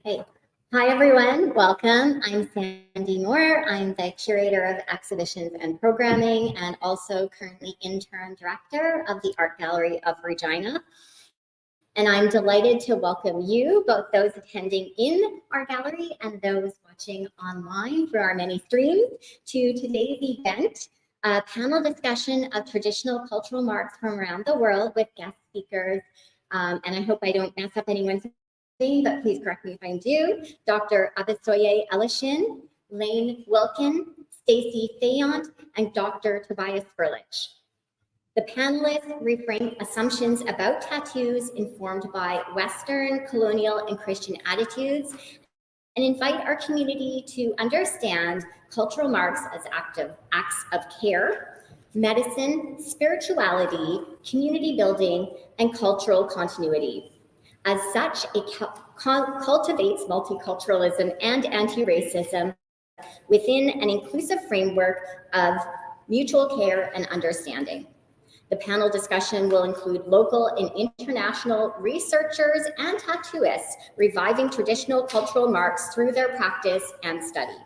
Hey. Hi, everyone. Welcome. I'm Sandy Moore. I'm the curator of exhibitions and programming and also currently interim director of the Art Gallery of Regina. And I'm delighted to welcome you, both those attending in our gallery and those watching online through our many streams, to today's event, a panel discussion of traditional cultural marks from around the world with guest speakers. And I hope I don't mess up anyone's name, but please correct me if I do. Dr. Abisoye Elishin, Lane Wilkin, Stacy Fayant, and Dr. Tobias Furlich. The panelists reframe assumptions about tattoos informed by Western, colonial, and Christian attitudes and invite our community to understand cultural marks as acts of care, medicine, spirituality, community building, and cultural continuity. As such, it cultivates multiculturalism and anti-racism within an inclusive framework of mutual care and understanding. The panel discussion will include local and international researchers and tattooists reviving traditional cultural marks through their practice and study.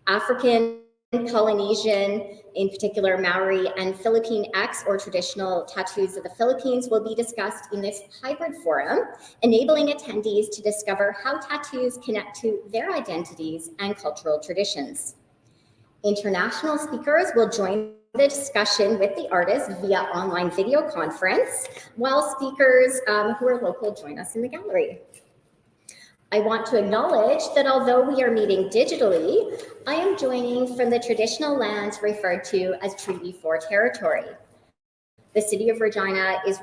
African, Polynesian, in particular Maori, and Filipinx or traditional tattoos of the Philippines will be discussed in this hybrid forum, enabling attendees to discover how tattoos connect to their identities and cultural traditions. International speakers will join the discussion with the artists via online video conference, while speakers who are local join us in the gallery. I want to acknowledge that although we are meeting digitally, I am joining from the traditional lands referred to as Treaty 4 territory. The city of Regina is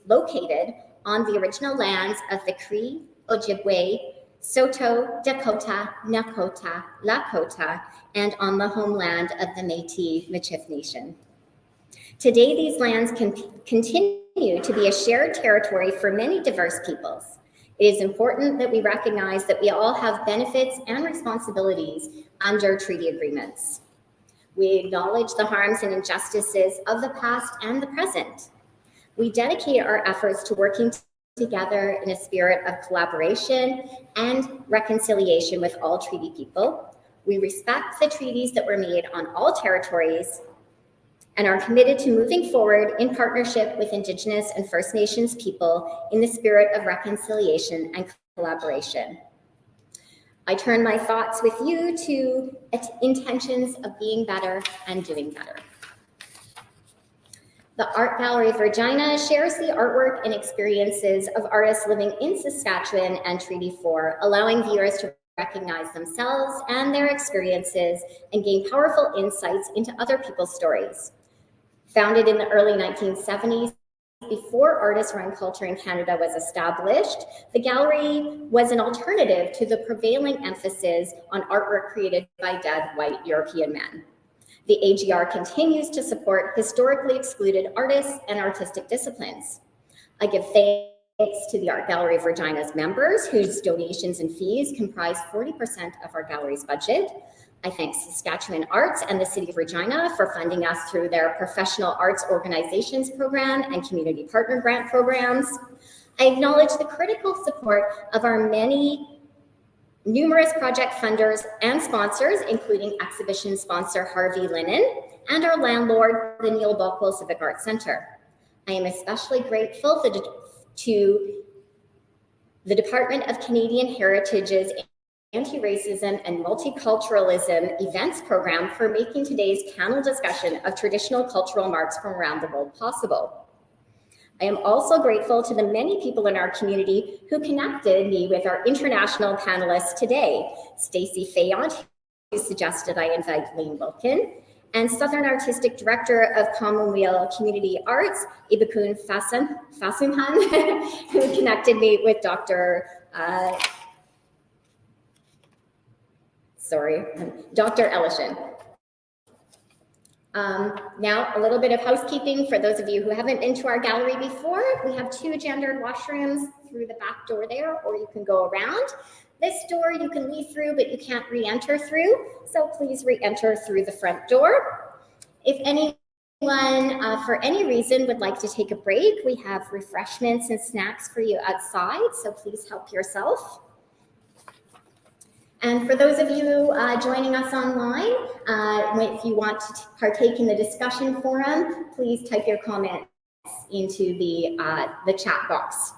located on the original lands of the Cree, Ojibwe, Saulteaux, Dakota, Nakota, Lakota, and on the homeland of the Métis Michif Nation. Today, these lands continue to be a shared territory for many diverse peoples. It is important that we recognize that we all have benefits and responsibilities under treaty agreements. We acknowledge the harms and injustices of the past and the present. We dedicate our efforts to working together in a spirit of collaboration and reconciliation with all treaty people. We respect the treaties that were made on all territories and are committed to moving forward in partnership with Indigenous and First Nations people in the spirit of reconciliation and collaboration. I turn my thoughts with you to intentions of being better and doing better. The Art Gallery of Regina shares the artwork and experiences of artists living in Saskatchewan and Treaty 4, allowing viewers to recognize themselves and their experiences and gain powerful insights into other people's stories. Founded in the early 1970s, before Artist-Run Culture in Canada was established, the gallery was an alternative to the prevailing emphasis on artwork created by dead white European men. The AGR continues to support historically excluded artists and artistic disciplines. I give thanks to the Art Gallery of Regina's members, whose donations and fees comprise 40% of our gallery's budget. I thank Saskatchewan Arts and the City of Regina for funding us through their Professional Arts Organizations Program and Community Partner Grant programs. I acknowledge the critical support of our numerous project funders and sponsors, including exhibition sponsor Harvey Linen and our landlord, the Neil Bothwell Civic Arts Center. I am especially grateful to the Department of Canadian Heritage's Anti-Racism and Multiculturalism Events Program for making today's panel discussion of traditional cultural marks from around the world possible. I am also grateful to the many people in our community who connected me with our international panelists today. Stacy Fayant, who suggested I invite Lane Wilkin, and Southern Artistic Director of Commonweal Community Arts, Ibukun Fasumhan, who connected me with Dr. Elishin. Now, a little bit of housekeeping for those of you who haven't been to our gallery before. We have 2 gendered washrooms through the back door there, or you can go around. This door you can leave through, but you can't re-enter through, so please re-enter through the front door. If anyone for any reason would like to take a break, we have refreshments and snacks for you outside, so please help yourself. And for those of you joining us online, if you want to partake in the discussion forum, please type your comments into the chat box.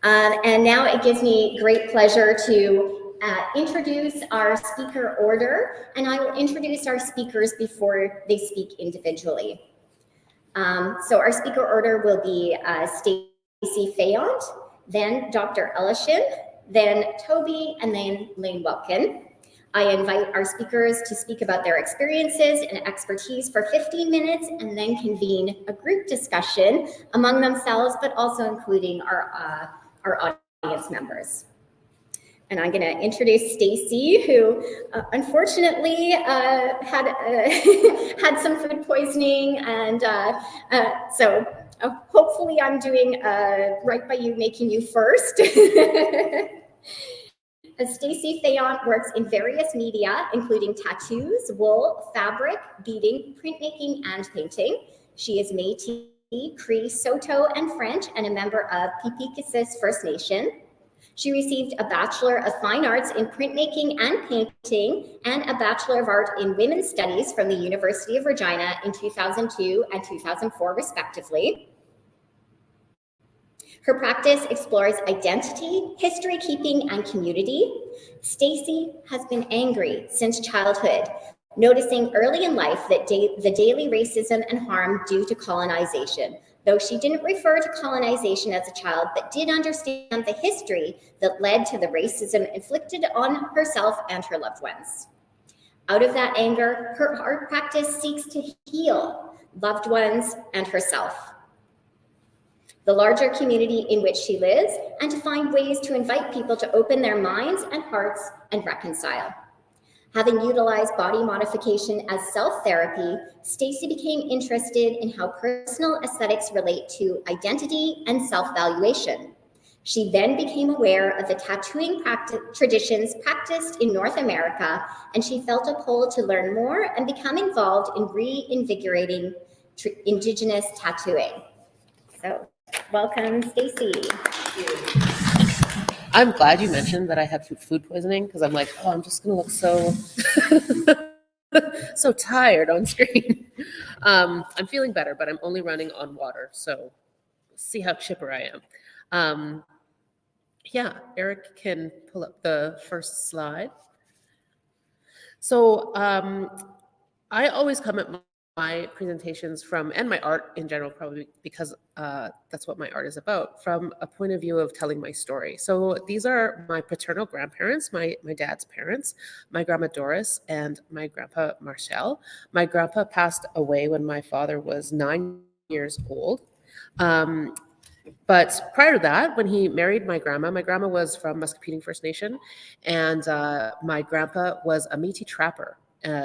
And now it gives me great pleasure to introduce our speaker order, and I will introduce our speakers before they speak individually. So our speaker order will be Stacey Fayant, then Dr. Ellishin, then Toby, and then Lane Welkin. I invite our speakers to speak about their experiences and expertise for 15 minutes and then convene a group discussion among themselves, but also including our audience members. And I'm going to introduce Stacey, who unfortunately had some food poisoning, and so hopefully I'm doing right by you, making you first. Stacey Fayant works in various media, including tattoos, wool, fabric, beading, printmaking, and painting. She is Métis, Cree, Saulteaux, and French, and a member of Filipinx First Nation. She received a Bachelor of Fine Arts in Printmaking and Painting and a Bachelor of Art in Women's Studies from the University of Regina in 2002 and 2004, respectively. Her practice explores identity, history keeping, and community. Stacey has been angry since childhood, noticing early in life that the daily racism and harm due to colonization, though she didn't refer to colonization as a child, but did understand the history that led to the racism inflicted on herself and her loved ones. Out of that anger, her art practice seeks to heal loved ones and herself, the larger community in which she lives, and to find ways to invite people to open their minds and hearts and reconcile. Having utilized body modification as self-therapy, Stacey became interested in how personal aesthetics relate to identity and self-valuation. She then became aware of the tattooing traditions practiced in North America, and she felt a pull to learn more and become involved in reinvigorating Indigenous tattooing. So, welcome, Stacey. I'm glad you mentioned that I had food poisoning, because I'm like, oh, I'm just going to look so so tired on screen. I'm feeling better, but I'm only running on water, so see how chipper I am. Yeah, Eric can pull up the first slide. So I always come at my presentations from, and my art in general, probably because that's what my art is about, from a point of view of telling my story. So these are my paternal grandparents, my dad's parents, my grandma Doris and my grandpa Marcel. My grandpa passed away when my father was 9 years old. But prior to that, when he married my grandma was from Muscogee First Nation, and my grandpa was a Métis trapper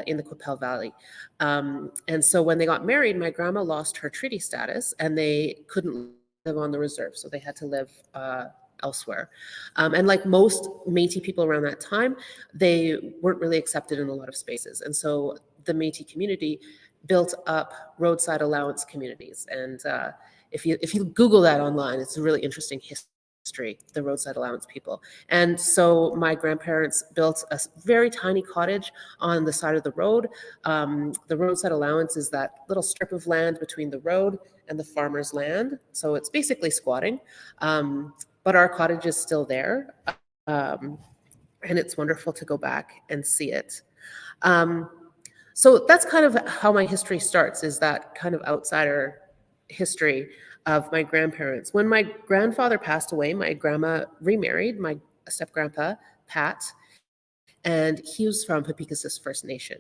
in the Qu'Appelle Valley. And so when they got married, my grandma lost her treaty status and they couldn't live on the reserve. So they had to live elsewhere. And like most Métis people around that time, they weren't really accepted in a lot of spaces. And so the Métis community built up roadside allowance communities. And if you Google that online, it's a really interesting history, the roadside allowance people. And so my grandparents built a very tiny cottage on the side of the road. The roadside allowance is that little strip of land between the road and the farmer's land. So it's basically squatting. But our cottage is still there. And it's wonderful to go back and see it. So that's kind of how my history starts, is that kind of outsider history of my grandparents. When my grandfather passed away, my grandma remarried my step-grandpa, Pat, and he was from Filipinx First Nation.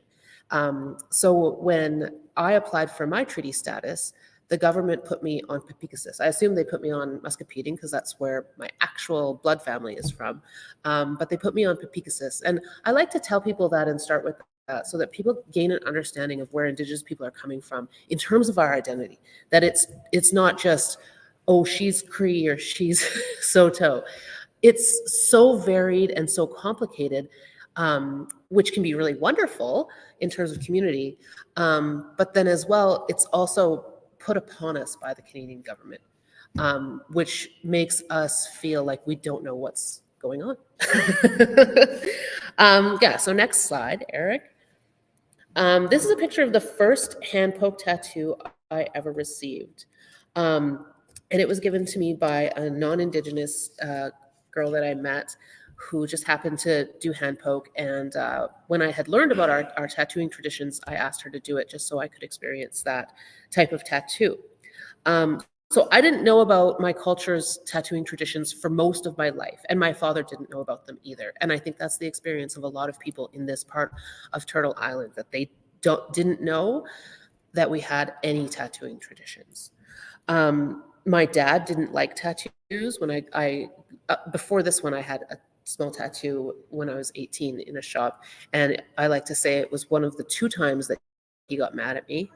So when I applied for my treaty status, the government put me on Filipinx. I assume they put me on Muscogee because that's where my actual blood family is from. But they put me on Filipinx. And I like to tell people that and start with that so that people gain an understanding of where Indigenous people are coming from in terms of our identity. That it's not just, oh, she's Cree or she's Saulteaux. It's so varied and so complicated. which can be really wonderful in terms of community. But then as well, it's also put upon us by the Canadian government, which makes us feel like we don't know what's going on. Yeah, so next slide, Eric. This is a picture of the first hand poke tattoo I ever received. And it was given to me by a non-Indigenous girl that I met who just happened to do hand poke. And when I had learned about our tattooing traditions, I asked her to do it just so I could experience that type of tattoo. So I didn't know about my culture's tattooing traditions for most of my life, and my father didn't know about them either. And I think that's the experience of a lot of people in this part of Turtle Island, that they didn't know that we had any tattooing traditions. My dad didn't like tattoos. When I before this one, I had a small tattoo when I was 18 in a shop, and I like to say it was one of the 2 times that he got mad at me.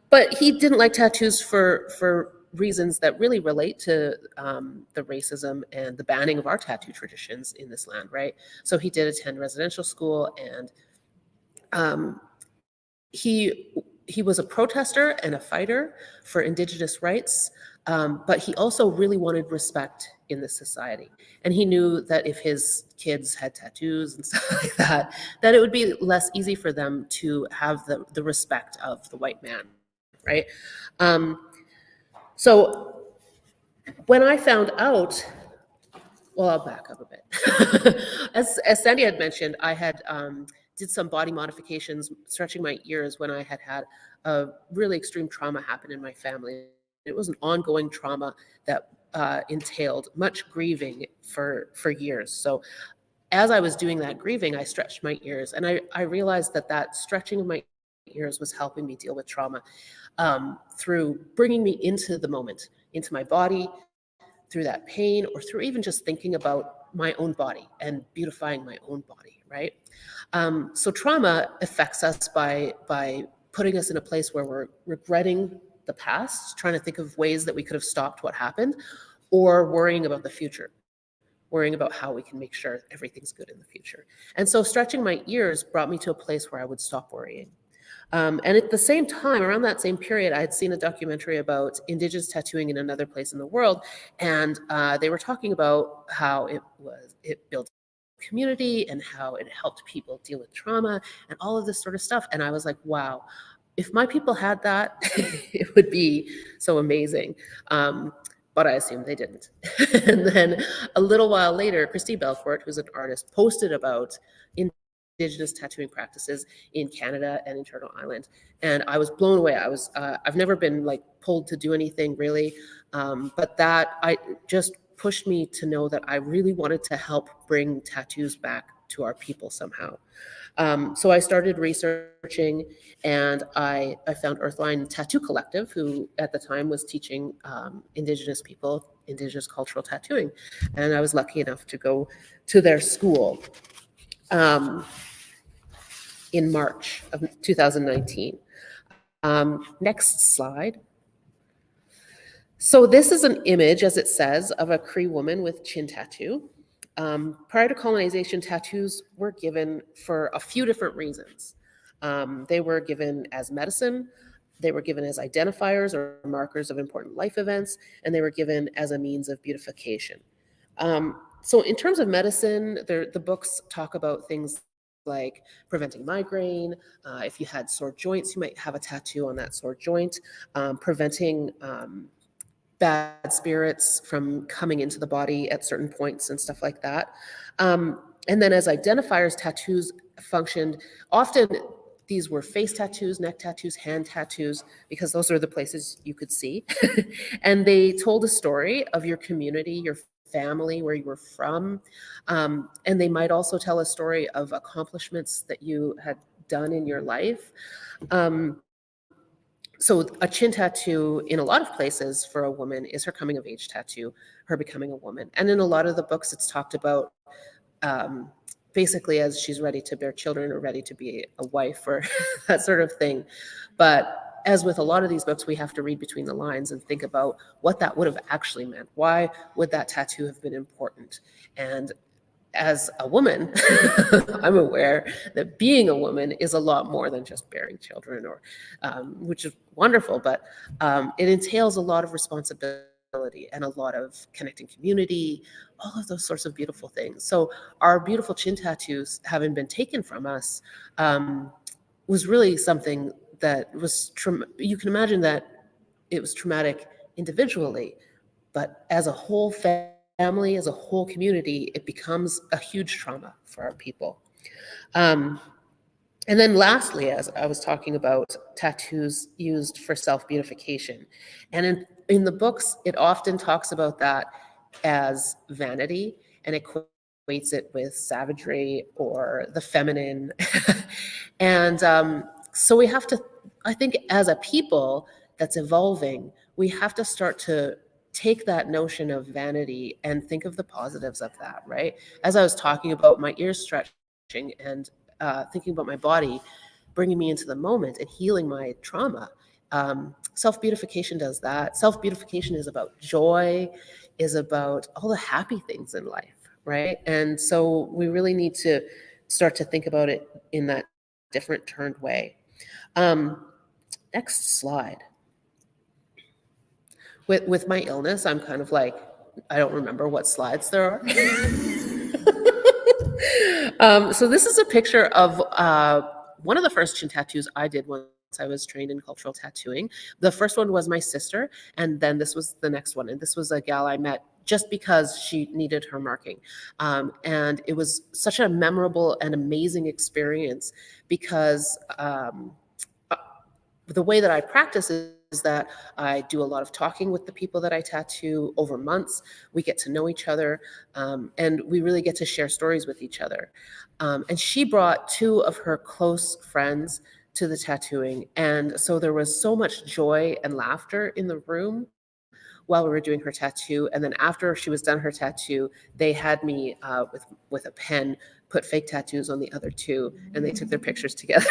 But he didn't like tattoos for reasons that really relate to the racism and the banning of our tattoo traditions in this land, right? So he did attend residential school, and he was a protester and a fighter for Indigenous rights, but he also really wanted respect in this society. And he knew that if his kids had tattoos and stuff like that, that it would be less easy for them to have the respect of the white man, right? So when I found out, well, I'll back up a bit. As Sandy had mentioned, I had did some body modifications, stretching my ears when I had had a really extreme trauma happen in my family. It was an ongoing trauma that entailed much grieving for years. So as I was doing that grieving, I stretched my ears, and I realized that stretching of my ears was helping me deal with trauma through bringing me into the moment, into my body, through that pain, or through even just thinking about my own body and beautifying my own body, right? So trauma affects us by putting us in a place where we're regretting the past, trying to think of ways that we could have stopped what happened, or worrying about the future, worrying about how we can make sure everything's good in the future. And so stretching my ears brought me to a place where I would stop worrying. And at the same time, around that same period, I had seen a documentary about Indigenous tattooing in another place in the world, and they were talking about how it built community and how it helped people deal with trauma and all of this sort of stuff. And I was like, wow, if my people had that, it would be so amazing. But I assumed they didn't. And then a little while later, Christy Belcourt, who's an artist, posted about Indigenous tattooing practices in Canada and in Turtle Island, and I was blown away. I've never been like pulled to do anything really, but that I just pushed me to know that I really wanted to help bring tattoos back to our people somehow. So I started researching, and I found Earthline Tattoo Collective, who at the time was teaching Indigenous people Indigenous cultural tattooing, and I was lucky enough to go to their school in March of 2019. Next slide. So this is an image, as it says, of a Cree woman with chin tattoo. Prior to colonization, tattoos were given for a few different reasons. They were given as medicine, they were given as identifiers or markers of important life events, and they were given as a means of beautification. So in terms of medicine, the books talk about things like preventing migraine. If you had sore joints, you might have a tattoo on that sore joint. Preventing bad spirits from coming into the body at certain points and stuff like that. And then as identifiers, tattoos functioned often. These were face tattoos, neck tattoos, hand tattoos, because those are the places you could see. And they told a story of your community, your family, where you were from. And they might also tell a story of accomplishments that you had done in your life. So a chin tattoo in a lot of places for a woman is her coming of age tattoo, her becoming a woman. And in a lot of the books, it's talked about basically as she's ready to bear children or ready to be a wife or that sort of thing. But as with a lot of these books, we have to read between the lines and think about what that would have actually meant. Why would that tattoo have been important? And as a woman, I'm aware that being a woman is a lot more than just bearing children, or which is wonderful, but it entails a lot of responsibility and a lot of connecting community, all of those sorts of beautiful things. So our beautiful chin tattoos, having been taken from us, was really something that was, you can imagine that it was traumatic individually, but as a whole family, as a whole community, it becomes a huge trauma for our people. And then lastly, as I was talking about tattoos used for self-beautification, and in the books, it often talks about that as vanity, and equates it with savagery or the feminine. And so we have to, I think as a people that's evolving, we have to start to take that notion of vanity and think of the positives of that, right? As I was talking about my ears stretching and thinking about my body, bringing me into the moment and healing my trauma. Self-beautification does that. Self-beautification is about joy, is about all the happy things in life, right? And so we really need to start to think about it in that different turned way. Next slide. With my illness, I'm kind of like, I don't remember what slides there are. So this is a picture of one of the first chin tattoos I did once I was trained in cultural tattooing. The first one was my sister, and then this was the next one. And this was a gal I met just because she needed her marking. And it was such a memorable and amazing experience because the way that I practice is that I do a lot of talking with the people that I tattoo over months. We get to know each other, and we really get to share stories with each other. And she brought two of her close friends to the tattooing. And so there was so much joy and laughter in the room while we were doing her tattoo. And then after she was done her tattoo, they had me with a pen put fake tattoos on the other two, and they took their pictures together.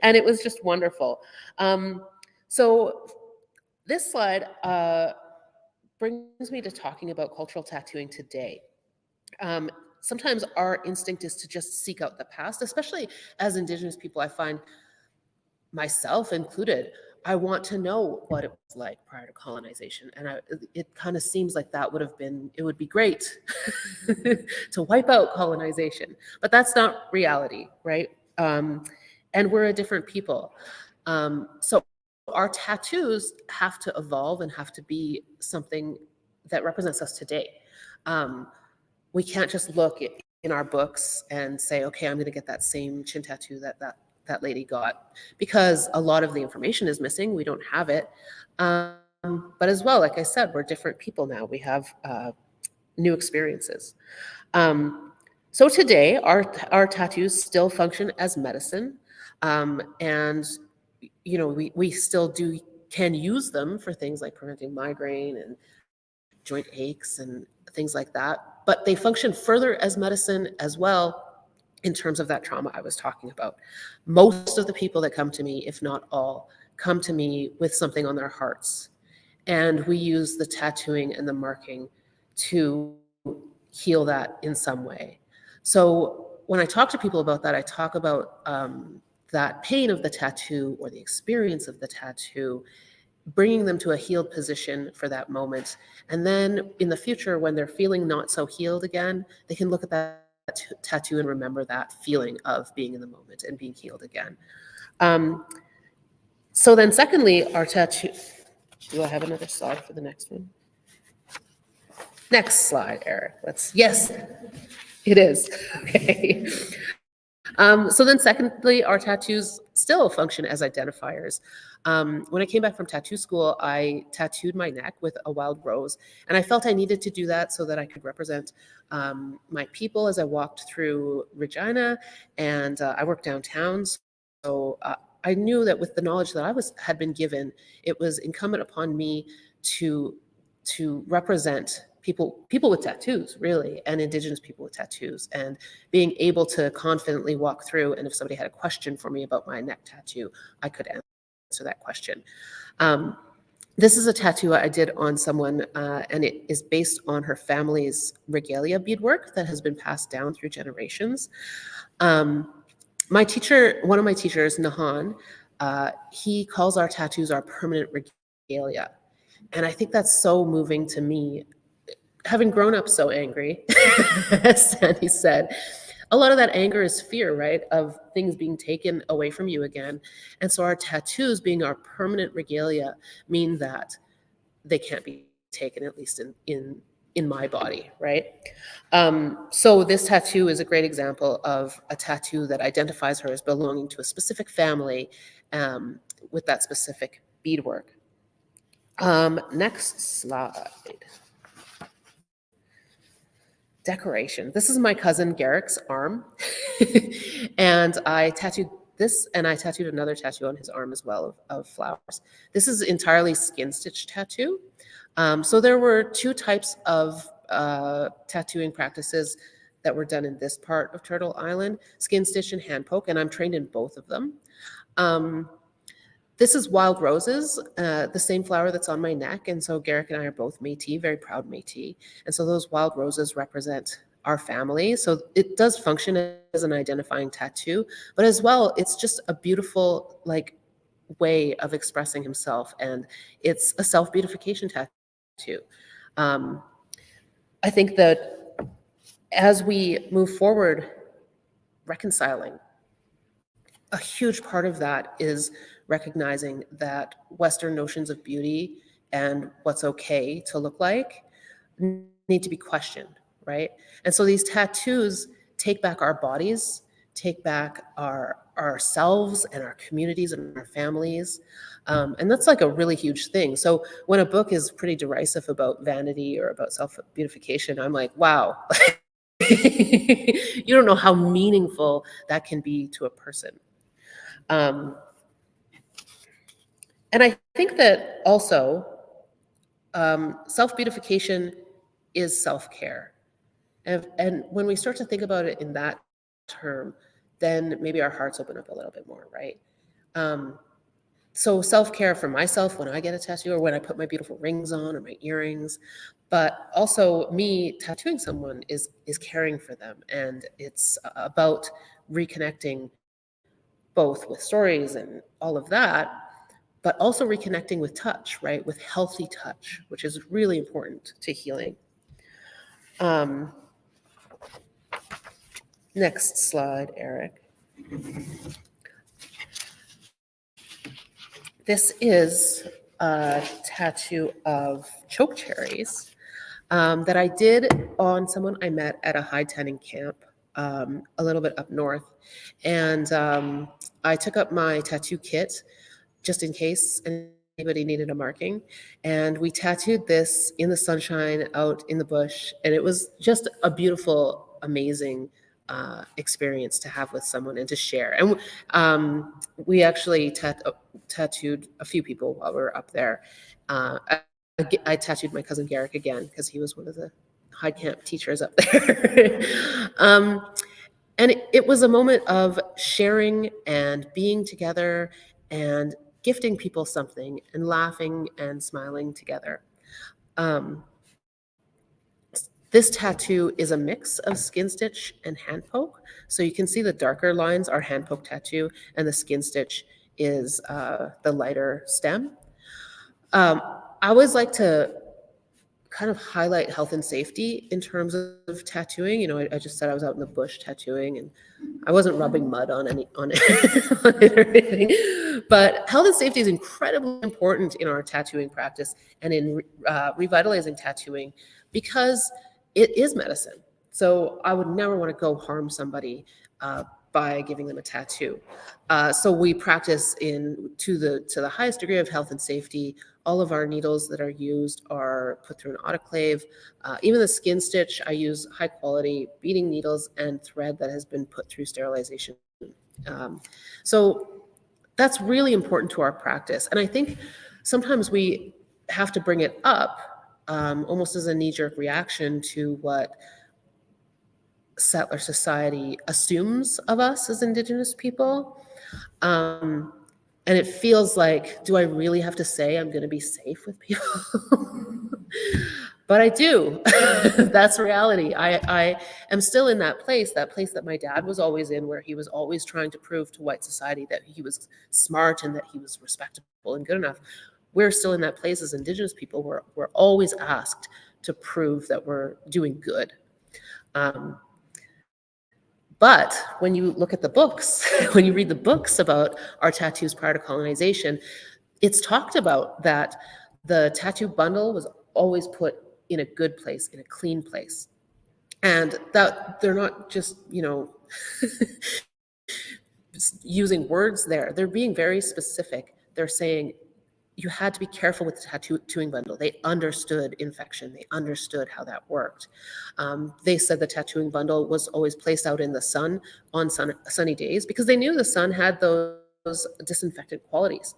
And it was just wonderful. So this slide brings me to talking about cultural tattooing today. Sometimes our instinct is to just seek out the past, especially as Indigenous people. I find, myself included, I want to know what it was like prior to colonization. And it kind of seems like that would have been, it would be great to wipe out colonization. But that's not reality, right? And we're a different people. So our tattoos have to evolve and have to be something that represents us today. We can't just look in our books and say, okay, I'm going to get that same chin tattoo that lady got, because a lot of the information is missing. We don't have it. But as well, like I said, we're different people now. We have new experiences. So today, our tattoos still function as medicine, and we still can use them for things like preventing migraine and joint aches and things like that. But they function further as medicine as well, in terms of that trauma I was talking about. Most of the people that come to me, if not all, come to me with something on their hearts. And we use the tattooing and the marking to heal that in some way. So when I talk to people about that, I talk about that pain of the tattoo or the experience of the tattoo, bringing them to a healed position for that moment. And then in the future, when they're feeling not so healed again, they can look at that tattoo and remember that feeling of being in the moment and being healed again. So then secondly, our tattoo, do I have another slide for the next one? Next slide, Eric. Yes, it is. Okay. So then secondly, our tattoos still function as identifiers. When I came back from tattoo school, I tattooed my neck with a wild rose, and I felt I needed to do that so that I could represent my people as I walked through Regina, and I worked downtown. So I knew that with the knowledge that I had been given, it was incumbent upon me to represent people with tattoos, really, and Indigenous people with tattoos, and being able to confidently walk through. And if somebody had a question for me about my neck tattoo, I could answer that question. This is a tattoo I did on someone, and it is based on her family's regalia beadwork that has been passed down through generations. Um, my teacher, one of my teachers, Nahan, he calls our tattoos our permanent regalia. And I think that's so moving to me, having grown up so angry, as Sandy said. A lot of that anger is fear, right? Of things being taken away from you again. And so our tattoos being our permanent regalia mean that they can't be taken, at least in my body, right? So this tattoo is a great example of a tattoo that identifies her as belonging to a specific family, with that specific beadwork. Next slide. Decoration. This is my cousin Garrick's arm. And I tattooed this, and I tattooed another tattoo on his arm as well of flowers. This is entirely skin stitch tattoo. So there were two types of tattooing practices that were done in this part of Turtle Island, skin stitch and hand poke, and I'm trained in both of them. This is wild roses, the same flower that's on my neck. And so Garrick and I are both Métis, very proud Métis. And so those wild roses represent our family. So it does function as an identifying tattoo, but as well, it's just a beautiful way of expressing himself. And it's a self-beautification tattoo. I think that as we move forward, reconciling, a huge part of that is recognizing that Western notions of beauty and what's okay to look like need to be questioned, right? And so these tattoos take back our bodies, take back ourselves and our communities and our families. And that's like a really huge thing. So when a book is pretty derisive about vanity or about self-beautification, I'm like, wow, you don't know how meaningful that can be to a person. And I think that also self-beautification is self-care. And when we start to think about it in that term, then maybe our hearts open up a little bit more, right? So self-care for myself when I get a tattoo or when I put my beautiful rings on or my earrings, but also me tattooing someone is caring for them. And it's about reconnecting both with stories and all of that, but also reconnecting with touch, right? With healthy touch, which is really important to healing. Next slide, Eric. This is a tattoo of choke cherries that I did on someone I met at a high tanning camp a little bit up north. And I took up my tattoo kit just in case anybody needed a marking. And we tattooed this in the sunshine out in the bush. And it was just a beautiful, amazing experience to have with someone and to share. And we actually tattooed a few people while we were up there. I tattooed my cousin Garrick again because he was one of the high camp teachers up there. And it was a moment of sharing and being together and gifting people something and laughing and smiling together. This tattoo is a mix of skin stitch and hand poke. So you can see the darker lines are hand poke tattoo, and the skin stitch is the lighter stem. I always like to kind of highlight health and safety in terms of tattooing. You know, I just said I was out in the bush tattooing, and I wasn't rubbing mud on it, on it or anything. But health and safety is incredibly important in our tattooing practice and in revitalizing tattooing because it is medicine. So I would never want to go harm somebody by giving them a tattoo. So we practice to the highest degree of health and safety. All of our needles that are used are put through an autoclave. Even the skin stitch, I use high quality beading needles and thread that has been put through sterilization. So that's really important to our practice. And I think sometimes we have to bring it up almost as a knee-jerk reaction to what settler society assumes of us as Indigenous people. And it feels like, do I really have to say I'm going to be safe with people? But I do. That's reality. I am still in that place that my dad was always in, where he was always trying to prove to white society that he was smart and that he was respectable and good enough. We're still in that place as Indigenous people. We're always asked to prove that we're doing good. But when you look at the books, when you read the books about our tattoos prior to colonization, it's talked about that the tattoo bundle was always put in a good place, in a clean place. And that they're not just, using words there. They're being very specific. They're saying you had to be careful with the tattooing bundle. They understood infection. They understood how that worked. They said the tattooing bundle was always placed out in the sun on sunny days because they knew the sun had those disinfectant qualities.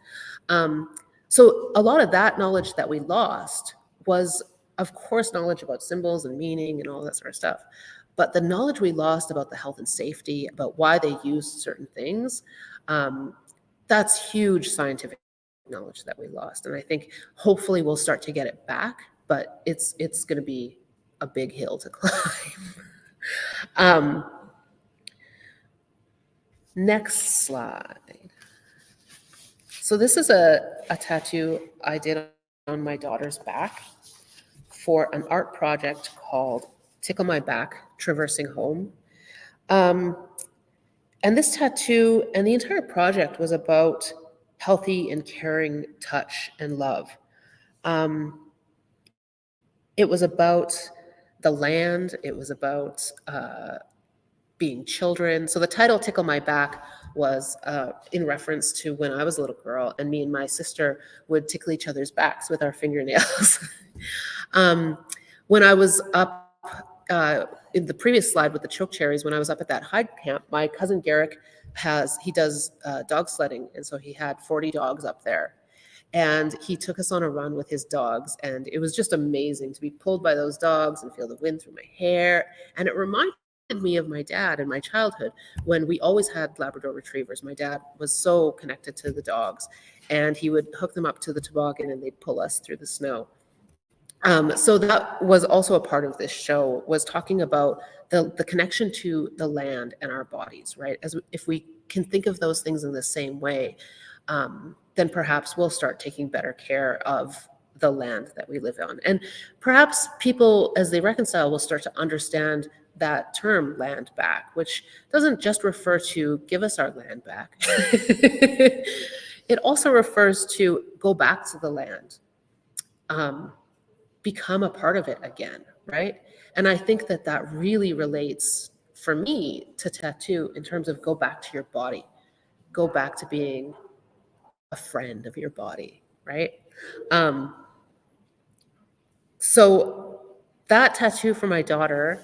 So a lot of that knowledge that we lost was, of course, knowledge about symbols and meaning and all that sort of stuff. But the knowledge we lost about the health and safety, about why they used certain things, that's huge scientific knowledge that we lost. And I think hopefully we'll start to get it back, but it's going to be a big hill to climb. Next slide. So this is a tattoo I did on my daughter's back for an art project called Tickle My Back, Traversing Home. And this tattoo and the entire project was about healthy and caring touch and love. It was about the land. It was about being children. So the title Tickle My Back was in reference to when I was a little girl and me and my sister would tickle each other's backs with our fingernails. When I was up in the previous slide with the choke cherries, when I was up at that hide camp, my cousin Garrick does dog sledding. And so he had 40 dogs up there. And he took us on a run with his dogs. And it was just amazing to be pulled by those dogs and feel the wind through my hair. And it reminded me of my dad in my childhood when we always had Labrador retrievers. My dad was so connected to the dogs, and he would hook them up to the toboggan and they'd pull us through the snow. So that was also a part of this show, was talking about the connection to the land and our bodies, right? If we can think of those things in the same way, then perhaps we'll start taking better care of the land that we live on. And perhaps people, as they reconcile, will start to understand that term land back, which doesn't just refer to give us our land back. It also refers to go back to the land, become a part of it again, right? And I think that that really relates for me to tattoo in terms of go back to your body, go back to being a friend of your body, right? So that tattoo for my daughter,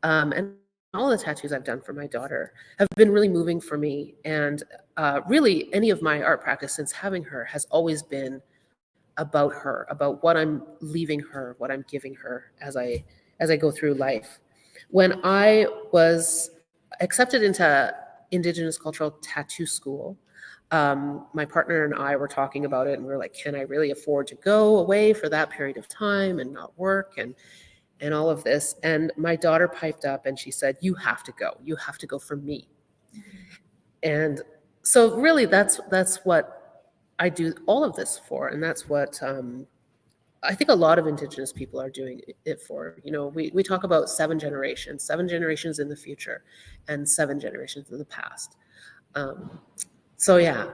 and all the tattoos I've done for my daughter have been really moving for me. And really any of my art practice since having her has always been about her, about what I'm leaving her, what I'm giving her as I go through life. When I was accepted into Indigenous cultural tattoo school, my partner and I were talking about it, and we were like, can I really afford to go away for that period of time and not work and all of this? And my daughter piped up and she said, you have to go. You have to go for me. And so really that's what I do all of this for. And that's what I think a lot of Indigenous people are doing it for. You know, we talk about 7 generations in the future and 7 generations in the past. So yeah,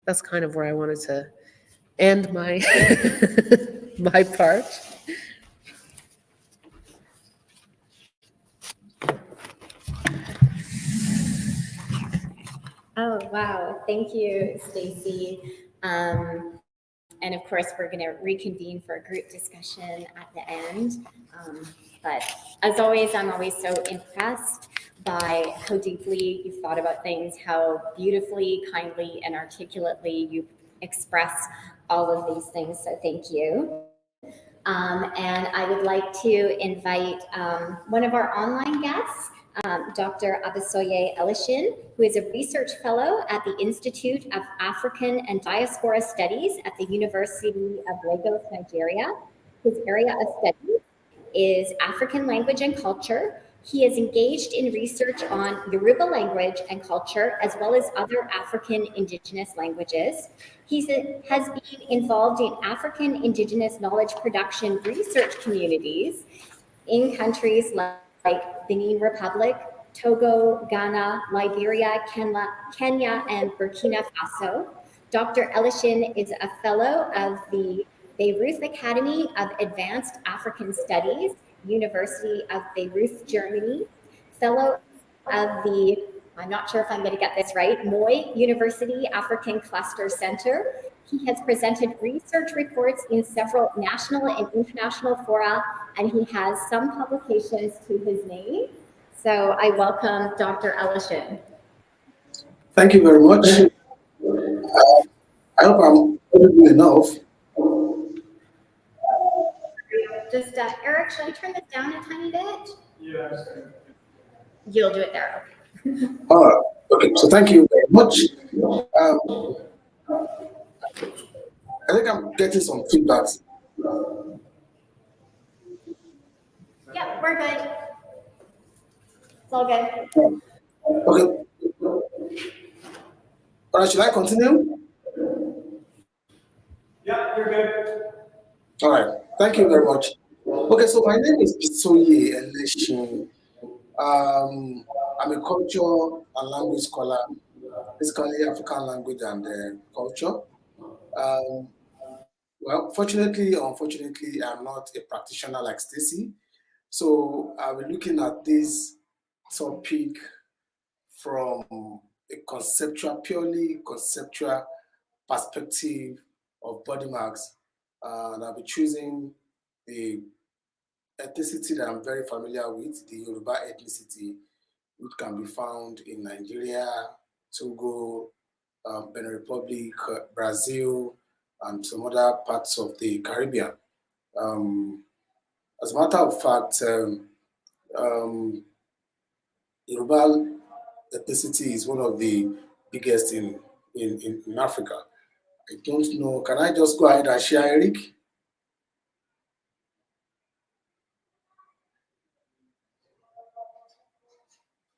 that's kind of where I wanted to end my my part. Oh, wow. Thank you, Stacy. And of course, we're going to reconvene for a group discussion at the end. But as always, I'm always so impressed by how deeply you've thought about things, how beautifully, kindly, and articulately you express all of these things. So thank you. And I would like to invite one of our online guests, Dr. Abisoye Elishin, who is a research fellow at the Institute of African and Diaspora Studies at the University of Lagos, Nigeria. His area of study is African language and culture. He is engaged in research on Yoruba language and culture, as well as other African indigenous languages. He has been involved in African indigenous knowledge production research communities in countries like Benin Republic, Togo, Ghana, Liberia, Kenya, and Burkina Faso. Dr. Elishin is a fellow of the Beirut Academy of Advanced African Studies, University of Beirut, Germany, fellow of the, I'm not sure if I'm going to get this right, Moi University African Cluster Center. He has presented research reports in several national and international fora, and he has some publications to his name. So I welcome Dr. Elishin. Thank you very much. I hope I'm audible enough. Just, Eric, should I turn this down a tiny bit? Yes. You'll do it there, okay. All right. Okay, so thank you very much. I think I'm getting some feedback. Yeah, we're good. It's all good. Okay. All right, should I continue? Yeah, you're good. All right. Thank you very much. Okay, so my name is Bisoye Elishin. I'm a culture and language scholar, basically African language and culture. Well, fortunately or unfortunately, I'm not a practitioner like Stacy. So I'll be looking at this topic from a purely conceptual perspective of body marks. And I'll be choosing the ethnicity that I'm very familiar with, the Yoruba ethnicity, which can be found in Nigeria, Togo, Benin Republic, Brazil, and some other parts of the Caribbean. As a matter of fact, Yoruba ethnicity is one of the biggest in Africa. I don't know. Can I just go ahead and share, Eric?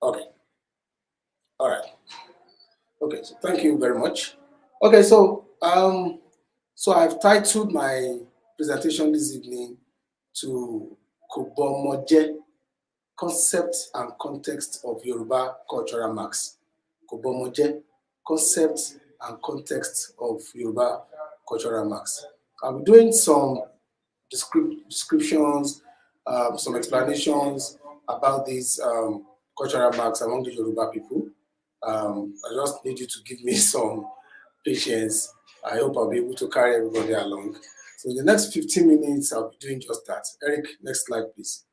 Okay. All right. Okay. So thank you very much. Okay. So I've titled my presentation this evening to Kobomoje, Concept and Context of Yoruba Cultural Marks. Kobomoje, Concept and Context of Yoruba Cultural Marks. I'm doing some descriptions, some explanations about these cultural marks among the Yoruba people. I just need you to give me some patience. I hope I'll be able to carry everybody along. So in the next 15 minutes, I'll be doing just that. Eric, next slide, please.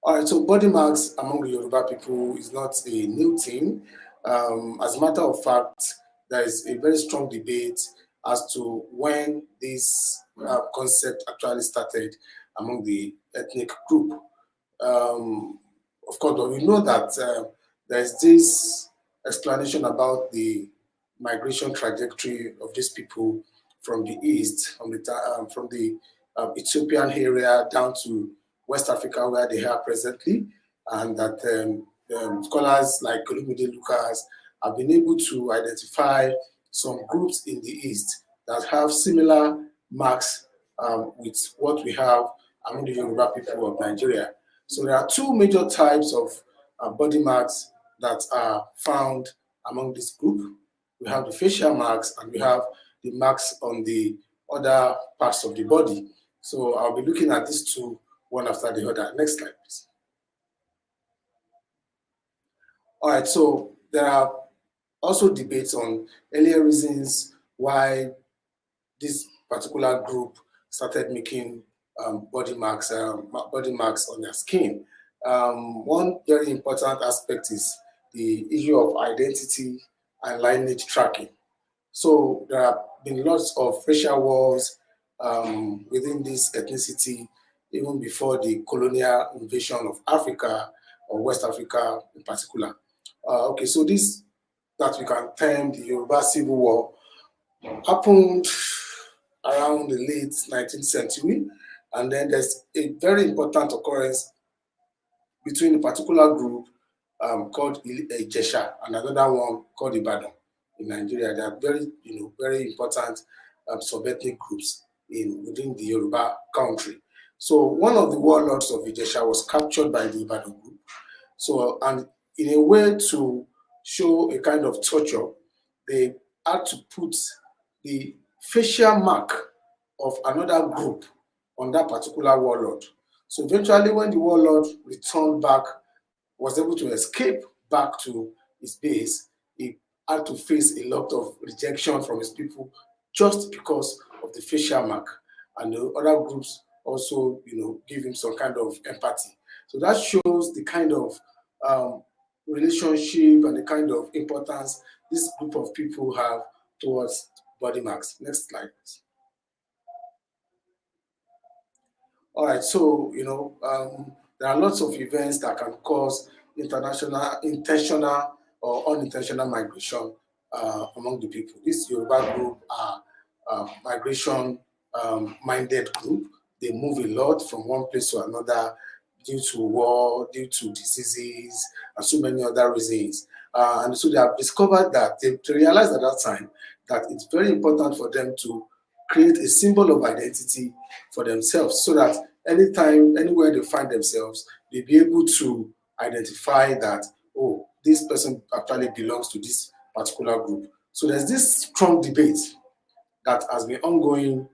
All right, so body marks among the Yoruba people is not a new thing. As a matter of fact, there is a very strong debate as to when this concept actually started among the ethnic group. Of course, but we know that there's this explanation about the migration trajectory of these people from the east, from the Ethiopian area down to West Africa, where they are presently, and that scholars like Colonial Lucas have been able to identify some groups in the east that have similar marks with what we have among the Yoruba people of Nigeria. So there are two major types of body marks that are found among this group. We have the facial marks and we have the marks on the other parts of the body. So I'll be looking at these two one after the other. Next slide, please. All right, so there are also debates on earlier reasons why this particular group started making body marks on their skin. One very important aspect is the issue of identity and lineage tracking. So there have been lots of racial wars within this ethnicity even before the colonial invasion of Africa or West Africa in particular. Okay, so this that we can term the Yoruba Civil War happened around the late 19th century, and then there's a very important occurrence between a particular group called Ijesha and another one called Ibadan in Nigeria. They are very, very important sub-ethnic groups within the Yoruba country. So one of the warlords of Ijesha was captured by the Ibadan group. So, and in a way to show a kind of torture, they had to put the facial mark of another group on that particular warlord. So eventually, when the warlord returned back, was able to escape back to his base, he had to face a lot of rejection from his people just because of the facial mark. And the other groups also, give him some kind of empathy. So that shows the kind of relationship and the kind of importance this group of people have towards body marks. Next slide, please. All right, so there are lots of events that can cause intentional or unintentional migration among the people. This Yoruba group are migration-minded group. They move a lot from one place to another due to war, due to diseases, and so many other reasons. And so they have discovered that they realized at that time that it's very important for them to create a symbol of identity for themselves so that anytime, anywhere they find themselves, they'll be able to identify that, oh, this person actually belongs to this particular group. So there's this strong debate that has been ongoing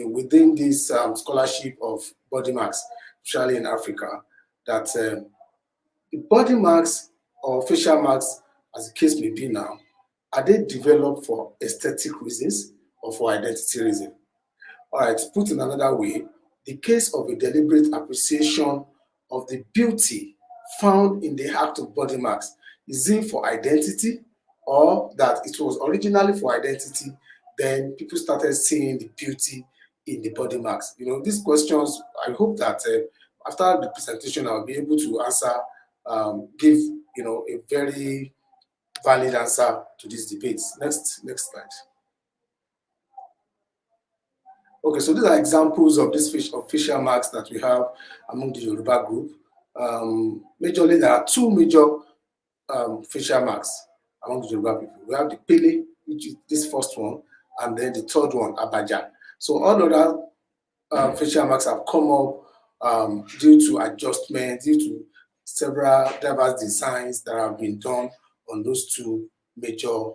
within this scholarship of body marks, especially in Africa, that the body marks or facial marks, as the case may be now, are they developed for aesthetic reasons or for identity reasons? All right, put in another way, the case of a deliberate appreciation of the beauty found in the act of body marks, is it for identity or that it was originally for identity, then people started seeing the beauty in the body marks? These questions, I hope that after the presentation, I'll be able to answer, give, a very valid answer to these debates. Next slide. Okay, so these are examples of these facial marks that we have among the Yoruba group. Majorly, there are two major facial marks among the Yoruba people. We have the Pele, which is this first one, and then the third one, Abaja. So all other facial marks have come up due to adjustments, due to several diverse designs that have been done on those two major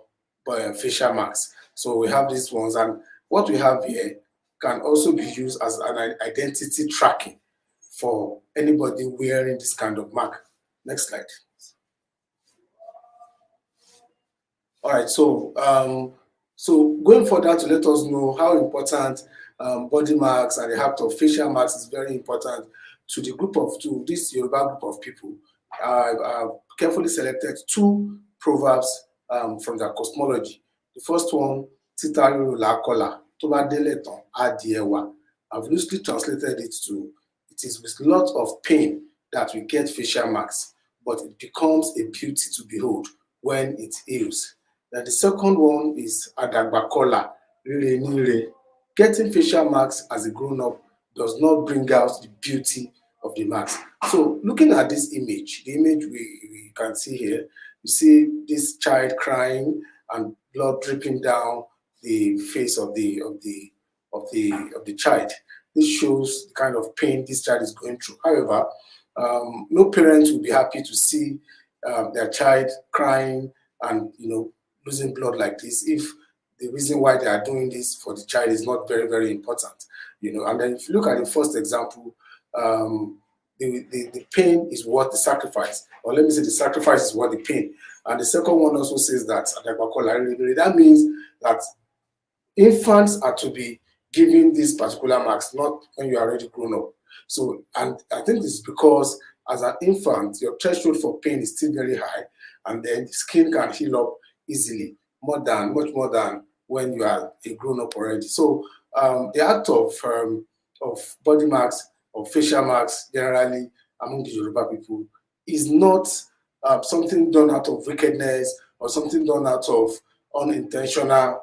facial marks. So we have these ones, and what we have here can also be used as an identity tracking for anybody wearing this kind of mark. Next slide. All right, so going further to let us know how important body marks and the act of facial marks is very important to this Yoruba group of people. I've carefully selected two proverbs from their cosmology. The first one, Titaru la kola, toba deleton adiewa. I've loosely translated it to, it is with lots of pain that we get facial marks, but it becomes a beauty to behold when it heals. Then the second one is Adagbakola, Rire Nire. Getting facial marks as a grown-up does not bring out the beauty of the marks. So looking at this image, the image we can see here, you see this child crying and blood dripping down the face of the child. This shows the kind of pain this child is going through. However, no parent will be happy to see their child crying and losing blood like this if the reason why they are doing this for the child is not very, very important. And then if you look at the first example, the pain is worth the sacrifice, or let me say the sacrifice is worth the pain. And the second one also says that that means that infants are to be given these particular marks, not when you are already grown up. So, and I think this is because as an infant, your threshold for pain is still very high, and then the skin can heal up easily, much more than when you are a grown up already. So the act of body marks of facial marks generally among the Yoruba people is not something done out of wickedness or something done out of unintentional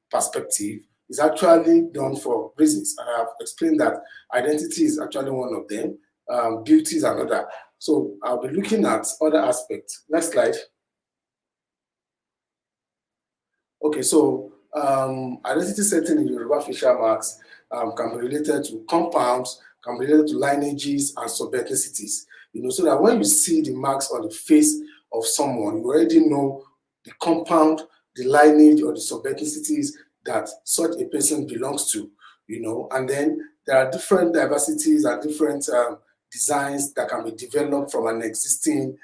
perspective. It's actually done for reasons, and I've explained that identity is actually one of them, beauty is another. So I'll be looking at other aspects. Next slide. Okay, so identity setting in Yoruba facial marks can be related to compounds, can be related to lineages and sub-ethnicities. So that when you see the marks on the face of someone, you already know the compound, the lineage, or the sub-ethnicities that such a person belongs to. And then there are different diversities and different designs that can be developed from an existing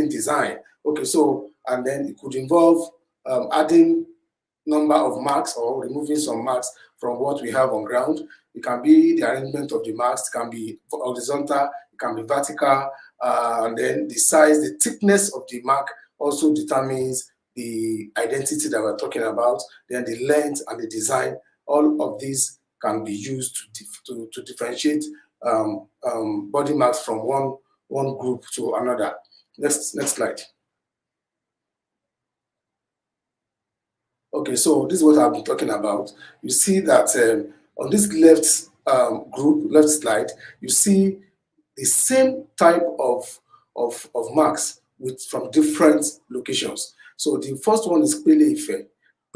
design. Okay, so and then it could involve adding number of marks or removing some marks from what we have on ground. It can be the arrangement of the marks, it can be horizontal, it can be vertical, and then the size, the thickness of the mark also determines the identity that we're talking about. Then the length and the design, all of these can be used to differentiate body marks from one group to another. Next slide. Okay, so this is what I've been talking about. You see that on this left slide, you see the same type of marks from different locations. So the first one is Pele Ife.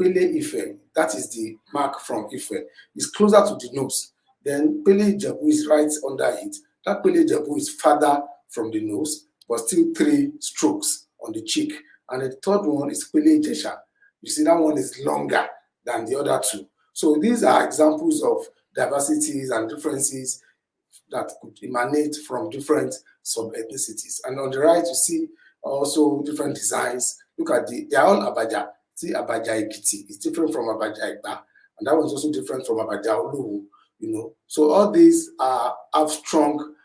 Pele Ife, that is the mark from Ife. It's closer to the nose. Then Pele Ijebu is right under it. That Pele Ijebu is farther from the nose, but still 3 strokes on the cheek. And the third one is Pele Ijesha. You see, that one is longer than the other 2. So these are examples of diversities and differences that could emanate from different sub-ethnicities. And on the right, you see also different designs. Look at they are all Abaja. See, Abaja Ekiti is different from Abaja Egba, and that one's also different from Abaja Oluwu. So all these have strong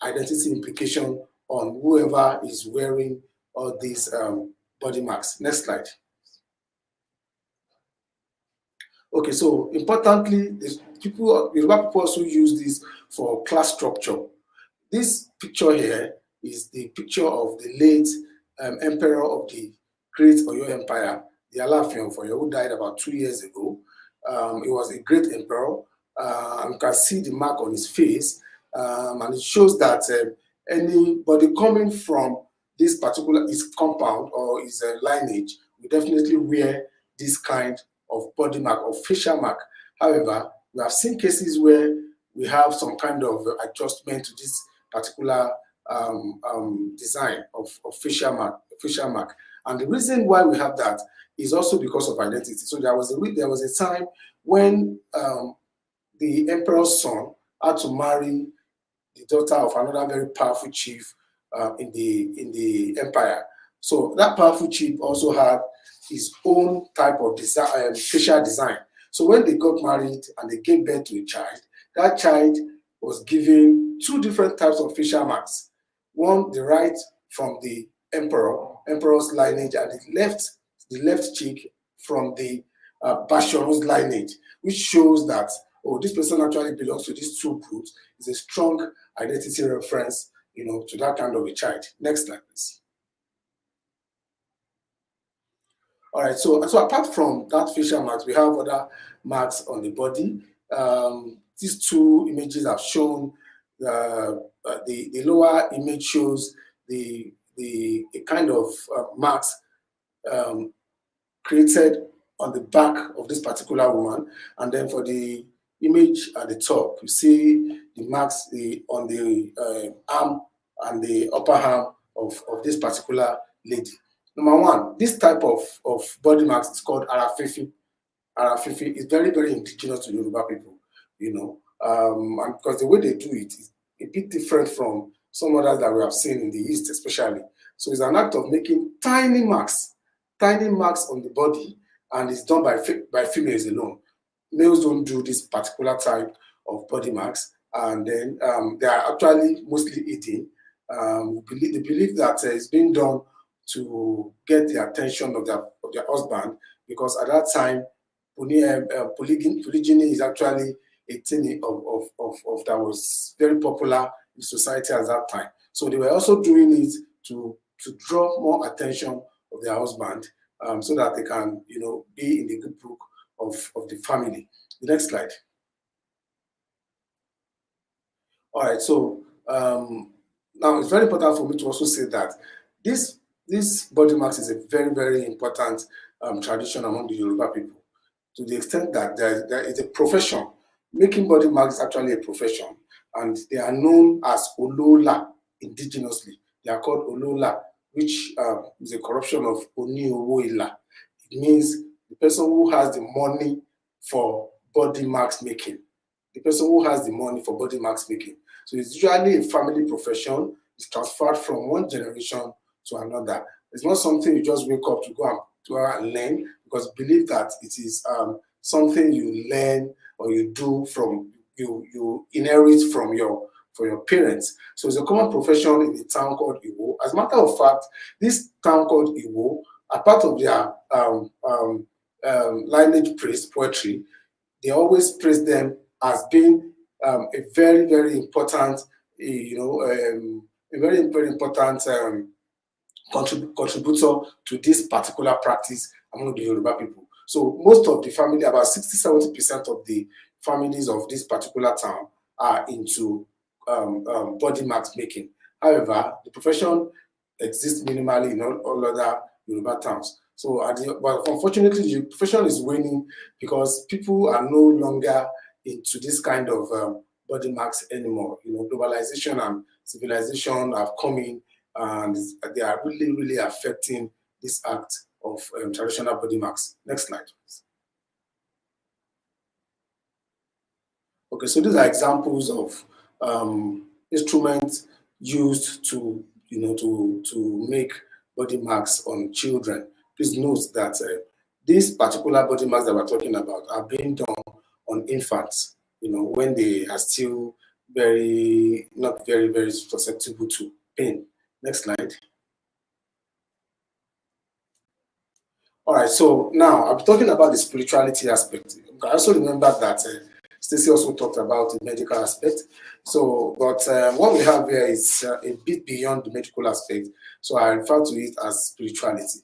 identity implication on whoever is wearing all these body marks. Next slide. Okay, so importantly, Yoruba people also use this for class structure. This picture here is the picture of the late emperor of the Great Oyo Empire, the Alaafin of Oyo, who died about 2 years ago. He was a great emperor. You can see the mark on his face, and it shows that anybody coming from this particular his compound or his lineage will definitely wear this kind of body mark or facial mark. However, we have seen cases where we have some kind of adjustment to this particular design of facial mark. And the reason why we have that is also because of identity. So there was a time when the emperor's son had to marry the daughter of another very powerful chief in the empire. So that powerful chief also had his own type of design, facial design. So when they got married and they gave birth to a child, that child was given 2 different types of facial marks. One derived from the emperor's lineage, and the left cheek from the Basharu's lineage, which shows that this person actually belongs to these 2 groups. It's a strong identity reference, to that kind of a child. Next slide, please. All right, so apart from that facial marks, we have other marks on the body. These 2 images have shown the lower image shows the kind of marks created on the back of this particular woman, and then for the image at the top, you see the marks on the arm and the upper arm of this particular lady. Number 1, this type of body marks is called Arafefi. Arafefi is very, very indigenous to Yoruba people, and because the way they do it is a bit different from some others that we have seen in the East, especially. So it's an act of making tiny marks on the body, and it's done by females alone. Males don't do this particular type of body marks, and then they are actually mostly eating. They believe that it's being done to get the attention of their husband, because at that time polygyny is actually a thing of that was very popular in society at that time. So they were also doing it to draw more attention of their husband, so that they can, be in the good book of the family. The next slide. All right, so now it's very important for me to also say that this body marks is a very, very important tradition among the Yoruba people, to the extent that there is a profession. Making body marks is actually a profession, and they are known as Olola indigenously. They are called Olola, which is a corruption of Oni Owoila. It means the person who has the money for body marks making. The person who has the money for body marks making. So it's usually a family profession. It's transferred from one generation to another. It's not something you just wake up to go and learn, because believe that it is something you learn or you do from you inherit from your parents. So it's a common profession in a town called Iwo. As a matter of fact, this town called Iwo, a part of their lineage praise poetry, they always praise them as being a very, very important, a very, very important contributor to this particular practice among the Yoruba people. So most of the family, about 60-70% of the families of this particular town are into body marks making. However, the profession exists minimally in all other Yoruba towns. So, but unfortunately, the profession is waning because people are no longer into this kind of body marks anymore. Globalization and civilization have come in, and they are really, really affecting this act of traditional body marks. Next slide, please. Okay, so these are examples of instruments used to, to make body marks on children. Please note that these particular body marks that we're talking about are being done on infants, when they are still not very, very susceptible to pain. Next slide. All right, so now I'm talking about the spirituality aspect. I also remember that Stacey also talked about the medical aspect. So, but what we have here is a bit beyond the medical aspect. So I refer to it as spirituality.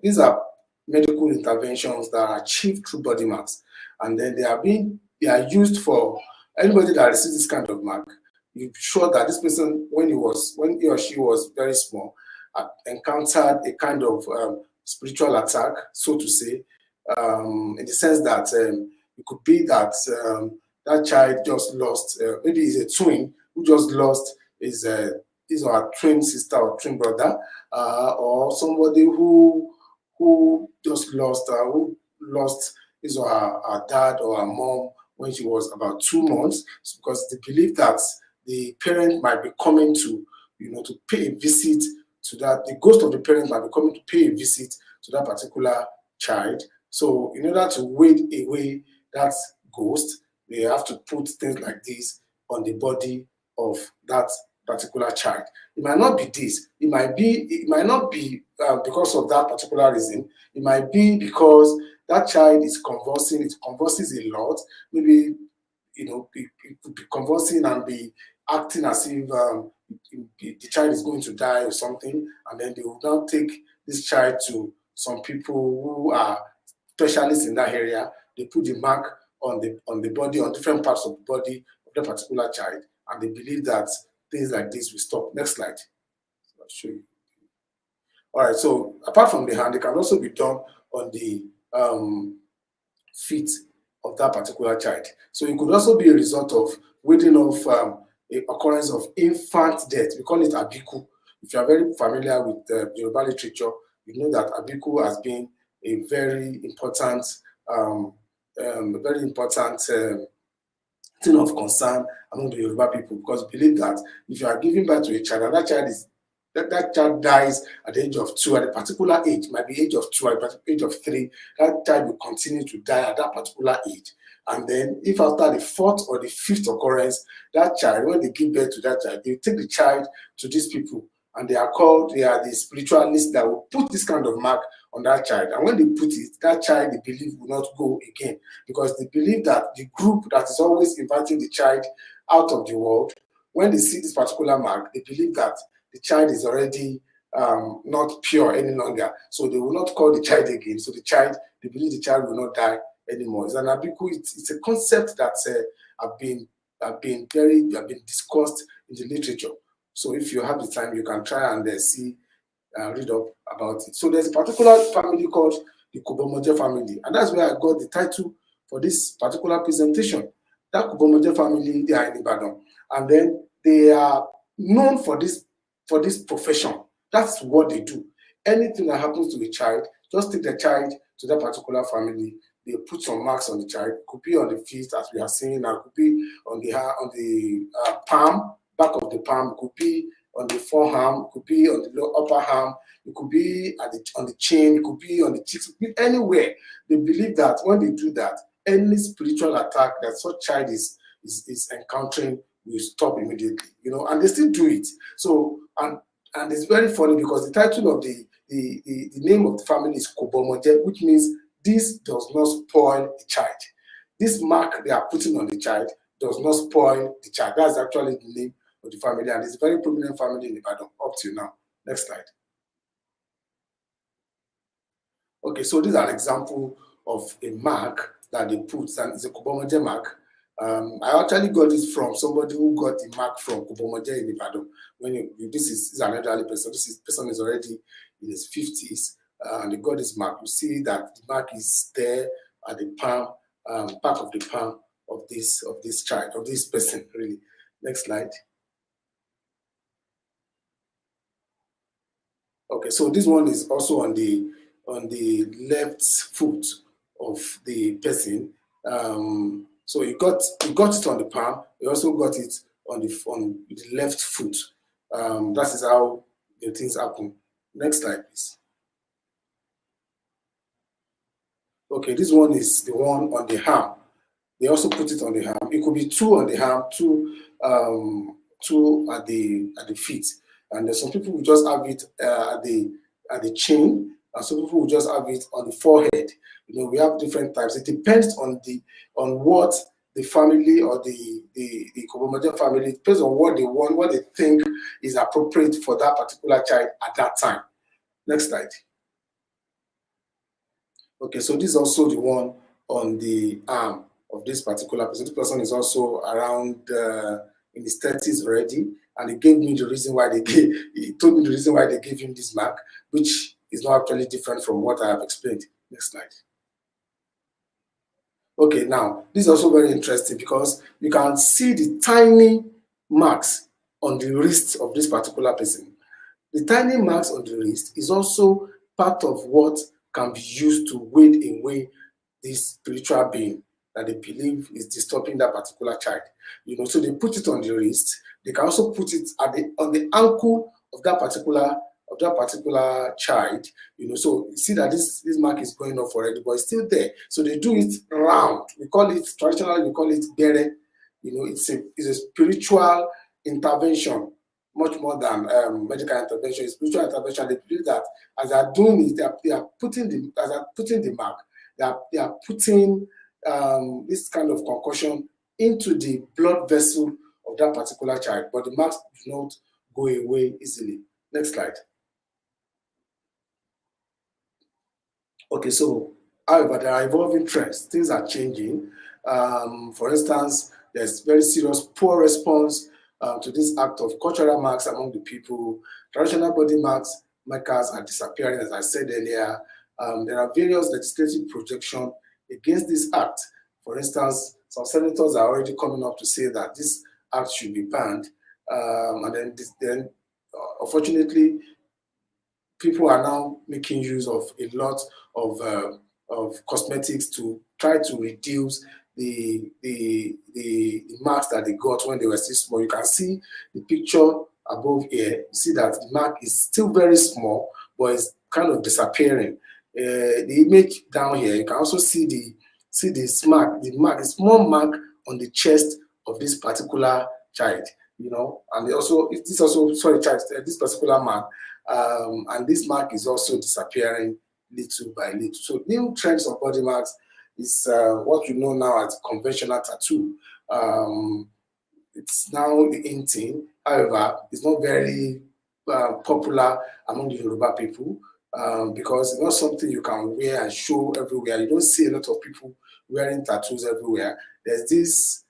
These are medical interventions that are achieved through body marks, and then they are used for anybody that receives this kind of mark. You're sure that this person, when he or she was very small, encountered a kind of spiritual attack, so to say, in the sense that it could be that that child just lost, maybe he's a twin who just lost his or her twin sister or twin brother, or somebody who just lost his or her dad or her mom when she was about 2 months, because they believe that the parent might be coming to pay a visit to that. The ghost of the parent might be coming to pay a visit to that particular child. So in order to wade away that ghost, they have to put things like this on the body of that particular child. It might not be this. It might not be because of that particular reason. It might be because that child is convulsing. It convulses a lot. Maybe it could be convulsing and be acting as if the child is going to die or something, and then they will now take this child to some people who are specialists in that area. They put the mark on the body, on different parts of the body of the particular child, and they believe that things like this will stop. Next slide. I'll show you. All right, so apart from the hand, it can also be done on the feet of that particular child. So it could also be a result of weeding off a occurrence of infant death. We call it abiku. If you are very familiar with Yoruba literature, you know that abiku has been a very important thing of concern among the Yoruba people, because believe that if you are giving birth to a child and that child dies at the age of 2, at a particular age, might be age of 2, at the age of 3, that child will continue to die at that particular age. And then if after the 4th or the 5th occurrence, that child, when they give birth to that child, they take the child to these people, and they are the spiritualists that will put this kind of mark on that child. And when they put it, that child, they believe, will not go again, because they believe that the group that is always inviting the child out of the world, when they see this particular mark, they believe that the child is already not pure any longer. So they will not call the child again. So they believe the child will not die anymore. It's an abiku. It's a concept that have been discussed in the literature. So if you have the time, you can try and read up about it. So there's a particular family called the Kubomoje family, and that's where I got the title for this particular presentation. That Kubomoje family, they are in Ibadan, and then they are known for this profession. That's what they do. Anything that happens to a child, just take the child to that particular family. They put some marks on the child. It could be on the feet, as we are seeing now. It could be on the palm, back of the palm. It could be on the forearm. It could be on the upper arm. It could be on the chin. It could be on the cheeks. It could be anywhere. They believe that when they do that, any spiritual attack that such child is encountering will stop immediately. And they still do it. So and it's very funny because the title of the name of the family is Kubomoje, which means this does not spoil the child. This mark they are putting on the child does not spoil the child. That's actually the name of the family, and it's a very prominent family in Ibadan up to now. Next slide. Okay, so this is an example of a mark that they put, and it's a Kubomoje mark. I actually got this from somebody who got the mark from Kubomoje in Ibadan. This is an elderly person. This person is already in his 50s, and they got this mark. You see that the mark is there at the palm, back of the palm of this child, of this person, really. Next slide. Okay, so this one is also on the left foot of the person. So he got it on the palm. He also got it on the left foot. That is how the things happen. Next slide, please. Okay, this one is the one on the arm. They also put it on the arm. It could be two on the arm, two at the feet. And some people will just have it at the chin, and some people will just have it on the forehead. We have different types. It depends on what the family or the Kubomoje family, it depends on what they want, what they think is appropriate for that particular child at that time. Next slide. Okay, so this is also the one on the arm of this particular person. This person is also around in his 30s already, and he told me the reason why they gave him this mark, which is not actually different from what I have explained. Next slide. Okay, now this is also very interesting because you can see the tiny marks on the wrist of this particular person. The tiny marks on the wrist is also part of what can be used to wade away this spiritual being that they believe is disturbing that particular child. So they put it on the wrist. They can also put it on the ankle of that particular child. So you see that this mark is going off already, but it's still there. So they do it round. Traditionally we call it bere. It's a spiritual intervention, much more than medical intervention. It's spiritual intervention. They believe that as they're doing it, they are putting the mark. They are putting this kind of concussion into the blood vessel of that particular child, but the marks do not go away easily. Next slide. Okay, so however, there are evolving trends. Things are changing. For instance, there's very serious poor response to this act of cultural marks among the people. Traditional body markers are disappearing, as I said earlier. There are various legislative projections against this act. For instance, some senators are already coming up to say that this act should be banned. And then unfortunately, people are now making use of a lot of cosmetics to try to reduce the marks that they got when they were still small. You can see the picture above here. You see that the mark is still very small, but it's kind of disappearing. The image down here, you can also see the mark, a small mark on the chest of this particular child. And this particular man, and this mark is also disappearing little by little. So new trends of body marks is what you know now as conventional tattoo. It's now the in thing. However, it's not very popular among the Yoruba people because it's not something you can wear and show everywhere. You don't see a lot of people wearing tattoos everywhere. There's this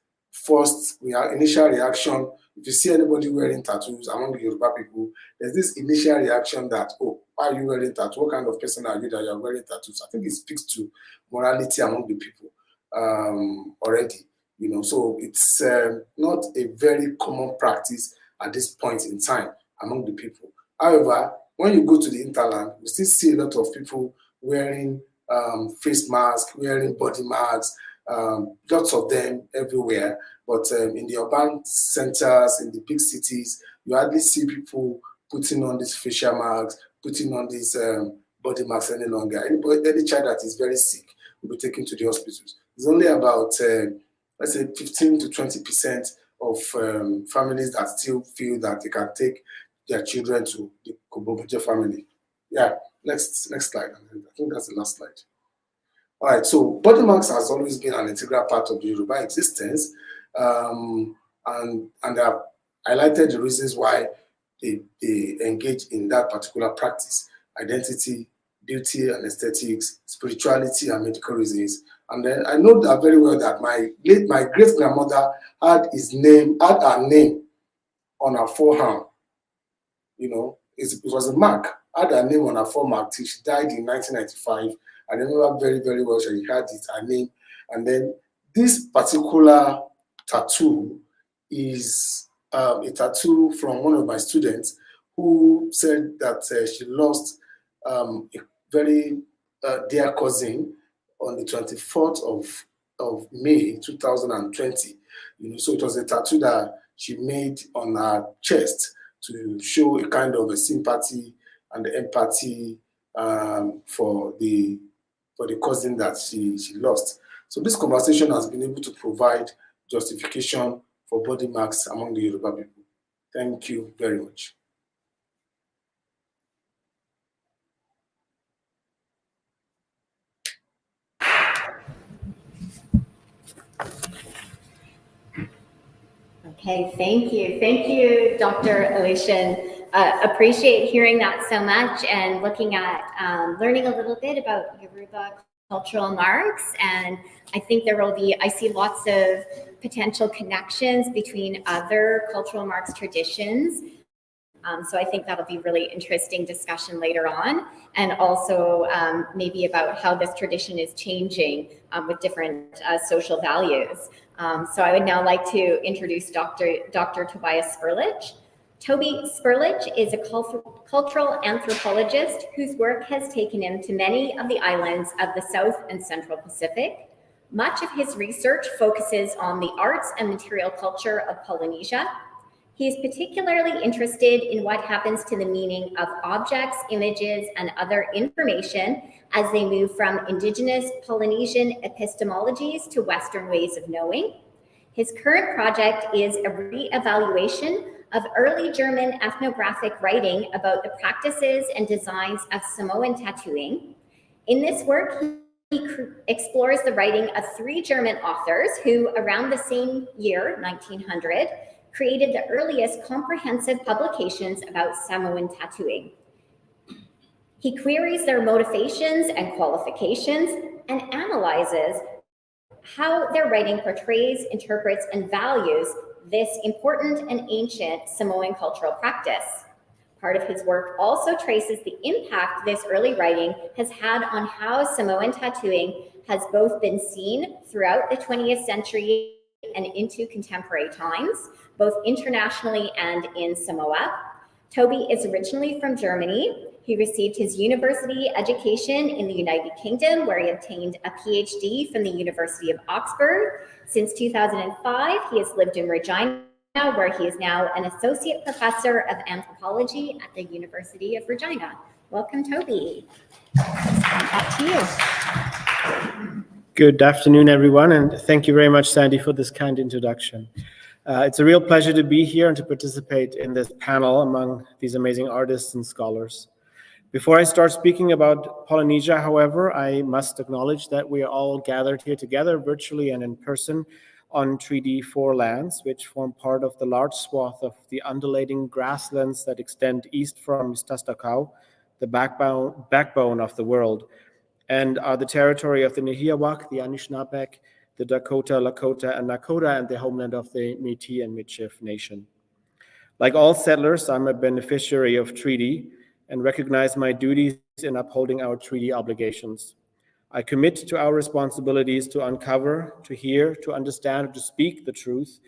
initial reaction. If you see anybody wearing tattoos among the Yoruba people, there's this initial reaction that, oh, why are you wearing tattoos? What kind of person are you that you're wearing tattoos? I think it speaks to morality among the people already. So it's not a very common practice at this point in time among the people. However, when you go to the hinterland, you still see a lot of people wearing face masks, wearing body masks, lots of them everywhere. But in the urban centers, in the big cities, you hardly see people putting on these facial masks, putting on these body masks any longer. Any child that is very sick will be taken to the hospitals. It's only about let's say 15 to 20% of families that still feel that they can take their children to the Koboboje family. Yeah, next slide. I think that's the last slide. All right, so body marks has always been an integral part of the Yoruba existence, and I've highlighted the reasons why they engage in that particular practice: identity, beauty and aesthetics, spirituality and medical reasons. And then I know that very well that my great grandmother had her name on her forearm. It was a mark. Had her name on her forearm till she died in 1995. I remember very, very well she had her name. And then this particular tattoo is a tattoo from one of my students who said that she lost a very dear cousin on the 24th of May 2020. So it was a tattoo that she made on her chest to show a kind of a sympathy and empathy for the cousin that she lost. So this conversation has been able to provide justification for body marks among the Yoruba people. Thank you very much. Okay, thank you. Thank you, Dr. Alishan. Appreciate hearing that so much and looking at learning a little bit about Yoruba cultural marks. And I think I see lots of potential connections between other cultural marks traditions. So I think that'll be really interesting discussion later on, and also maybe about how this tradition is changing with different social values. So I would now like to introduce Dr. Tobias Sperlich. Toby Sperlich is a cultural anthropologist whose work has taken him to many of the islands of the South and Central Pacific. Much of his research focuses on the arts and material culture of Polynesia. He is particularly interested in what happens to the meaning of objects, images, and other information as they move from indigenous Polynesian epistemologies to Western ways of knowing. His current project is a re-evaluation of early German ethnographic writing about the practices and designs of Samoan tattooing. In this work, he explores the writing of 3 German authors who, around the same year, 1900, created the earliest comprehensive publications about Samoan tattooing. He queries their motivations and qualifications and analyzes how their writing portrays, interprets, and values this important and ancient Samoan cultural practice. Part of his work also traces the impact this early writing has had on how Samoan tattooing has both been seen throughout the 20th century and into contemporary times, both internationally and in Samoa. Toby is originally from Germany. He received his university education in the United Kingdom, where he obtained a PhD from the University of Oxford. Since 2005, he has lived in Regina, where he is now an associate professor of anthropology at the University of Regina. Welcome, Toby. Back to you. Good afternoon, everyone, and thank you very much, Sandy, for this kind introduction. It's a real pleasure to be here and to participate in this panel among these amazing artists and scholars. Before I start speaking about Polynesia, however, I must acknowledge that we are all gathered here together virtually and in person on Treaty 4 lands, which form part of the large swath of the undulating grasslands that extend east from Mistastakau, the backbone of the world, and are the territory of the Nehiyawak, the Anishinaabeg, the Dakota, Lakota, and Nakota, and the homeland of the Métis and Michif Nation. Like all settlers, I'm a beneficiary of treaty and recognize my duties in upholding our treaty obligations. I commit to our responsibilities to uncover, to hear, to understand, to speak the truth,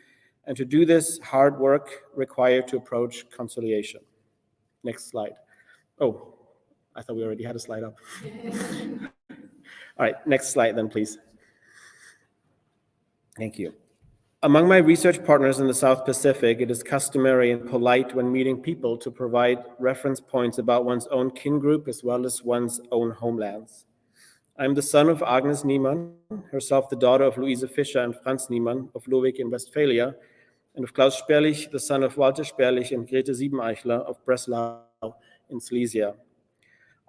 and to do this hard work required to approach conciliation. Next slide. Oh, I thought we already had a slide up. All right, next slide then, please. Thank you. Among my research partners in the South Pacific, it is customary and polite when meeting people to provide reference points about one's own kin group as well as one's own homelands. I'm the son of Agnes Niemann, herself the daughter of Luise Fischer and Franz Niemann of Loewijk in Westphalia, and of Klaus Sperlich, the son of Walter Sperlich and Grete Siebeneichler of Breslau in Silesia.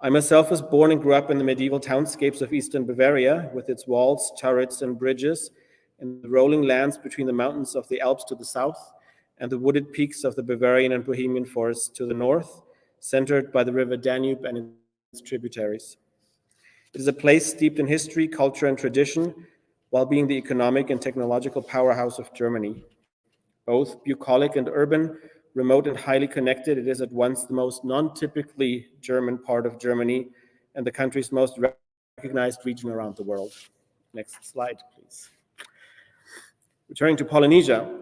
I myself was born and grew up in the medieval townscapes of eastern Bavaria with its walls, turrets, and bridges, and the rolling lands between the mountains of the Alps to the south and the wooded peaks of the Bavarian and Bohemian forests to the north, centered by the river Danube and its tributaries. It is a place steeped in history, culture, and tradition, while being the economic and technological powerhouse of Germany. Both bucolic and urban, remote and highly connected, it is at once the most non-typically German part of Germany and the country's most recognized region around the world. Next slide, please. Returning to Polynesia.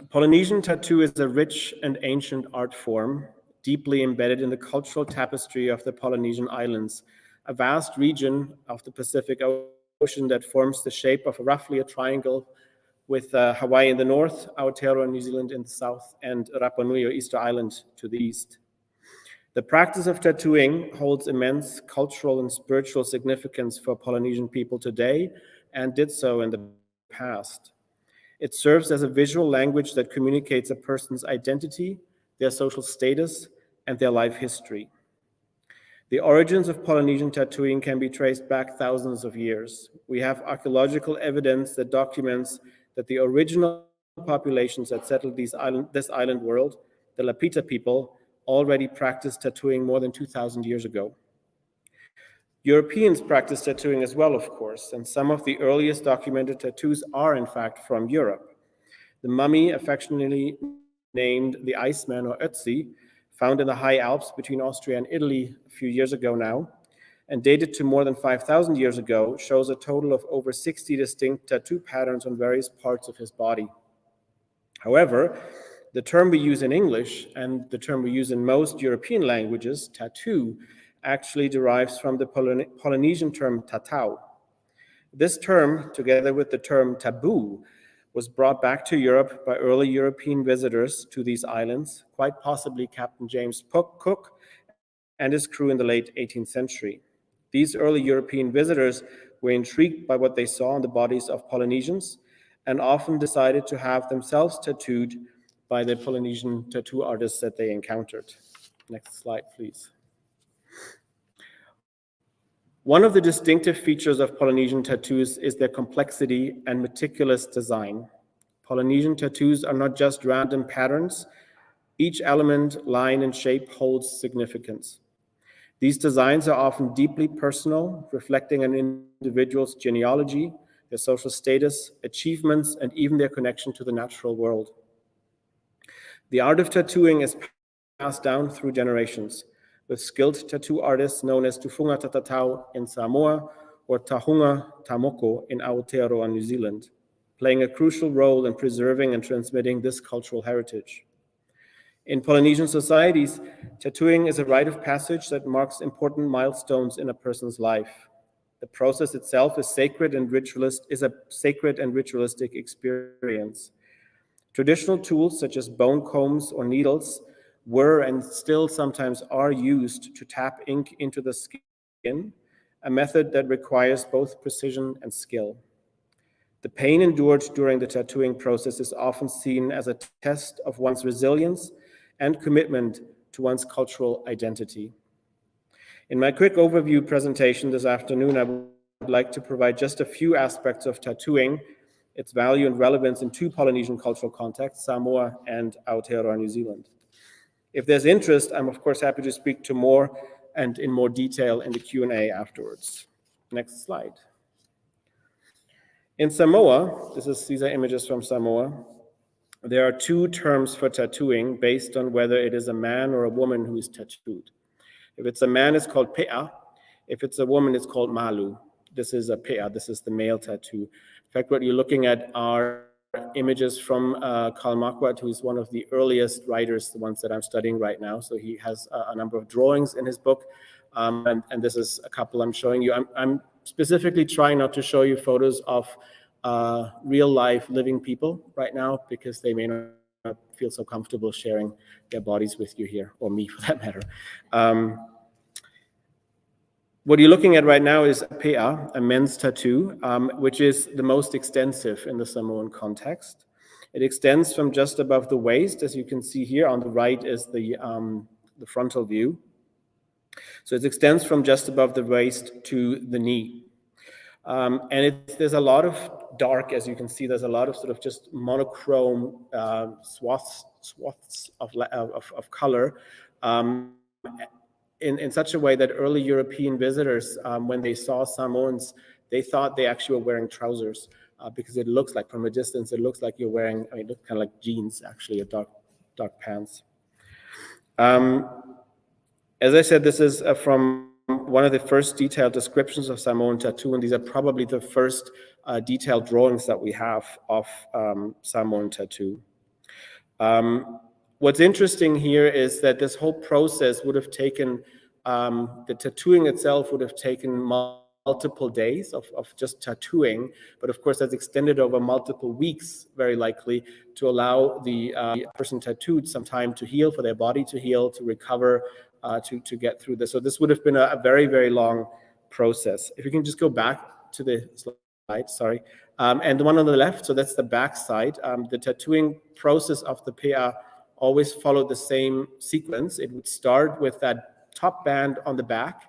Polynesian tattoo is a rich and ancient art form, deeply embedded in the cultural tapestry of the Polynesian Islands, a vast region of the Pacific Ocean that forms the shape of roughly a triangle with Hawaii in the north, Aotearoa, New Zealand in the south, and Rapa Nui or Easter Island to the east. The practice of tattooing holds immense cultural and spiritual significance for Polynesian people today and did so in the past. It serves as a visual language that communicates a person's identity, their social status, and their life history. The origins of Polynesian tattooing can be traced back thousands of years. We have archaeological evidence that documents that the original populations that settled this island world, the Lapita people, already practiced tattooing more than 2,000 years ago. Europeans practiced tattooing as well, of course, and some of the earliest documented tattoos are in fact from Europe. The mummy, affectionately named the Iceman or Ötzi, found in the high Alps between Austria and Italy a few years ago now, and dated to more than 5,000 years ago, shows a total of over 60 distinct tattoo patterns on various parts of his body. However, the term we use in English and the term we use in most European languages, tattoo, actually derives from the Polynesian term tatau. This term, together with the term taboo, was brought back to Europe by early European visitors to these islands, quite possibly Captain James Cook and his crew in the late 18th century. These early European visitors were intrigued by what they saw on the bodies of Polynesians and often decided to have themselves tattooed by the Polynesian tattoo artists that they encountered. Next slide, please. One of the distinctive features of Polynesian tattoos is their complexity and meticulous design. Polynesian tattoos are not just random patterns. Each element, line, and shape holds significance. These designs are often deeply personal, reflecting an individual's genealogy, their social status, achievements, and even their connection to the natural world. The art of tattooing is passed down through generations, with skilled tattoo artists known as Tufunga Tatatau in Samoa or Tahunga Tamoko in Aotearoa, New Zealand, playing a crucial role in preserving and transmitting this cultural heritage. In Polynesian societies, tattooing is a rite of passage that marks important milestones in a person's life. The process itself is a sacred and ritualistic experience. Traditional tools such as bone combs or needles were and still sometimes are used to tap ink into the skin, a method that requires both precision and skill. The pain endured during the tattooing process is often seen as a test of one's resilience and commitment to one's cultural identity. In my quick overview presentation this afternoon, I would like to provide just a few aspects of tattooing, its value and relevance in two Polynesian cultural contexts, Samoa and Aotearoa, New Zealand. If there's interest, I'm of course happy to speak to more and in more detail in the Q&A afterwards. Next slide. In Samoa, these are images from Samoa, there are two terms for tattooing based on whether it is a man or a woman who is tattooed. If it's a man, it's called pe'a. If it's a woman, it's called malu. This is a pe'a, this is the male tattoo. In fact, what you're looking at are images from Karl Marquardt, who's one of the earliest writers, the ones that I'm studying right now. So he has a number of drawings in his book. And this is a couple I'm showing you. I'm specifically trying not to show you photos of real life living people right now, because they may not feel so comfortable sharing their bodies with you here, or me for that matter. What you're looking at right now is a pe'a, a men's tattoo, which is the most extensive in the Samoan context. It extends from just above the waist, as you can see here. On the right is the frontal view. So it extends from just above the waist to the knee. And there's a lot of dark, as you can see. There's a lot of sort of just monochrome swaths of color, in such a way that early European visitors, when they saw Samoans, they thought they actually were wearing trousers, because it looks like, from a distance, it looks like you're wearing, I mean, it looks kind of like jeans, actually, or dark pants. As I said, this is from one of the first detailed descriptions of Samoan tattoo, and these are probably the first detailed drawings that we have of Samoan tattoo. What's interesting here is that this whole process would have taken, the tattooing itself would have taken multiple days of just tattooing, but of course that's extended over multiple weeks, very likely, to allow the person tattooed some time to heal, for their body to heal, to recover, to get through this. So this would have been a very, very long process. If you can just go back to the slide, sorry. And the one on the left, so that's the back side. The tattooing process of the pe'a always followed the same sequence. It would start with that top band on the back,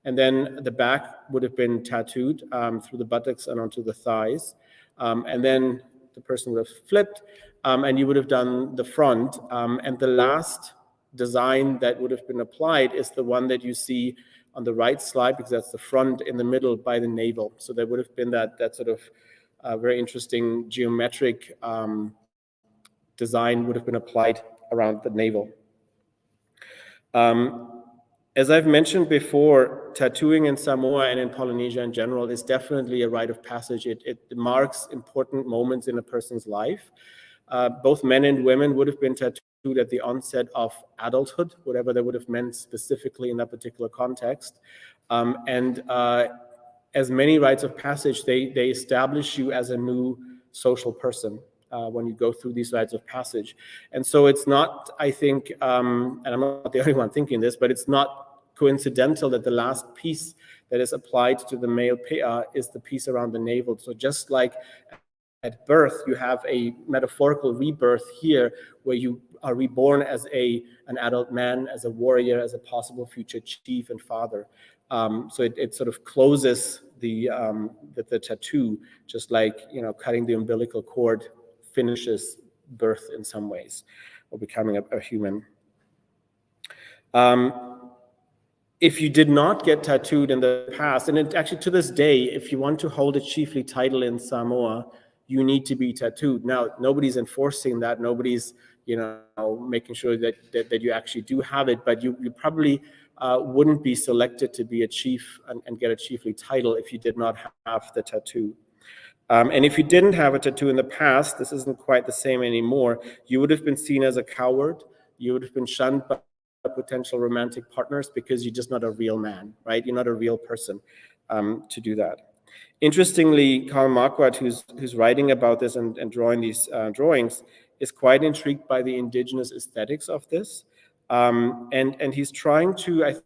and then the back would have been tattooed through the buttocks and onto the thighs. And then the person would have flipped, and you would have done the front. And the last design that would have been applied is the one that you see on the right slide, because that's the front in the middle by the navel. So there would have been that sort of very interesting geometric design would have been applied around the navel. As I've mentioned before, tattooing in Samoa and in Polynesia in general is definitely a rite of passage. It marks important moments in a person's life. Both men and women would have been tattooed at the onset of adulthood, whatever that would have meant specifically in that particular context. As many rites of passage, they establish you as a new social person when you go through these rites of passage. And so it's not, I think, and I'm not the only one thinking this, but it's not coincidental that the last piece that is applied to the male pe'a is the piece around the navel. So just like at birth, you have a metaphorical rebirth here, where you are reborn as an adult man, as a warrior, as a possible future chief and father. So it sort of closes the tattoo, just like, you know, cutting the umbilical cord finishes birth in some ways, or becoming a human. If you did not get tattooed in the past, and actually to this day, if you want to hold a chiefly title in Samoa, you need to be tattooed. Now, nobody's enforcing that. Nobody's, you know, making sure that you actually do have it, but you probably wouldn't be selected to be a chief and get a chiefly title if you did not have the tattoo. And if you didn't have a tattoo in the past, this isn't quite the same anymore. You would have been seen as a coward. You would have been shunned by potential romantic partners, because you're just not a real man, right? You're not a real person to do that. Interestingly, Karl Marquardt, who's writing about this and drawing these drawings, is quite intrigued by the indigenous aesthetics of this. And he's trying to, I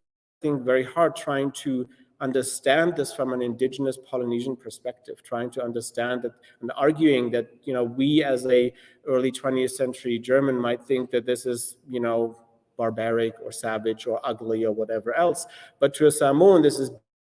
think, very hard, trying to understand this from an indigenous Polynesian perspective, trying to understand that, and arguing that, you know, we as a early 20th century German might think that this is, you know, barbaric or savage or ugly or whatever else. But to a Samoan, this is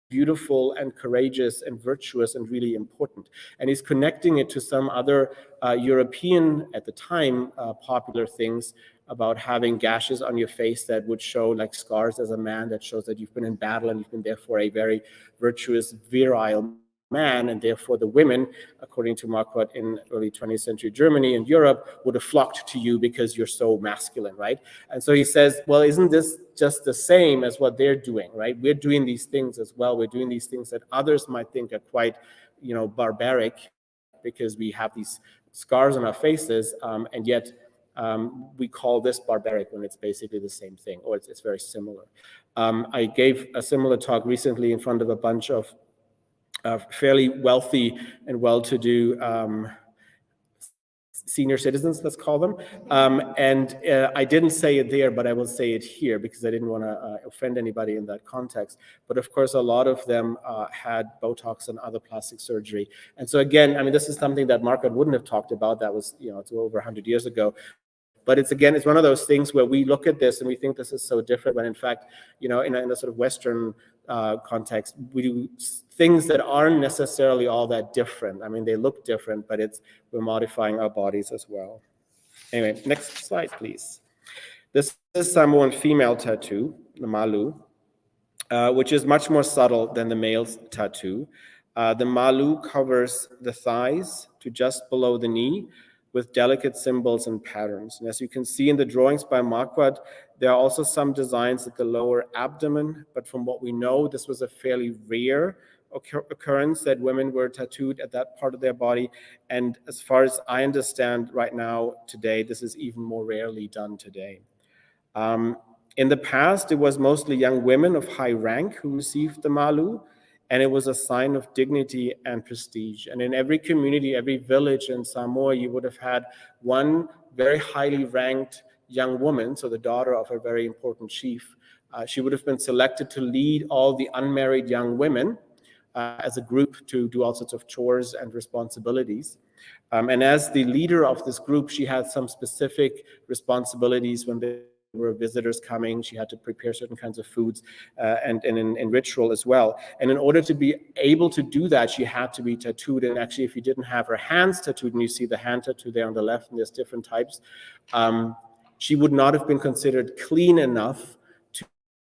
beautiful and courageous and virtuous and really important. And he's connecting it to some other European, at the time, popular things about having gashes on your face that would show like scars as a man, that shows that you've been in battle and you've been therefore a very virtuous, virile man, and therefore the women, according to Marquardt, in early 20th century Germany and Europe, would have flocked to you because you're so masculine, right? And so he says, well, isn't this just the same as what they're doing, right? We're doing these things as well. We're doing these things that others might think are quite, barbaric, because we have these scars on our faces, and yet we call this barbaric when it's basically the same thing, or it's very similar. I gave a similar talk recently in front of a bunch of fairly wealthy and well-to-do senior citizens, let's call them. And I didn't say it there, but I will say it here because I didn't want to offend anybody in that context. But of course, a lot of them had Botox and other plastic surgery. And so again, I mean, this is something that Marquardt wouldn't have talked about. That was, it's over 100 years ago. But it's one of those things where we look at this and we think this is so different, when in fact, in a sort of Western context, we do things that aren't necessarily all that different. I mean, they look different, but we're modifying our bodies as well. Anyway, next slide, please. This is Samoan female tattoo, the malu, which is much more subtle than the male's tattoo. The malu covers the thighs to just below the knee, with delicate symbols and patterns. And as you can see in the drawings by Marquardt, there are also some designs at the lower abdomen, but from what we know, this was a fairly rare occurrence that women were tattooed at that part of their body. And as far as I understand right now, today, this is even more rarely done today. In the past, it was mostly young women of high rank who received the malu, and it was a sign of dignity and prestige. And in every community, every village in Samoa, you would have had one very highly ranked young woman, so the daughter of a very important chief. She would have been selected to lead all the unmarried young women as a group to do all sorts of chores and responsibilities. And as the leader of this group, she had some specific responsibilities when there were visitors coming. She had to prepare certain kinds of foods and in ritual as well. And in order to be able to do that, she had to be tattooed. And actually, if you didn't have her hands tattooed, and you see the hand tattoo there on the left, and there's different types, she would not have been considered clean enough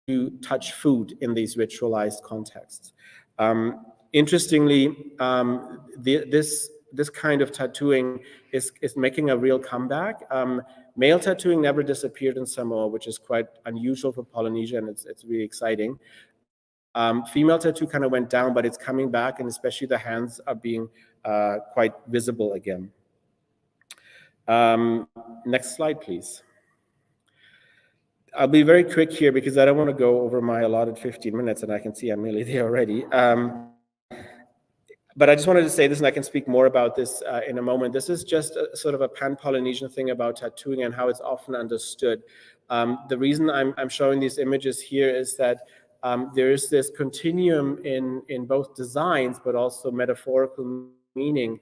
to touch food in these ritualized contexts. Interestingly, this kind of tattooing is making a real comeback. Male tattooing never disappeared in Samoa, which is quite unusual for Polynesia, and it's really exciting. Female tattoo kind of went down, but it's coming back, and especially the hands are being quite visible again. Next slide, please. I'll be very quick here because I don't want to go over my allotted 15 minutes, and I can see I'm nearly there already. But I just wanted to say this, and I can speak more about this in a moment. This is just a sort of a pan-Polynesian thing about tattooing and how it's often understood. The reason I'm showing these images here is that there is this continuum in both designs, but also metaphorical meaning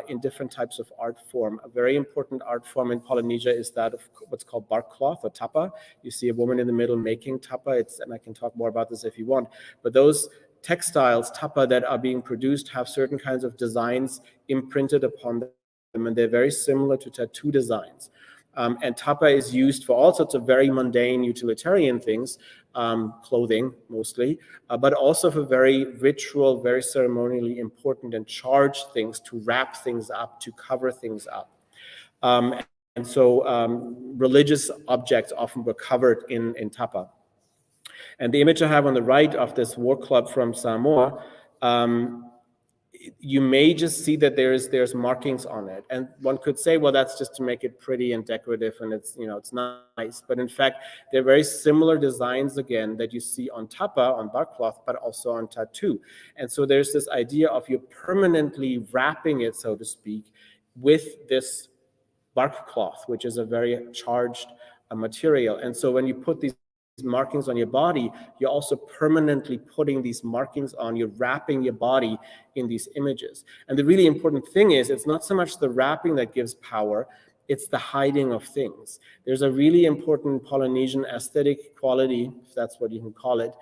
in different types of art form. A very important art form in Polynesia is that of what's called bark cloth or tapa. You see a woman in the middle making tapa. And I can talk more about this if you want. But those textiles, tapa, that are being produced have certain kinds of designs imprinted upon them, and they're very similar to tattoo designs. And tapa is used for all sorts of very mundane utilitarian things, clothing mostly, but also for very ritual, very ceremonially important and charged things, to wrap things up, to cover things up. And so religious objects often were covered in tapa. And the image I have on the right of this war club from Samoa, you may just see that there's markings on it. And one could say, well, that's just to make it pretty and decorative, and it's nice. But in fact, they're very similar designs, again, that you see on tapa, on bark cloth, but also on tattoo. And so there's this idea of you permanently wrapping it, so to speak, with this bark cloth, which is a very charged material. And so when you put these markings on your body, you're also permanently putting these markings on, you're wrapping your body in these images. And the really important thing is, it's not so much the wrapping that gives power, it's the hiding of things. There's a really important Polynesian aesthetic quality, if that's what you can call it,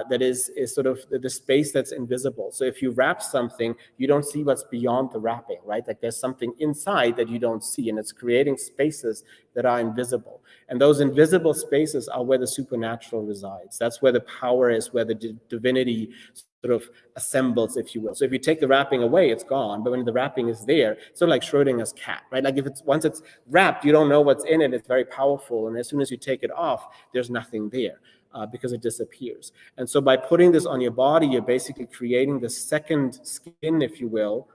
that is sort of the space that's invisible. So if you wrap something, you don't see what's beyond the wrapping, right? Like there's something inside that you don't see, and it's creating spaces that are invisible. And those invisible spaces are where the supernatural resides. That's where the power is, where the divinity sort of assembles, if you will. So if you take the wrapping away, it's gone. But when the wrapping is there, it's sort of like Schrodinger's cat, right? Like once it's wrapped, you don't know what's in it. It's very powerful. And as soon as you take it off, there's nothing there. Because it disappears. And so by putting this on your body, you're basically creating the second skin, if you will,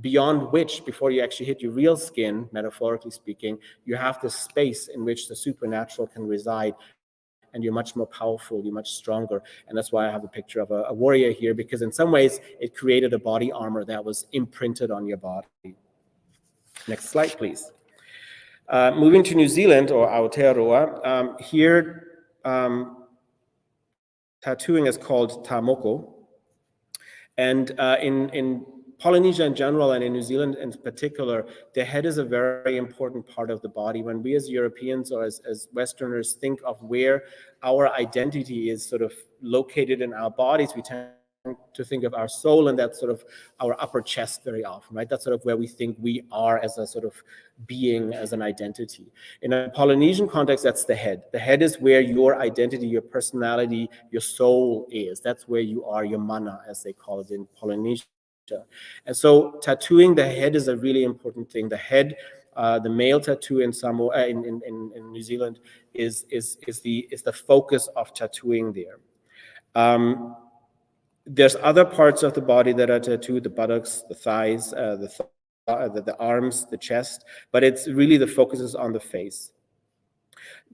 beyond which, before you actually hit your real skin, metaphorically speaking, you have this space in which the supernatural can reside, and you're much more powerful, you're much stronger. And that's why I have a picture of a warrior here, because in some ways it created a body armor that was imprinted on your body. Next slide, please. Moving to New Zealand, or Aotearoa, here, tattooing is called tamoko. And in Polynesia in general, and in New Zealand in particular, the head is a very important part of the body. When we as Europeans or as Westerners think of where our identity is sort of located in our bodies, we tend to think of our soul, and that's sort of our upper chest very often, right? That's sort of where we think we are as a sort of being, as an identity. In a Polynesian context, that's the head. The head is where your identity, your personality, your soul is. That's where you are, your mana, as they call it in Polynesia. And so tattooing the head is a really important thing. The head, the male tattoo in Samoa, in New Zealand, is the focus of tattooing there. There's other parts of the body that are tattooed: the buttocks, the thighs, the arms, the chest, but it's really the focus is on the face.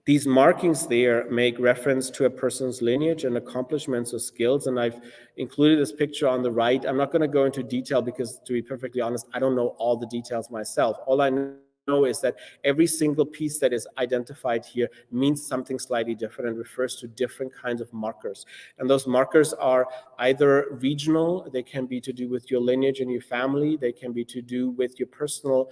These markings there make reference to a person's lineage and accomplishments or skills, and I've included this picture on the right. I'm not going to go into detail because, to be perfectly honest, I don't know all the details myself. All I know is that every single piece that is identified here means something slightly different and refers to different kinds of markers. And those markers are either regional, they can be to do with your lineage and your family, they can be to do with your personal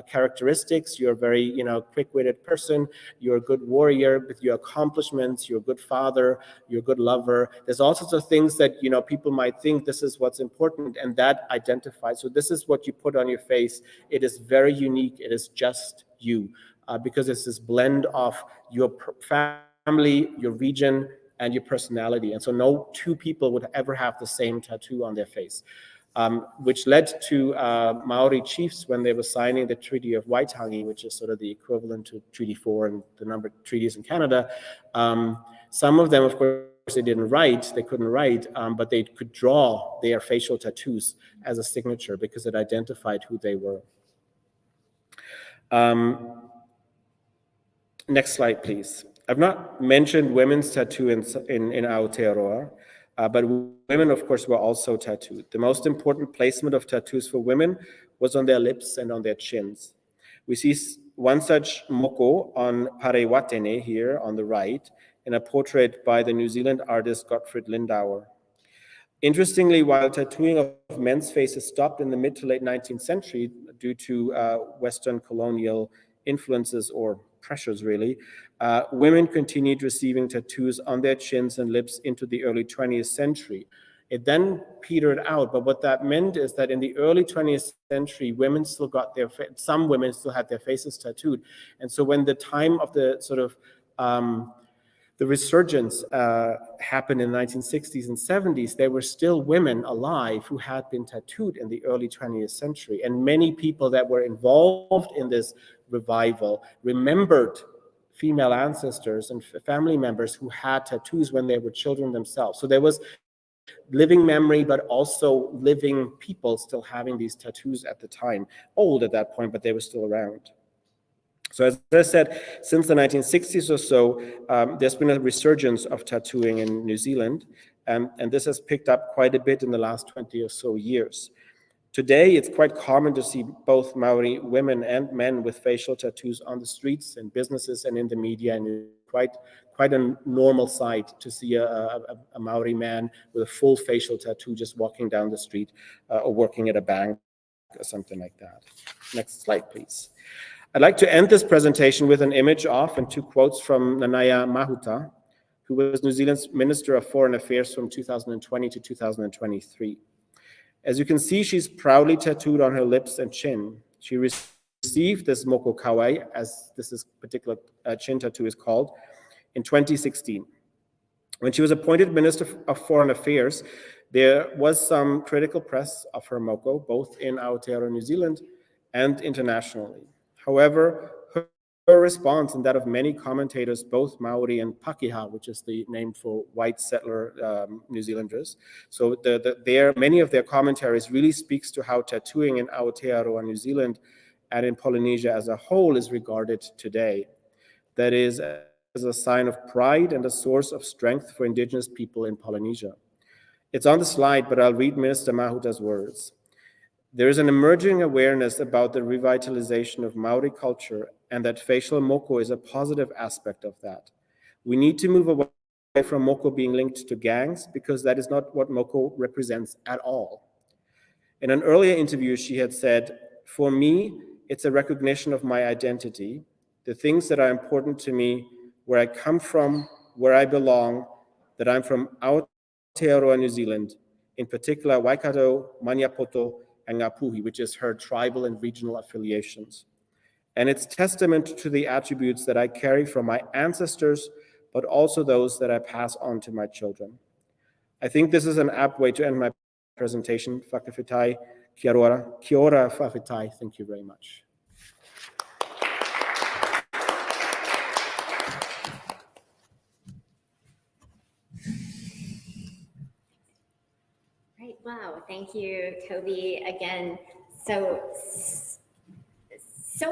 characteristics. You're a very, quick-witted person, you're a good warrior with your accomplishments, you're a good father, you're a good lover. There's all sorts of things that, people might think this is what's important, and that identifies. So this is what you put on your face. It is very unique. It is just you, because it's this blend of your family, your region, and your personality. And so no two people would ever have the same tattoo on their face, which led to Maori chiefs, when they were signing the Treaty of Waitangi, which is sort of the equivalent to Treaty 4 and the number of treaties in Canada. Some of them, of course, they couldn't write, but they could draw their facial tattoos as a signature because it identified who they were. Next slide, please. I've not mentioned women's tattoo in Aotearoa, but women, of course, were also tattooed. The most important placement of tattoos for women was on their lips and on their chins. We see one such moko on Parewatene here on the right, in a portrait by the New Zealand artist Gottfried Lindauer. Interestingly, while tattooing of men's faces stopped in the mid to late 19th century due to Western colonial influences or pressures, really, women continued receiving tattoos on their chins and lips into the early 20th century. It then petered out, but what that meant is that in the early 20th century, some women still had their faces tattooed. And so when the time of the sort of the resurgence happened in the 1960s and 70s, there were still women alive who had been tattooed in the early 20th century. And many people that were involved in this revival remembered female ancestors and family members who had tattoos when they were children themselves. So there was living memory, but also living people still having these tattoos at the time. Old at that point, but they were still around. So as I said, since the 1960s or so, there's been a resurgence of tattooing in New Zealand, and this has picked up quite a bit in the last 20 or so years. Today, it's quite common to see both Maori women and men with facial tattoos on the streets and businesses and in the media, and it's quite a normal sight to see a Maori man with a full facial tattoo just walking down the street or working at a bank or something like that. Next slide, please. I'd like to end this presentation with an image of and two quotes from Nanaya Mahuta, who was New Zealand's Minister of Foreign Affairs from 2020 to 2023. As you can see, she's proudly tattooed on her lips and chin. She received this moko kawai, as this is particular chin tattoo is called, in 2016. When she was appointed Minister of Foreign Affairs, there was some critical press of her moko, both in Aotearoa, New Zealand, and internationally. However, her response and that of many commentators, both Maori and Pakeha, which is the name for white settler New Zealanders, so many of their commentaries really speaks to how tattooing in Aotearoa, New Zealand, and in Polynesia as a whole is regarded today. That is, as a sign of pride and a source of strength for Indigenous people in Polynesia. It's on the slide, but I'll read Minister Mahuta's words. There is an emerging awareness about the revitalization of Maori culture and that facial moko is a positive aspect of that. We need to move away from moko being linked to gangs because that is not what moko represents at all. In an earlier interview, she had said, "For me, it's a recognition of my identity, the things that are important to me, where I come from, where I belong, that I'm from Aotearoa, New Zealand, in particular Waikato, Maniapoto, and Ngapuhi, which is her tribal and regional affiliations. And it's testament to the attributes that I carry from my ancestors, but also those that I pass on to my children." I think this is an apt way to end my presentation. Whakawhitai, kia ora, whawhitai. Thank you very much. Right, wow, thank you, Toby. Again, so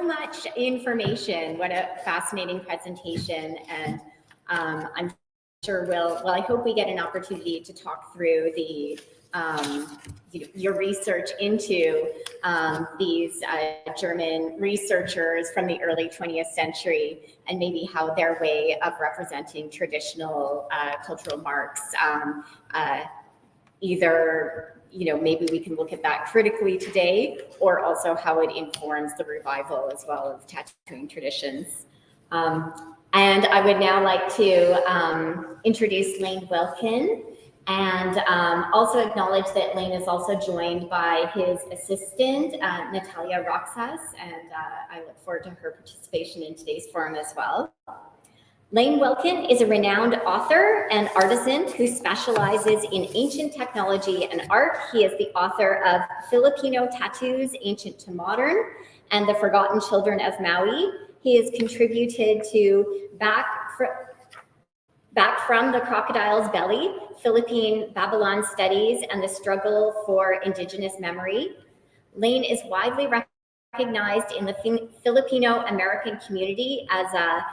much information. What a fascinating presentation. And I'm sure I hope we get an opportunity to talk through the your research into these German researchers from the early 20th century and maybe how their way of representing traditional cultural marks either, maybe we can look at that critically today, or also how it informs the revival as well of tattooing traditions. And I would now like to introduce Lane Wilkin and also acknowledge that Lane is also joined by his assistant, Natalia Roxas, and I look forward to her participation in today's forum as well. Lane Wilkin is a renowned author and artisan who specializes in ancient technology and art. He is the author of Filipino Tattoos, Ancient to Modern, and The Forgotten Children of Maui. He has contributed to Back from the Crocodile's Belly, Philippine Babylon Studies, and the Struggle for Indigenous Memory. Lane is widely recognized in the Filipino-American community as a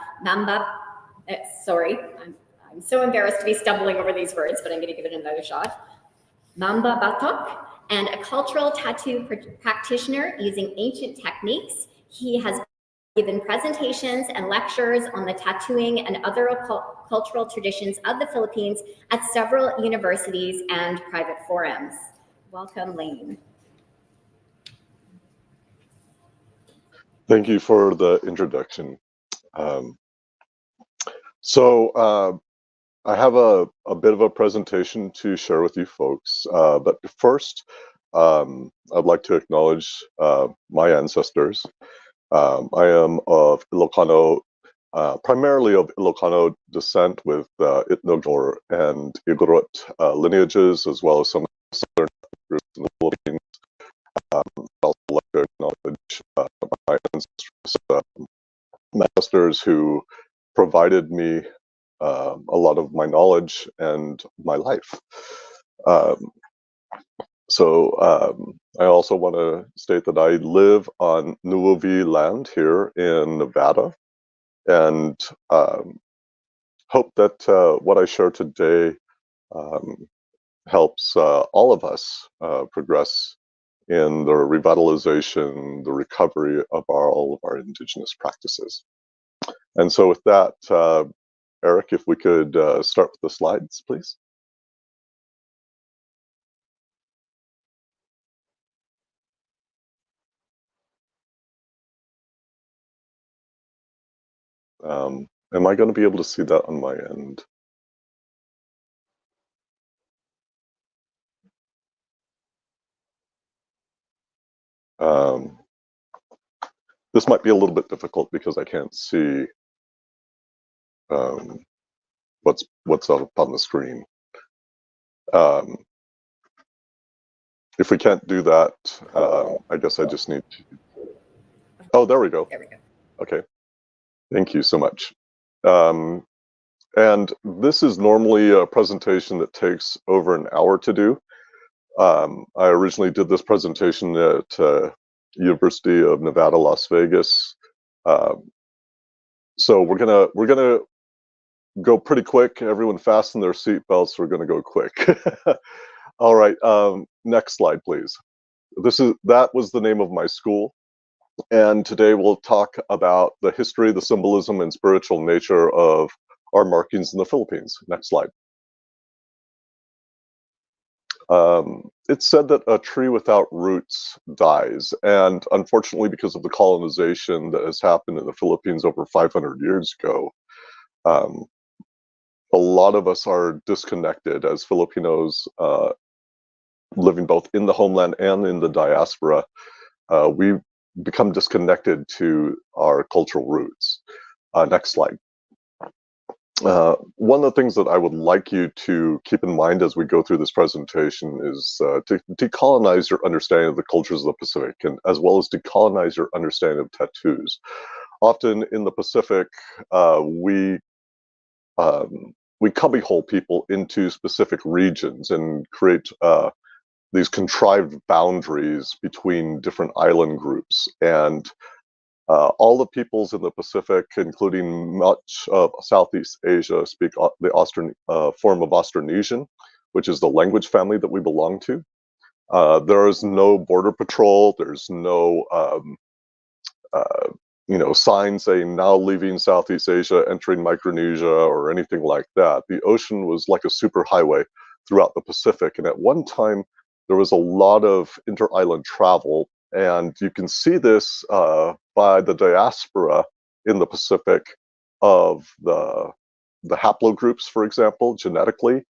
I'm so embarrassed to be stumbling over these words, but I'm going to give it another shot. Mamba Batok, and a cultural tattoo practitioner using ancient techniques. He has given presentations and lectures on the tattooing and other cultural traditions of the Philippines at several universities and private forums. Welcome, Lane. Thank you for the introduction. I have a bit of a presentation to share with you folks, but first, I'd like to acknowledge my ancestors. I am of Ilocano, primarily of Ilocano descent with Itnogor and Igorot lineages, as well as some southern groups in the Philippines. I'd also like to acknowledge my ancestors who provided me a lot of my knowledge and my life. I also want to state that I live on Nuovi land here in Nevada, and hope that what I share today helps all of us progress in the revitalization, the recovery of all of our Indigenous practices. And so with that, Eric, if we could start with the slides, please. Am I going to be able to see that on my end? This might be a little bit difficult because I can't see what's up on the screen. If we can't do that, I guess I just need to. Oh, there we go. There we go. Okay. Thank you so much. And this is normally a presentation that takes over an hour to do. I originally did this presentation at University of Nevada, Las Vegas. So we're gonna go pretty quick. Everyone fasten their seatbelts. We're gonna go quick. All right. Next slide, please. That was the name of my school. And today we'll talk about the history, the symbolism, and spiritual nature of our markings in the Philippines. Next slide. It's said that a tree without roots dies. And unfortunately, because of the colonization that has happened in the Philippines over 500 years ago, a lot of us are disconnected as Filipinos living both in the homeland and in the diaspora. We become disconnected to our cultural roots. Next slide. One of the things that I would like you to keep in mind as we go through this presentation is to decolonize your understanding of the cultures of the Pacific, and as well as decolonize your understanding of tattoos. Often in the Pacific, we cubbyhole people into specific regions and create these contrived boundaries between different island groups. And all the peoples in the Pacific, including much of Southeast Asia, speak the form of Austronesian, which is the language family that we belong to. There is no border patrol. There's no sign saying now leaving Southeast Asia, entering Micronesia, or anything like that. The ocean was like a superhighway throughout the Pacific, and at one time there was a lot of inter-island travel, and you can see this by the diaspora in the Pacific of the haplogroups, for example, genetically.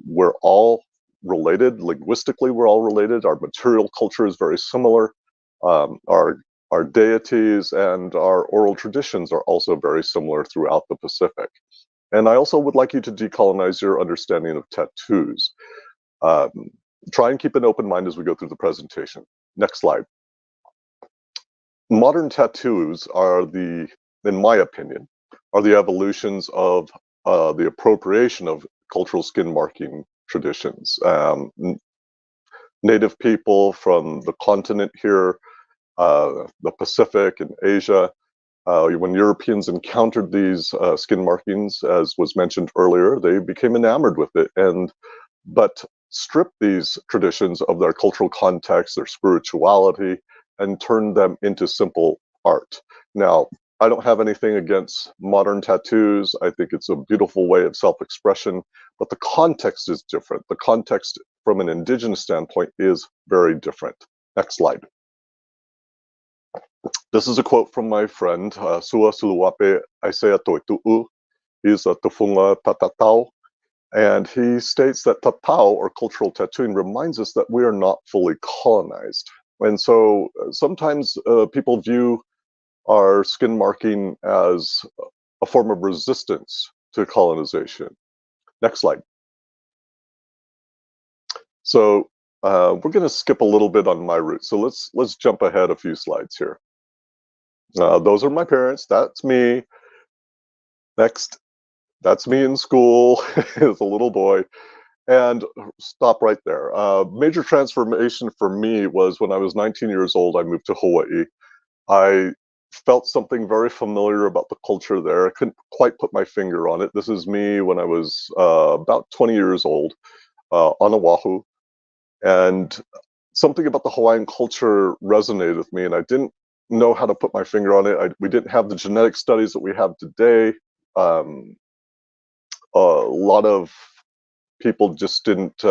We're all related. Linguistically, we're all related. Our material culture is very similar. Our deities and our oral traditions are also very similar throughout the Pacific. And I also would like you to decolonize your understanding of tattoos. Try and keep an open mind as we go through the presentation. Next slide. Modern tattoos are in my opinion, are the evolutions of the appropriation of cultural skin marking traditions. Native people from the continent here, the Pacific and Asia, when Europeans encountered these skin markings, as was mentioned earlier, they became enamored with it, but stripped these traditions of their cultural context, their spirituality, and turned them into simple art. Now, I don't have anything against modern tattoos. I think it's a beautiful way of self-expression, but the context is different. The context from an indigenous standpoint is very different. Next slide. This is a quote from my friend, Sua Suluwape Aisea Toitu'u. He's a Tufunga Tatatau. And he states that tatau, or cultural tattooing, reminds us that we are not fully colonized. And so sometimes people view our skin marking as a form of resistance to colonization. Next slide. So we're going to skip a little bit on my roots. So let's jump ahead a few slides here. Those are my parents. That's me. Next. That's me in school as a little boy. And stop right there. Major transformation for me was when I was 19 years old, I moved to Hawaii. I felt something very familiar about the culture there. I couldn't quite put my finger on it. This is me when I was about 20 years old on Oahu. And something about the Hawaiian culture resonated with me, and I didn't know how to put my finger on it. We didn't have the genetic studies that we have today. A lot of people just didn't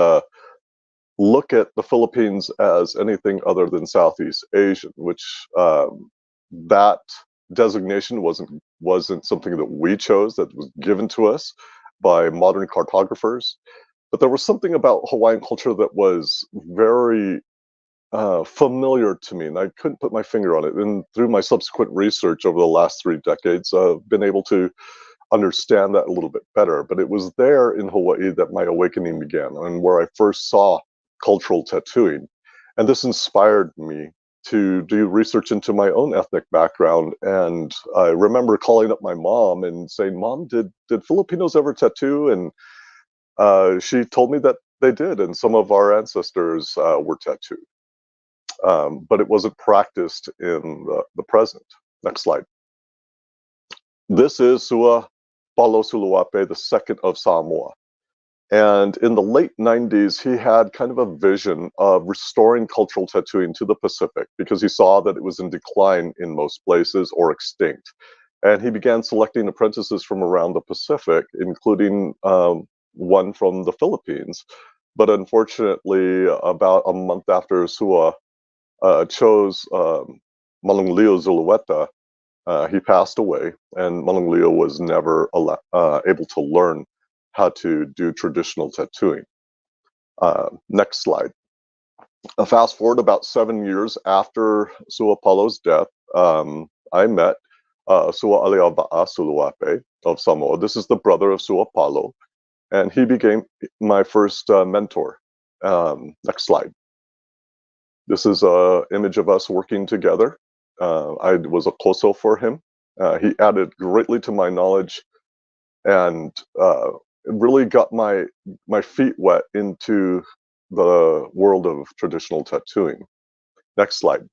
look at the Philippines as anything other than Southeast Asian, which that designation wasn't wasn't something that we chose, that was given to us by modern cartographers. But there was something about Hawaiian culture that was very familiar to me, and I couldn't put my finger on it. And through my subsequent research over the last 3 decades, I've been able to understand that a little bit better. But it was there in Hawaii that my awakening began, and where I first saw cultural tattooing. And this inspired me to do research into my own ethnic background. And I remember calling up my mom and saying, "Mom, did Filipinos ever tattoo?" And she told me that they did, and some of our ancestors were tattooed. But it wasn't practiced in the present. Next slide. This is Sua Palo Suluape, the second of Samoa. And in the late 90s, he had kind of a vision of restoring cultural tattooing to the Pacific because he saw that it was in decline in most places or extinct. And he began selecting apprentices from around the Pacific, including one from the Philippines. But unfortunately, about a month after Sua chose Malunglio Zulueta, he passed away, and Malunglio was never able to learn how to do traditional tattooing. Next slide. Fast forward about 7 years after Sua Palo's death, I met Sua Aleava'a Suluape of Samoa. This is the brother of Sua Palo, and he became my first mentor. Next slide. This is an image of us working together. I was a koso for him. He added greatly to my knowledge, and it really got my feet wet into the world of traditional tattooing. Next slide.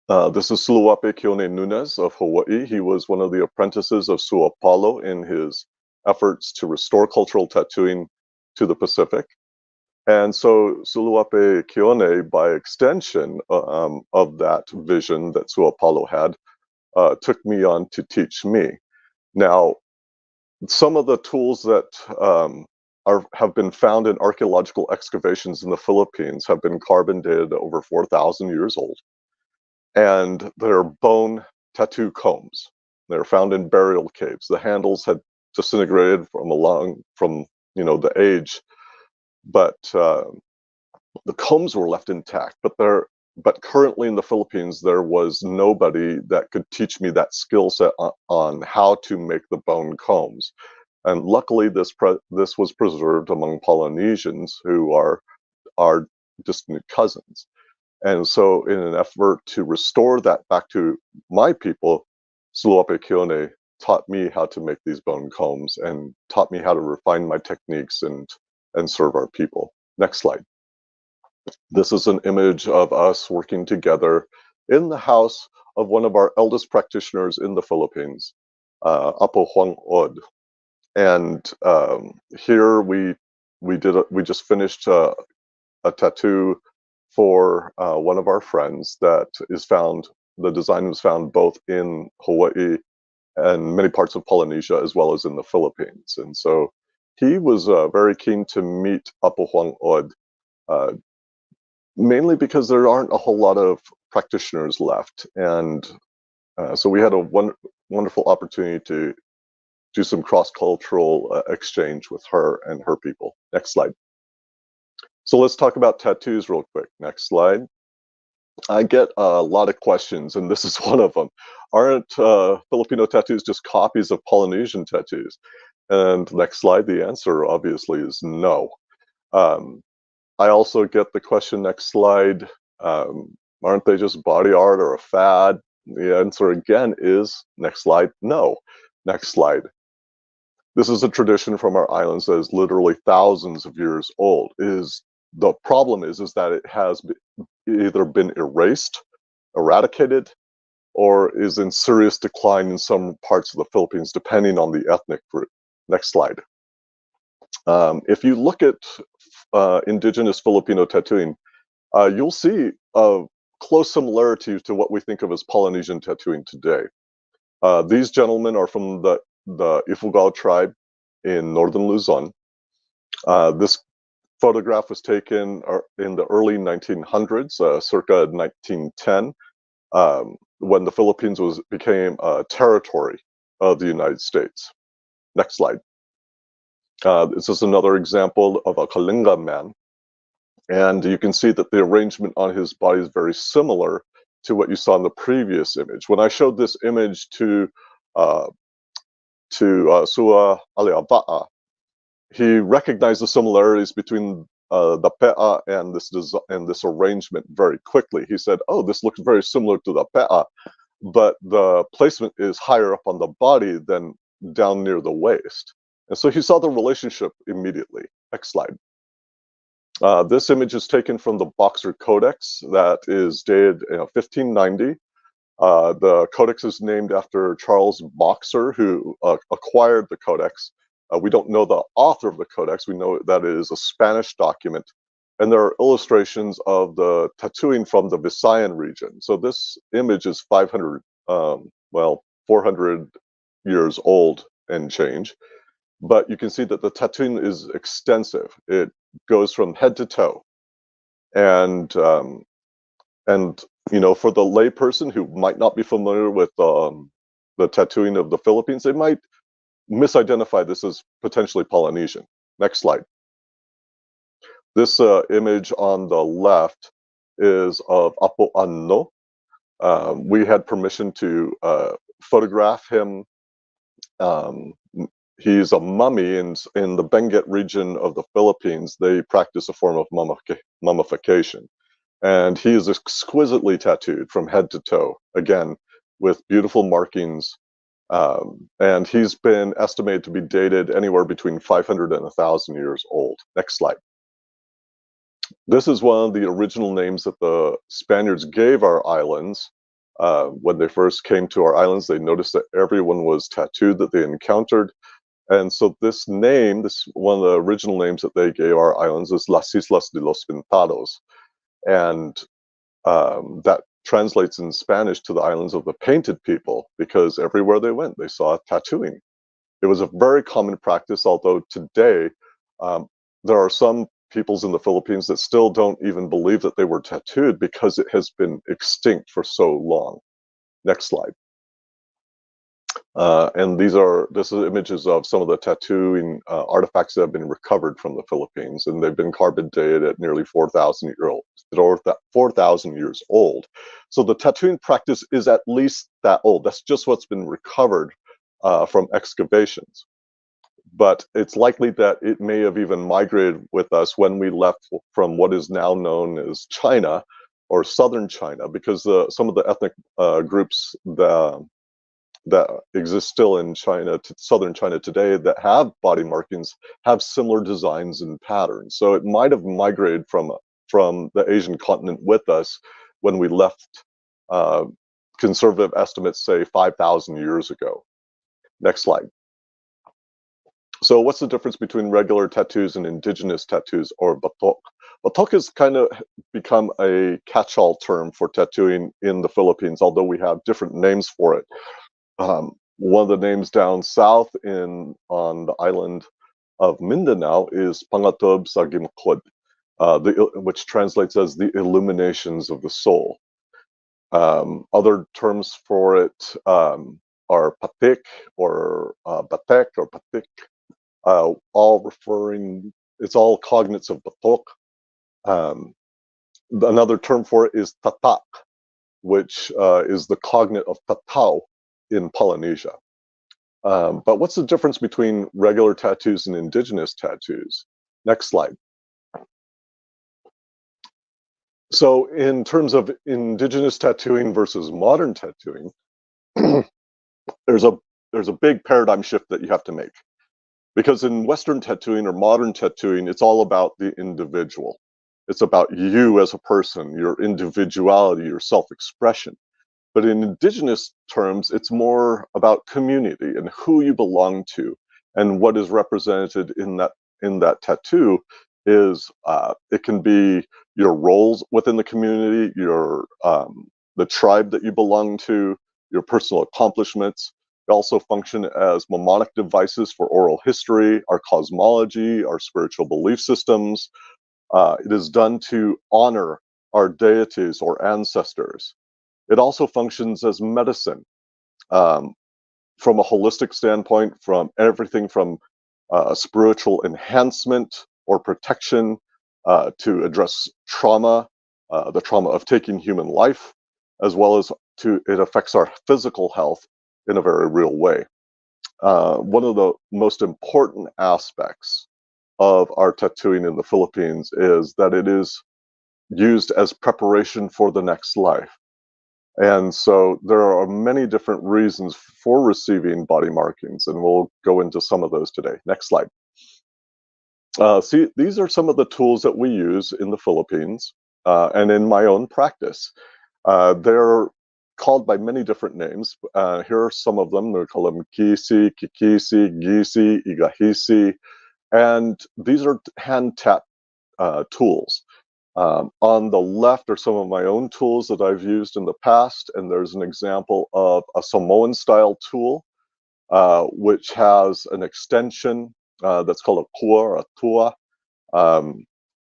This is Suluape Kione Nunez of Hawaii. He was one of the apprentices of Sua Palo in his efforts to restore cultural tattooing to the Pacific. And so Suluape Kione, by extension of that vision that Sua Palo had, took me on to teach me. Now, some of the tools that have been found in archaeological excavations in the Philippines have been carbon dated over 4,000 years old. And they're bone tattoo combs. They're found in burial caves. The handles had disintegrated from the age, but the combs were left intact. But currently in the Philippines, there was nobody that could teach me that skill set on how to make the bone combs. And luckily, this was preserved among Polynesians who are our distant cousins. And so in an effort to restore that back to my people, Suluape Kione taught me how to make these bone combs and taught me how to refine my techniques and serve our people. Next slide. This is an image of us working together in the house of one of our eldest practitioners in the Philippines, Apo Huang Od. And here we just finished a tattoo for one of our friends that is found. The design was found both in Hawaii and many parts of Polynesia, as well as in the Philippines. And so he was very keen to meet Apo Huang Od, mainly because there aren't a whole lot of practitioners left. And so we had a wonderful opportunity to do some cross-cultural exchange with her and her people. Next slide. So let's talk about tattoos real quick. Next slide. I get a lot of questions, and this is one of them. Aren't Filipino tattoos just copies of Polynesian tattoos? And next slide, the answer obviously is no. I also get the question, next slide, aren't they just body art or a fad? The answer again is, next slide, no. Next slide. This is a tradition from our islands that is literally thousands of years old. The problem is that it has either been erased, eradicated, or is in serious decline in some parts of the Philippines, depending on the ethnic group. Next slide. If you look at indigenous Filipino tattooing, you'll see a close similarity to what we think of as Polynesian tattooing today. These gentlemen are from the Ifugao tribe in northern Luzon. This photograph was taken in the early 1900s, circa 1910. when the Philippines became a territory of the United States. Next slide. This is another example of a Kalinga man. And you can see that the arrangement on his body is very similar to what you saw in the previous image. When I showed this image to Sua Aliaba'a, he recognized the similarities between the pe'a and this arrangement very quickly. He said, "Oh, this looks very similar to the pe'a, but the placement is higher up on the body than down near the waist." And so he saw the relationship immediately. Next slide. This image is taken from the Boxer Codex that is dated 1590. The codex is named after Charles Boxer, who acquired the codex. We don't know the author of the codex. We know that it is a Spanish document. And there are illustrations of the tattooing from the Visayan region. So this image is 400 years old and change. But you can see that the tattooing is extensive. It goes from head to toe. And you know, for the layperson who might not be familiar with the tattooing of the Philippines, they might misidentify this as potentially Polynesian. Next slide. This image on the left is of Apo Anno. We had permission to photograph him. He's a mummy in the Benguet region of the Philippines. They practice a form of mummification. And he is exquisitely tattooed from head to toe, again, with beautiful markings. And he's been estimated to be dated anywhere between 500 and 1,000 years old. Next slide. This is one of the original names that the Spaniards gave our islands. When they first came to our islands, they noticed that everyone was tattooed that they encountered. And so this name, one of the original names that they gave our islands, is Las Islas de los Pintados. And that translates in Spanish to the islands of the painted people, because everywhere they went, they saw tattooing. It was a very common practice, although today there are some peoples in the Philippines that still don't even believe that they were tattooed because it has been extinct for so long. Next slide. And this is images of some of the tattooing artifacts that have been recovered from the Philippines, and they've been carbon dated at nearly 4,000 years old. So the tattooing practice is at least that old. That's just what's been recovered from excavations. But it's likely that it may have even migrated with us when we left from what is now known as China or southern China, because some of the ethnic groups that exist still in China, southern China today, that have body markings have similar designs and patterns. So it might have migrated from the Asian continent with us when we left. Conservative estimates say 5,000 years ago. Next slide. So what's the difference between regular tattoos and indigenous tattoos, or batok? Batok has kind of become a catch-all term for tattooing in the Philippines, although we have different names for it. One of the names down south on the island of Mindanao is Pangatob Sagimkod, which translates as the illuminations of the soul. Other terms for it are patik or batek or patik, it's all cognates of batok. Another term for it is tatak, which is the cognate of tatau in Polynesia. But what's the difference between regular tattoos and indigenous tattoos? Next slide. So in terms of indigenous tattooing versus modern tattooing, there's a big paradigm shift that you have to make. Because in Western tattooing or modern tattooing, it's all about the individual. It's about you as a person, your individuality, your self-expression. But in indigenous terms, it's more about community and who you belong to, and what is represented in that tattoo is it can be your roles within the community, the tribe that you belong to, your personal accomplishments. They also function as mnemonic devices for oral history, our cosmology, our spiritual belief systems. It is done to honor our deities or ancestors. It also functions as medicine from a holistic standpoint, from everything from spiritual enhancement or protection to address trauma, the trauma of taking human life, as well as it affects our physical health in a very real way. One of the most important aspects of our tattooing in the Philippines is that it is used as preparation for the next life. And so there are many different reasons for receiving body markings, and we'll go into some of those today. Next slide. See, these are some of the tools that we use in the Philippines and in my own practice. They're called by many different names. Here are some of them. We call them kisi, kikisi, gisi, igahisi, and these are hand tap tools. On the left are some of my own tools that I've used in the past, and there's an example of a Samoan style tool, which has an extension that's called a kua or a tua,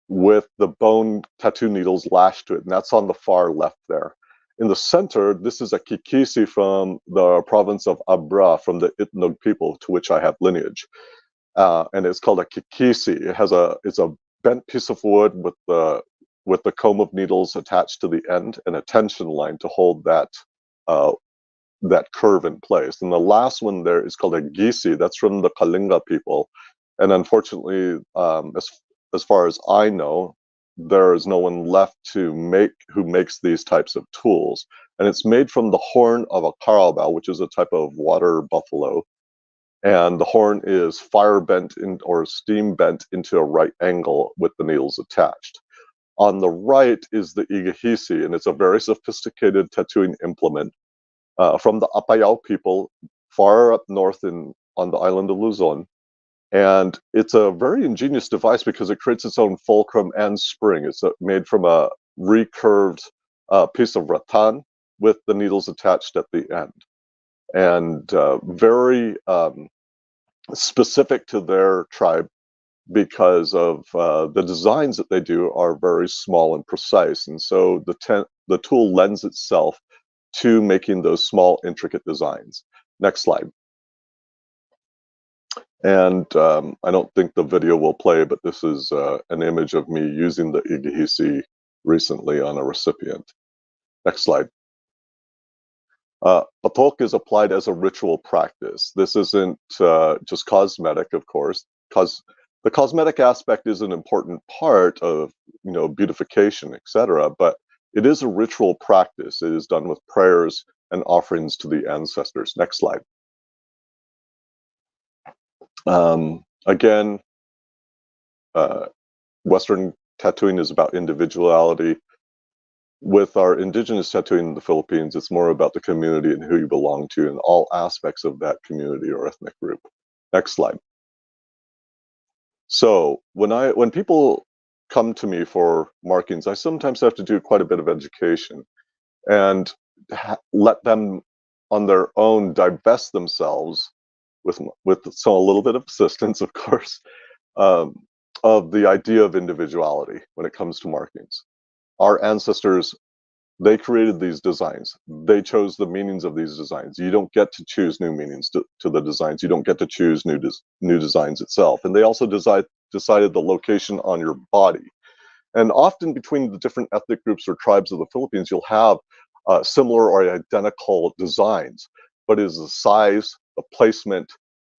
with the bone tattoo needles lashed to it, and that's on the far left there. In the center, this is a kikisi from the province of Abra, from the Itnog people, to which I have lineage, and it's called a kikisi. It's a bent piece of wood with the comb of needles attached to the end and a tension line to hold that curve in place. And the last one there is called a gisi. That's from the Kalinga people, and unfortunately, as far as I know, there is no one left who makes these types of tools. And it's made from the horn of a carabao, which is a type of water buffalo. And the horn is fire bent or steam bent into a right angle with the needles attached. On the right is the igahisi, and it's a very sophisticated tattooing implement from the Apayao people far up north on the island of Luzon. And it's a very ingenious device because it creates its own fulcrum and spring. It's made from a recurved piece of rattan with the needles attached at the end. And very specific to their tribe, because of the designs that they do are very small and precise. And so the tool lends itself to making those small, intricate designs. Next slide. And I don't think the video will play, but this is an image of me using the igahisi recently on a recipient. Next slide. Patok is applied as a ritual practice. This isn't just cosmetic, of course, because the cosmetic aspect is an important part of, beautification, etc. But it is a ritual practice. It is done with prayers and offerings to the ancestors. Next slide. Again, Western tattooing is about individuality. With our indigenous tattooing in the Philippines, it's more about the community and who you belong to and all aspects of that community or ethnic group. Next slide. So when people come to me for markings, I sometimes have to do quite a bit of education and let them on their own divest themselves with a little bit of assistance, of course, of the idea of individuality when it comes to markings. Our ancestors, they created these designs. They chose the meanings of these designs. You don't get to choose new meanings to the designs. You don't get to choose new designs itself. And they also decided the location on your body. And often between the different ethnic groups or tribes of the Philippines, you'll have similar or identical designs, but it is the size, the placement,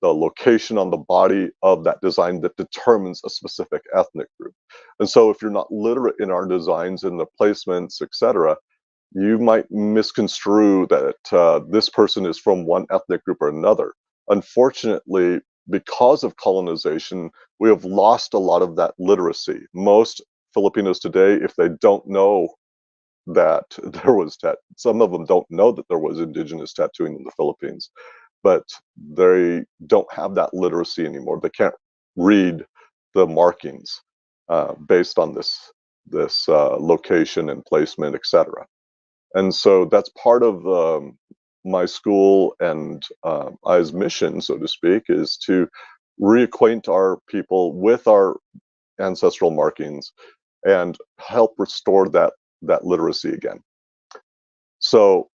the location on the body of that design that determines a specific ethnic group. And so if you're not literate in our designs and the placements, etc., you might misconstrue that this person is from one ethnic group or another. Unfortunately, because of colonization, we have lost a lot of that literacy. Most Filipinos today, if they don't know that there was some of them don't know that there was indigenous tattooing in the Philippines, but they don't have that literacy anymore. They can't read the markings based on this location and placement, etc. And so that's part of my school and I's mission, so to speak, is to reacquaint our people with our ancestral markings and help restore that literacy again. So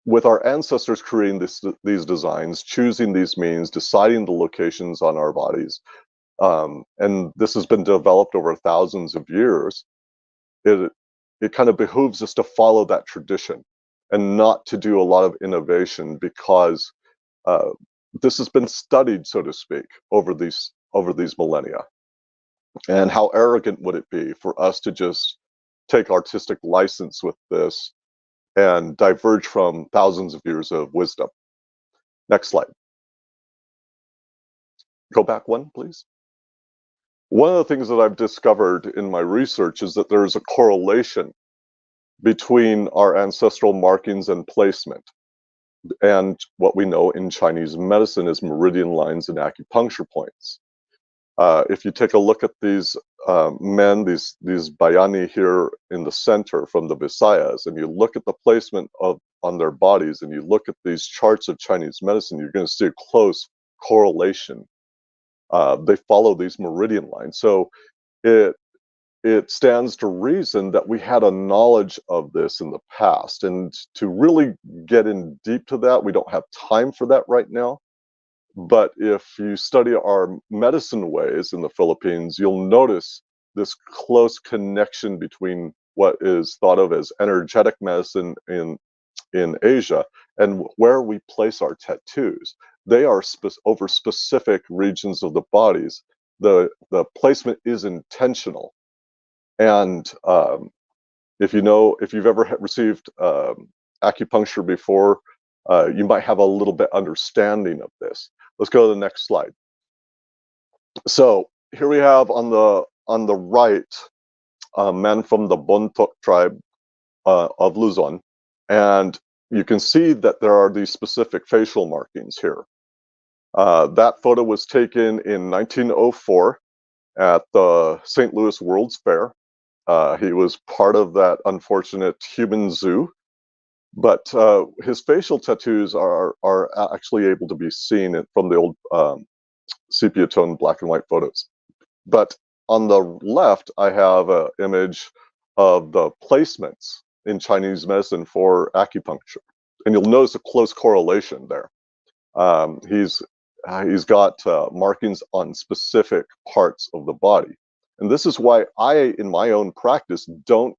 with our ancestors creating these designs, choosing these means, deciding the locations on our bodies, and this has been developed over thousands of years, it kind of behooves us to follow that tradition and not to do a lot of innovation, because this has been studied, so to speak, over these millennia. And how arrogant would it be for us to just take artistic license with this and diverge from thousands of years of wisdom? Next slide. Go back one, please. One of the things that I've discovered in my research is that there's a correlation between our ancestral markings and placement and what we know in Chinese medicine as meridian lines and acupuncture points. If you take a look at these men, these Bayani here in the center from the Visayas, and you look at the placement on their bodies, and you look at these charts of Chinese medicine, you're going to see a close correlation. They follow these meridian lines. So it stands to reason that we had a knowledge of this in the past. And to really get in deep to that, we don't have time for that right now. But if you study our medicine ways in the Philippines, you'll notice this close connection between what is thought of as energetic medicine in Asia and where we place our tattoos. They are over specific regions of the bodies. The placement is intentional. And if you've ever received acupuncture before, you might have a little bit understanding of this. Let's go to the next slide. So here we have on the right a man from the Bontoc tribe of Luzon, and you can see that there are these specific facial markings here. That photo was taken in 1904 at the St. Louis World's Fair. He was part of that unfortunate human zoo, but his facial tattoos are actually able to be seen from the old sepia tone black and white photos. But on the left, I have an image of the placements in Chinese medicine for acupuncture, and you'll notice a close correlation there. He's got markings on specific parts of the body. And this is why I, in my own practice, don't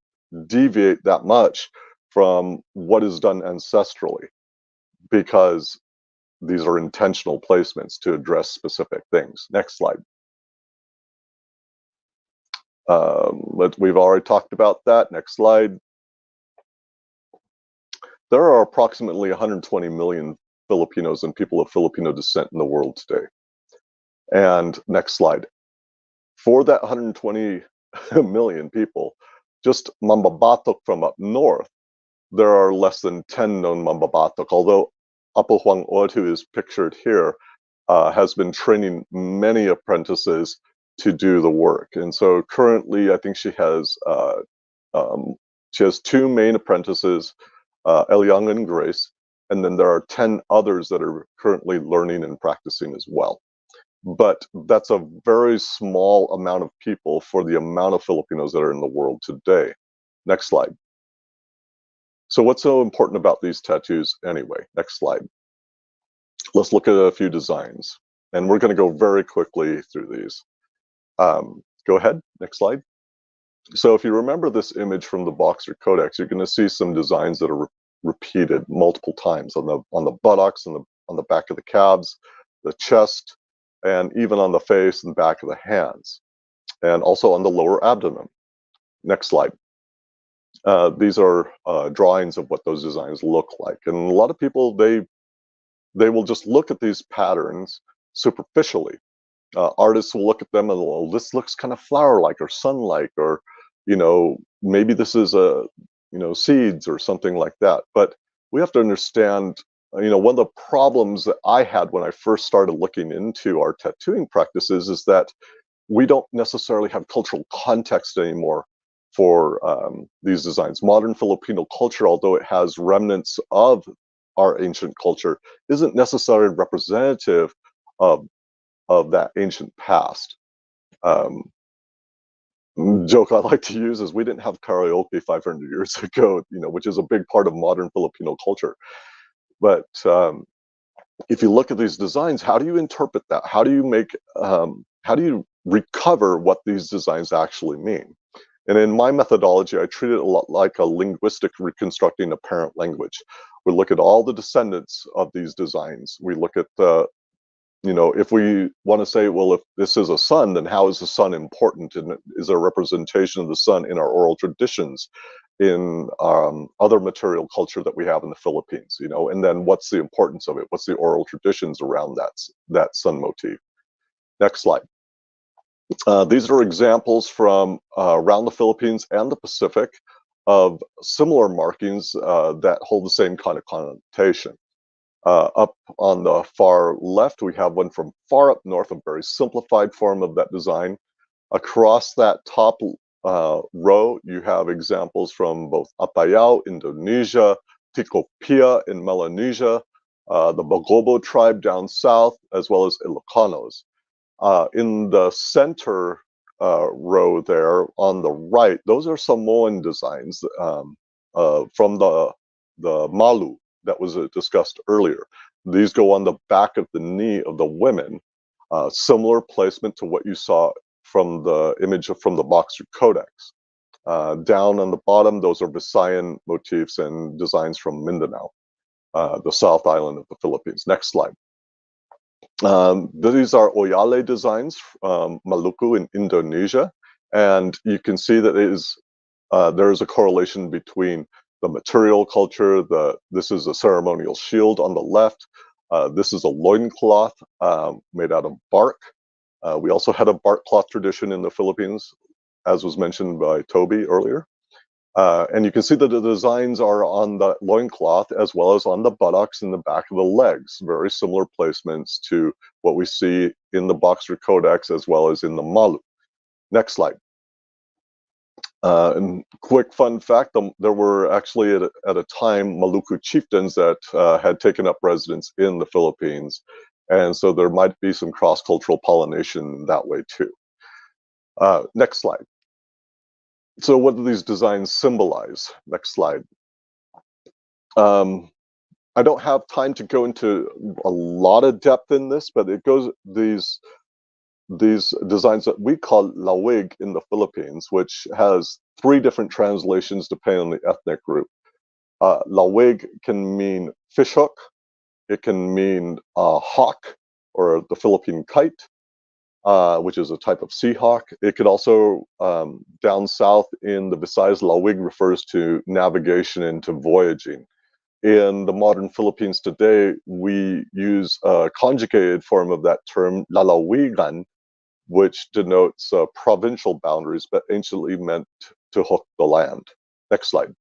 deviate that much from what is done ancestrally, because these are intentional placements to address specific things. Next slide. We've already talked about that. Next slide. There are approximately 120 million Filipinos and people of Filipino descent in the world today. And next slide. For that 120 million people, just Mambabatok from up north, there are less than 10 known Mambabatok, although Apo Huang Od, who is pictured here, has been training many apprentices to do the work. And so currently, I think she has 2 main apprentices, Eliang and Grace, and then there are 10 others that are currently learning and practicing as well. But that's a very small amount of people for the amount of Filipinos that are in the world today. Next slide. So what's so important about these tattoos anyway? Next slide. Let's look at a few designs, and we're going to go very quickly through these. Go ahead, next slide. So if you remember this image from the Boxer Codex, you're going to see some designs that are repeated multiple times on the buttocks and on the back of the calves, the chest, and even on the face and back of the hands, and also on the lower abdomen. Next slide. These are drawings of what those designs look like, and a lot of people they will just look at these patterns superficially. Artists will look at them and, well, this looks kind of flower-like or sun-like, or maybe this is seeds or something like that. But we have to understand, one of the problems that I had when I first started looking into our tattooing practices is that we don't necessarily have cultural context anymore for these designs. Modern Filipino culture, although it has remnants of our ancient culture, isn't necessarily representative of that ancient past. joke I like to use is we didn't have karaoke 500 years ago, which is a big part of modern Filipino culture. But if you look at these designs, how do you interpret that? How do you recover what these designs actually mean? And in my methodology, I treat it a lot like a linguistic reconstructing a parent language. We look at all the descendants of these designs. We look at if we want to say, well, if this is a sun, then how is the sun important? And is there a representation of the sun in our oral traditions, in other material culture that we have in the Philippines? And then what's the importance of it? What's the oral traditions around that sun motif? Next slide. These are examples from around the Philippines and the Pacific of similar markings that hold the same kind of connotation. Up on the far left, we have one from far up north, a very simplified form of that design. Across that top row, you have examples from both Apayao, Indonesia, Tikopia in Melanesia, the Bagobo tribe down south, as well as Ilocanos. In the center row there on the right, those are Samoan designs from the Malu that was discussed earlier. These go on the back of the knee of the women, similar placement to what you saw from the image from the Boxer Codex. Down on the bottom, those are Visayan motifs and designs from Mindanao, the South Island of the Philippines. Next slide. These are Oyale designs from Maluku in Indonesia, and you can see that there is a correlation between the material culture. This is a ceremonial shield on the left. This is a loincloth made out of bark. We also had a bark cloth tradition in the Philippines, as was mentioned by Toby earlier. And you can see that the designs are on the loincloth as well as on the buttocks and the back of the legs. Very similar placements to what we see in the Boxer Codex as well as in the Malu. Next slide. And quick fun fact, there were actually at a time Maluku chieftains that had taken up residence in the Philippines. And so there might be some cross-cultural pollination that way too. Next slide. So what do these designs symbolize? Next slide. I don't have time to go into a lot of depth in this, but these designs that we call lawig in the Philippines, which has 3 different translations depending on the ethnic group. Lawig can mean fishhook, it can mean hawk or the Philippine kite, which is a type of sea hawk. It could also, down south in the Visayas, lawig refers to navigation and to voyaging. In the modern Philippines today, we use a conjugated form of that term, lalawigan, which denotes provincial boundaries, but anciently meant to hook the land. Next slide.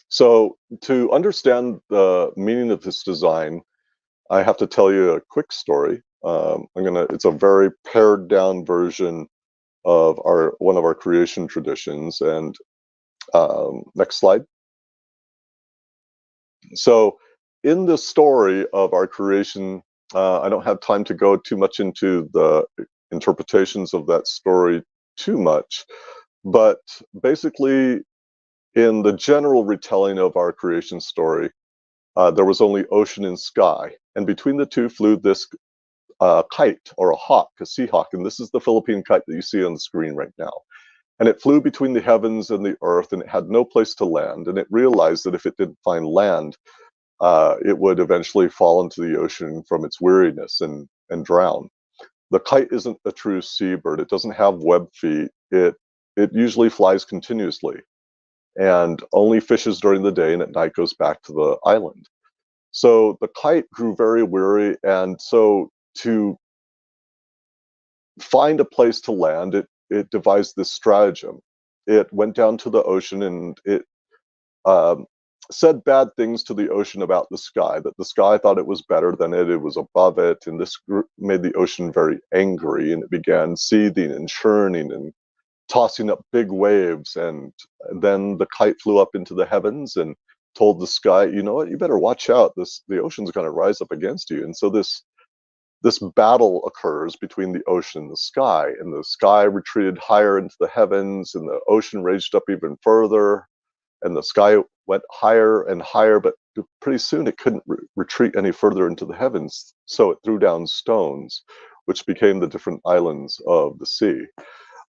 So to understand the meaning of this design, I have to tell you a quick story. It's a very pared down version of one of our creation traditions. And next slide. So in the story of our creation, I don't have time to go too much into the interpretations of that story too much, but basically in the general retelling of our creation story, there was only ocean and sky, and between the two flew this kite or a hawk, a sea hawk, and this is the Philippine kite that you see on the screen right now. And it flew between the heavens and the earth, and it had no place to land, and it realized that if it didn't find land, it would eventually fall into the ocean from its weariness and drown. The kite isn't a true seabird. It doesn't have web feet. It usually flies continuously and only fishes during the day, and at night goes back to the island. So the kite grew very weary, and so to find a place to land, it devised this stratagem. It went down to the ocean and it said bad things to the ocean about the sky, that the sky thought it was better than it was above it, and this made the ocean very angry, and it began seething and churning and tossing up big waves. And then the kite flew up into the heavens and told the sky, you know what, you better watch out, the ocean's going to rise up against you. And so this this battle occurs between the ocean and the sky, and the sky retreated higher into the heavens, and the ocean raged up even further, and the sky went higher and higher, but pretty soon it couldn't retreat any further into the heavens, so it threw down stones, which became the different islands of the sea.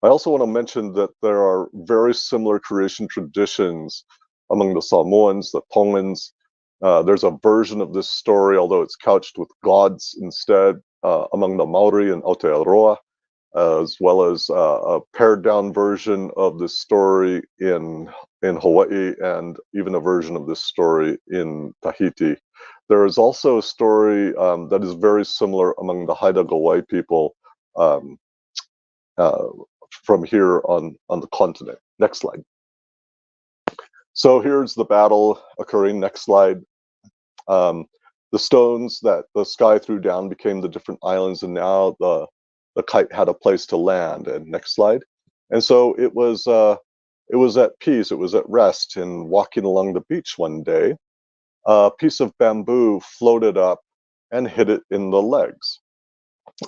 I also want to mention that there are very similar creation traditions among the Samoans, the Tongans. There's a version of this story, although it's couched with gods instead, among the Maori and Aotearoa, as well as a pared down version of this story in Hawaii, and even a version of this story in Tahiti. There is also a story that is very similar among the Haida Gawai people from here on the continent. Next slide. So here's the battle occurring. Next slide. The stones that the sky threw down became the different islands, and now the kite had a place to land. And next slide. And so it was at peace, it was at rest, and walking along the beach one day, a piece of bamboo floated up and hit it in the legs.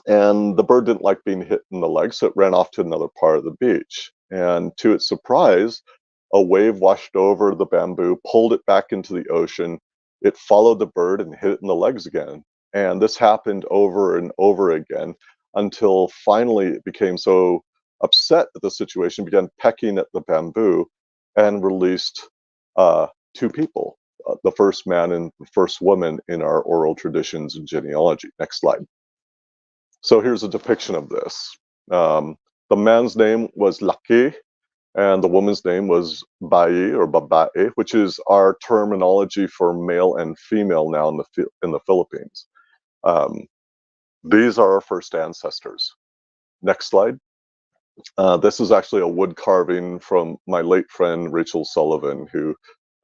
And the bird didn't like being hit in the legs, so it ran off to another part of the beach. And to its surprise, a wave washed over the bamboo, pulled it back into the ocean. It followed the bird and hit it in the legs again. And this happened over and over again until finally it became so upset at the situation, began pecking at the bamboo, and released two people, the first man and the first woman in our oral traditions and genealogy. Next slide. So here's a depiction of this. The man's name was Laki, and the woman's name was Bai or Babae, which is our terminology for male and female now in the Philippines. These are our first ancestors. Next slide. This is actually a wood carving from my late friend Rachel Sullivan, who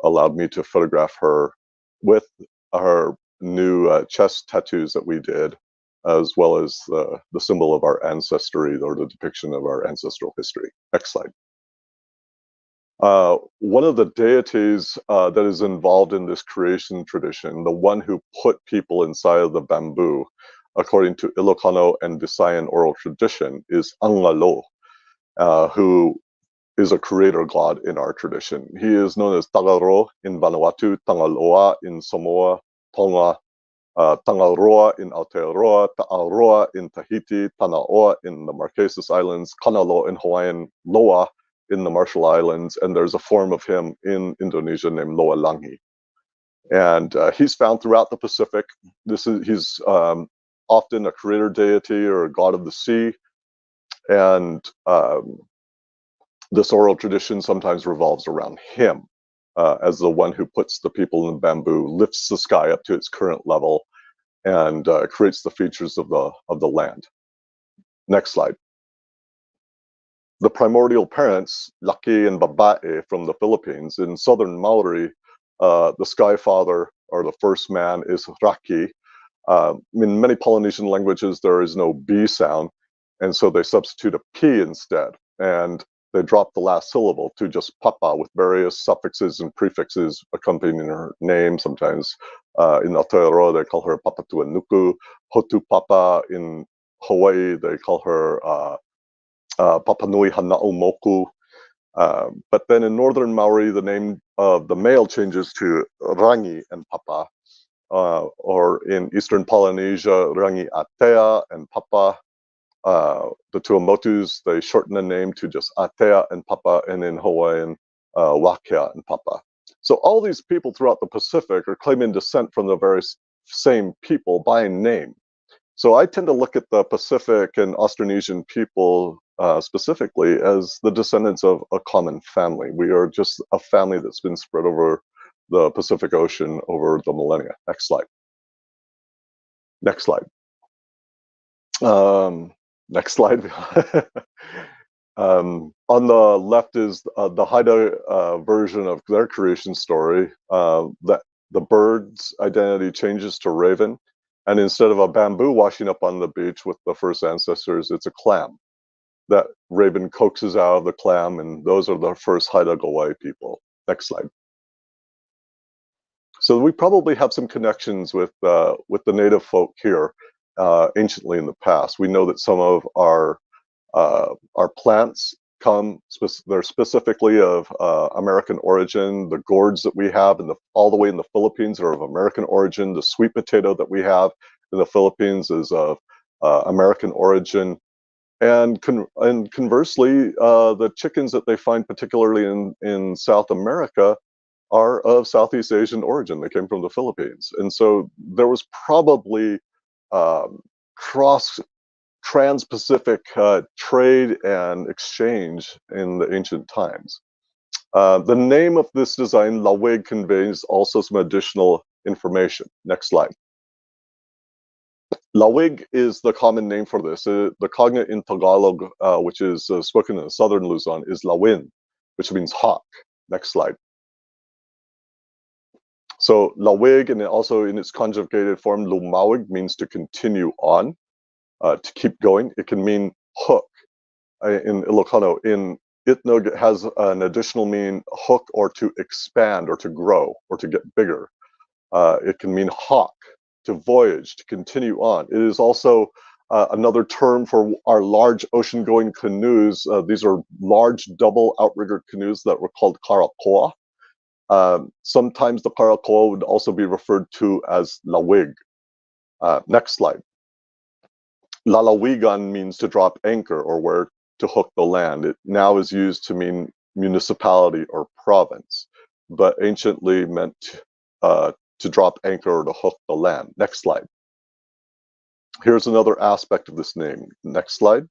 allowed me to photograph her with her new chest tattoos that we did, as well as the symbol of our ancestry, or the depiction of our ancestral history. Next slide. One of the deities that is involved in this creation tradition, the one who put people inside of the bamboo, according to Ilocano and Visayan oral tradition, is Angalo, who is a creator god in our tradition. He is known as Tagaro in Vanuatu, Tangaloa in Samoa, Tonga, Tangaroa in Aotearoa, Ta'aroa in Tahiti, Tanaoa in the Marquesas Islands, Kanalo in Hawaiian, Loa in the Marshall Islands, and there's a form of him in Indonesia named Loa Langi. And he's found throughout the Pacific. He's often a creator deity or a god of the sea, and this oral tradition sometimes revolves around him as the one who puts the people in bamboo, lifts the sky up to its current level, and creates the features of the land. Next slide. The primordial parents, Laki and Babae from the Philippines, in southern Maori, the sky father, or the first man, is Raki. In many Polynesian languages, there is no B sound, and so they substitute a P instead, and they drop the last syllable to just papa, with various suffixes and prefixes accompanying her name. Sometimes in Aotearoa, they call her Papatuanuku. Hotu Papa in Hawaii, they call her Papanui Hana'umoku. But then in northern Maori, the name of the male changes to Rangi and Papa. Or in eastern Polynesia, Rangi Atea and Papa. The Tuamotus, they shorten the name to just Atea and Papa, and in Hawaiian, Wakea and Papa. So all these people throughout the Pacific are claiming descent from the very same people by name. So I tend to look at the Pacific and Austronesian people specifically as the descendants of a common family. We are just a family that's been spread over the Pacific Ocean over the millennia. Next slide. Next slide. Next slide. On the left is the Haida version of their creation story. That the bird's identity changes to raven, and instead of a bamboo washing up on the beach with the first ancestors, it's a clam. That raven coaxes out of the clam, and those are the first Haida Gawai people. Next slide. So we probably have some connections with the native folk here. anciently in the past. We know that some of our plants they're specifically of American origin. The gourds that we have all the way in the Philippines are of American origin. The sweet potato that we have in the Philippines is of American origin. And conversely, the chickens that they find particularly in South America are of Southeast Asian origin. They came from the Philippines. And so there was probably trans-Pacific trade and exchange in the ancient times. The name of this design, Lawig, conveys also some additional information. Next slide. Lawig is the common name for this. The cognate in Tagalog, which is spoken in southern Luzon, is lawin, which means hawk. Next slide. So lawig, and also in its conjugated form, lumawig, means to continue on, to keep going. It can mean hook. In Ilocano, in Itnog, it has an additional meaning, hook, or to expand, or to grow, or to get bigger. It can mean hawk, to voyage, to continue on. It is also another term for our large ocean-going canoes. These are large double outrigger canoes that were called karakoa. Sometimes the karakoa would also be referred to as lawig. Next slide. Lalawigan means to drop anchor, or where to hook the land. It now is used to mean municipality or province, but anciently meant to drop anchor or to hook the land. Next slide. Here's another aspect of this name. Next slide.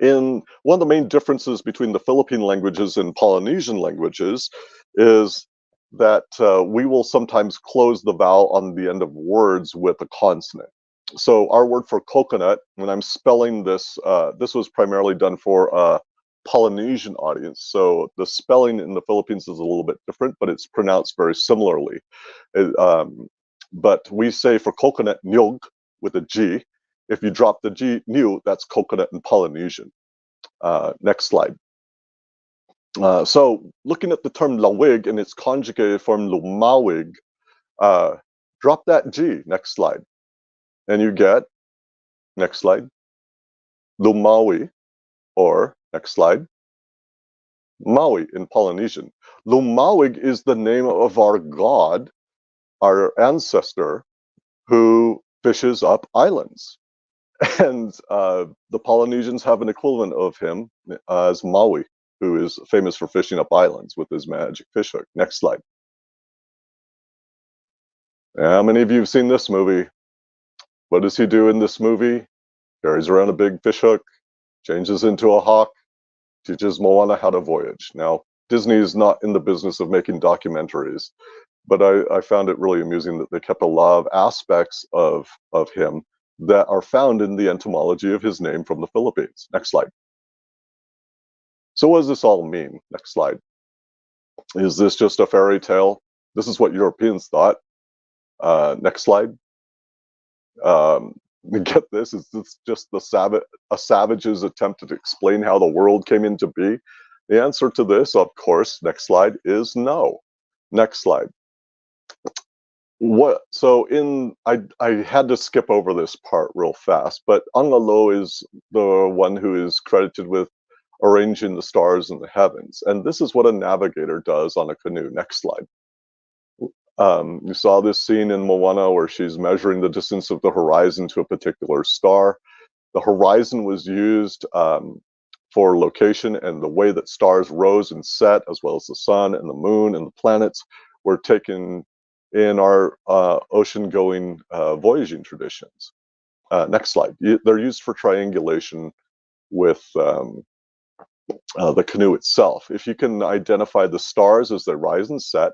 In one of the main differences between the Philippine languages and Polynesian languages is that we will sometimes close the vowel on the end of words with a consonant. So our word for coconut, when I'm spelling this, this was primarily done for a Polynesian audience. So the spelling in the Philippines is a little bit different, but it's pronounced very similarly. But we say for coconut, nyog, with a G. If you drop the G, new, that's coconut in Polynesian. Next slide. So looking at the term lawig and its conjugated form lumawig, drop that G. Next slide. And you get, next slide, lumawi, or, next slide, Maui in Polynesian. Lumawig is the name of our god, our ancestor, who fishes up islands. And the Polynesians have an equivalent of him as Maui, who is famous for fishing up islands with his magic fish hook. Next slide. How many of you have seen this movie? What does he do in this movie? Carries around a big fish hook, changes into a hawk, teaches Moana how to voyage. Now, Disney is not in the business of making documentaries, but I found it really amusing that they kept a lot of aspects of him that are found in the etymology of his name from the Philippines. Next slide. So what does this all mean? Next slide. Is this just a fairy tale? This is what Europeans thought. Next slide. Get this, is this just a savage's attempt to explain how the world came into being? The answer to this, of course, next slide, is no. Next slide. I had to skip over this part real fast, but Angalo is the one who is credited with arranging the stars in the heavens, and this is what a navigator does on a canoe. Next slide. You saw this scene in Moana where she's measuring the distance of the horizon to a particular star. The horizon was used for location, and the way that stars rose and set, as well as the sun and the moon and the planets, were taken in our ocean-going voyaging traditions. Next slide. They're used for triangulation with the canoe itself. If you can identify the stars as they rise and set,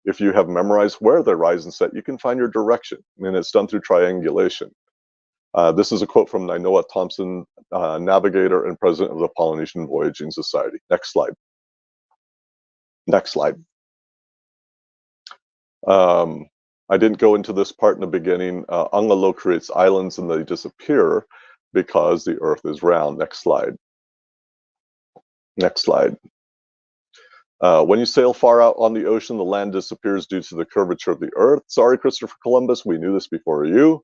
if you have memorized where they rise and set, you can find your direction, and it's done through triangulation. This is a quote from Nainoa Thompson, navigator and president of the Polynesian Voyaging Society. Next slide. Next slide. I didn't go into this part in the beginning. Angalo creates islands and they disappear because the earth is round. Next slide. Next slide. When you sail far out on the ocean, the land disappears due to the curvature of the earth. Sorry, Christopher Columbus, we knew this before you.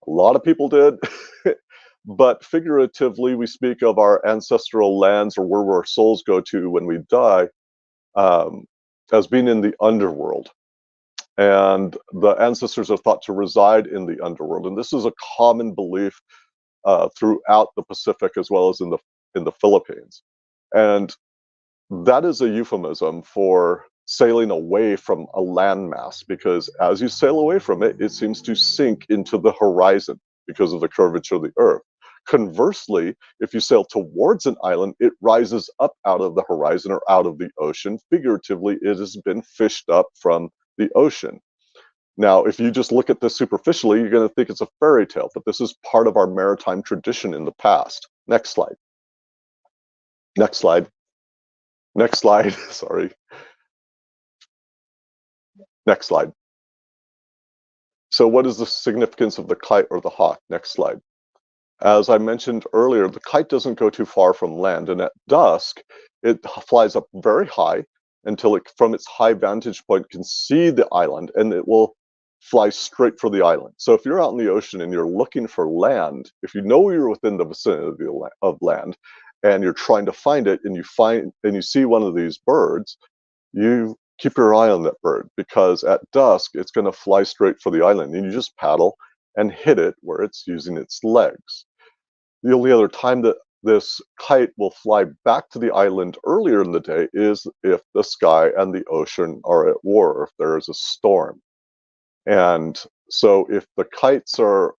A lot of people did. But figuratively, we speak of our ancestral lands or where our souls go to when we die as being in the underworld. And the ancestors are thought to reside in the underworld. And this is a common belief throughout the Pacific as well as in the Philippines. And that is a euphemism for sailing away from a landmass, because as you sail away from it, it seems to sink into the horizon because of the curvature of the earth. Conversely, if you sail towards an island, it rises up out of the horizon or out of the ocean. Figuratively, it has been fished up from the ocean. Now, if you just look at this superficially, you're going to think it's a fairy tale, but this is part of our maritime tradition in the past. Next slide. Next slide. Next slide. Sorry. Next slide. So what is the significance of the kite or the hawk? Next slide. As I mentioned earlier, the kite doesn't go too far from land, and at dusk, it flies up very high until it, from its high vantage point, can see the island, and it will fly straight for the island. So if you're out in the ocean and you're looking for land, if you know you're within the vicinity of land, and you're trying to find it, and you see one of these birds, you keep your eye on that bird, because at dusk it's going to fly straight for the island, and you just paddle and hit it where it's using its legs. The only other time that this kite will fly back to the island earlier in the day is if the sky and the ocean are at war, or if there is a storm. And so if the kites or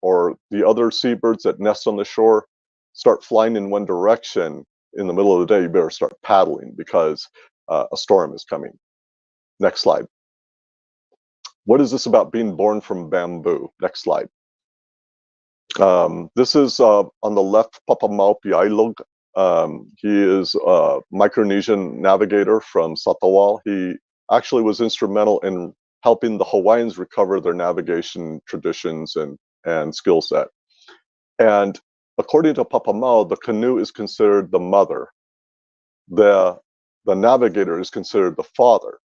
the other seabirds that nest on the shore start flying in one direction in the middle of the day, you better start paddling, because a storm is coming. Next slide. What is this about being born from bamboo? Next slide. This is on the left, Papa Mau Piailog. He is a Micronesian navigator from Satawal. He actually was instrumental in helping the Hawaiians recover their navigation traditions and skill set. And according to Papa Mau, the canoe is considered the mother. The navigator is considered the father.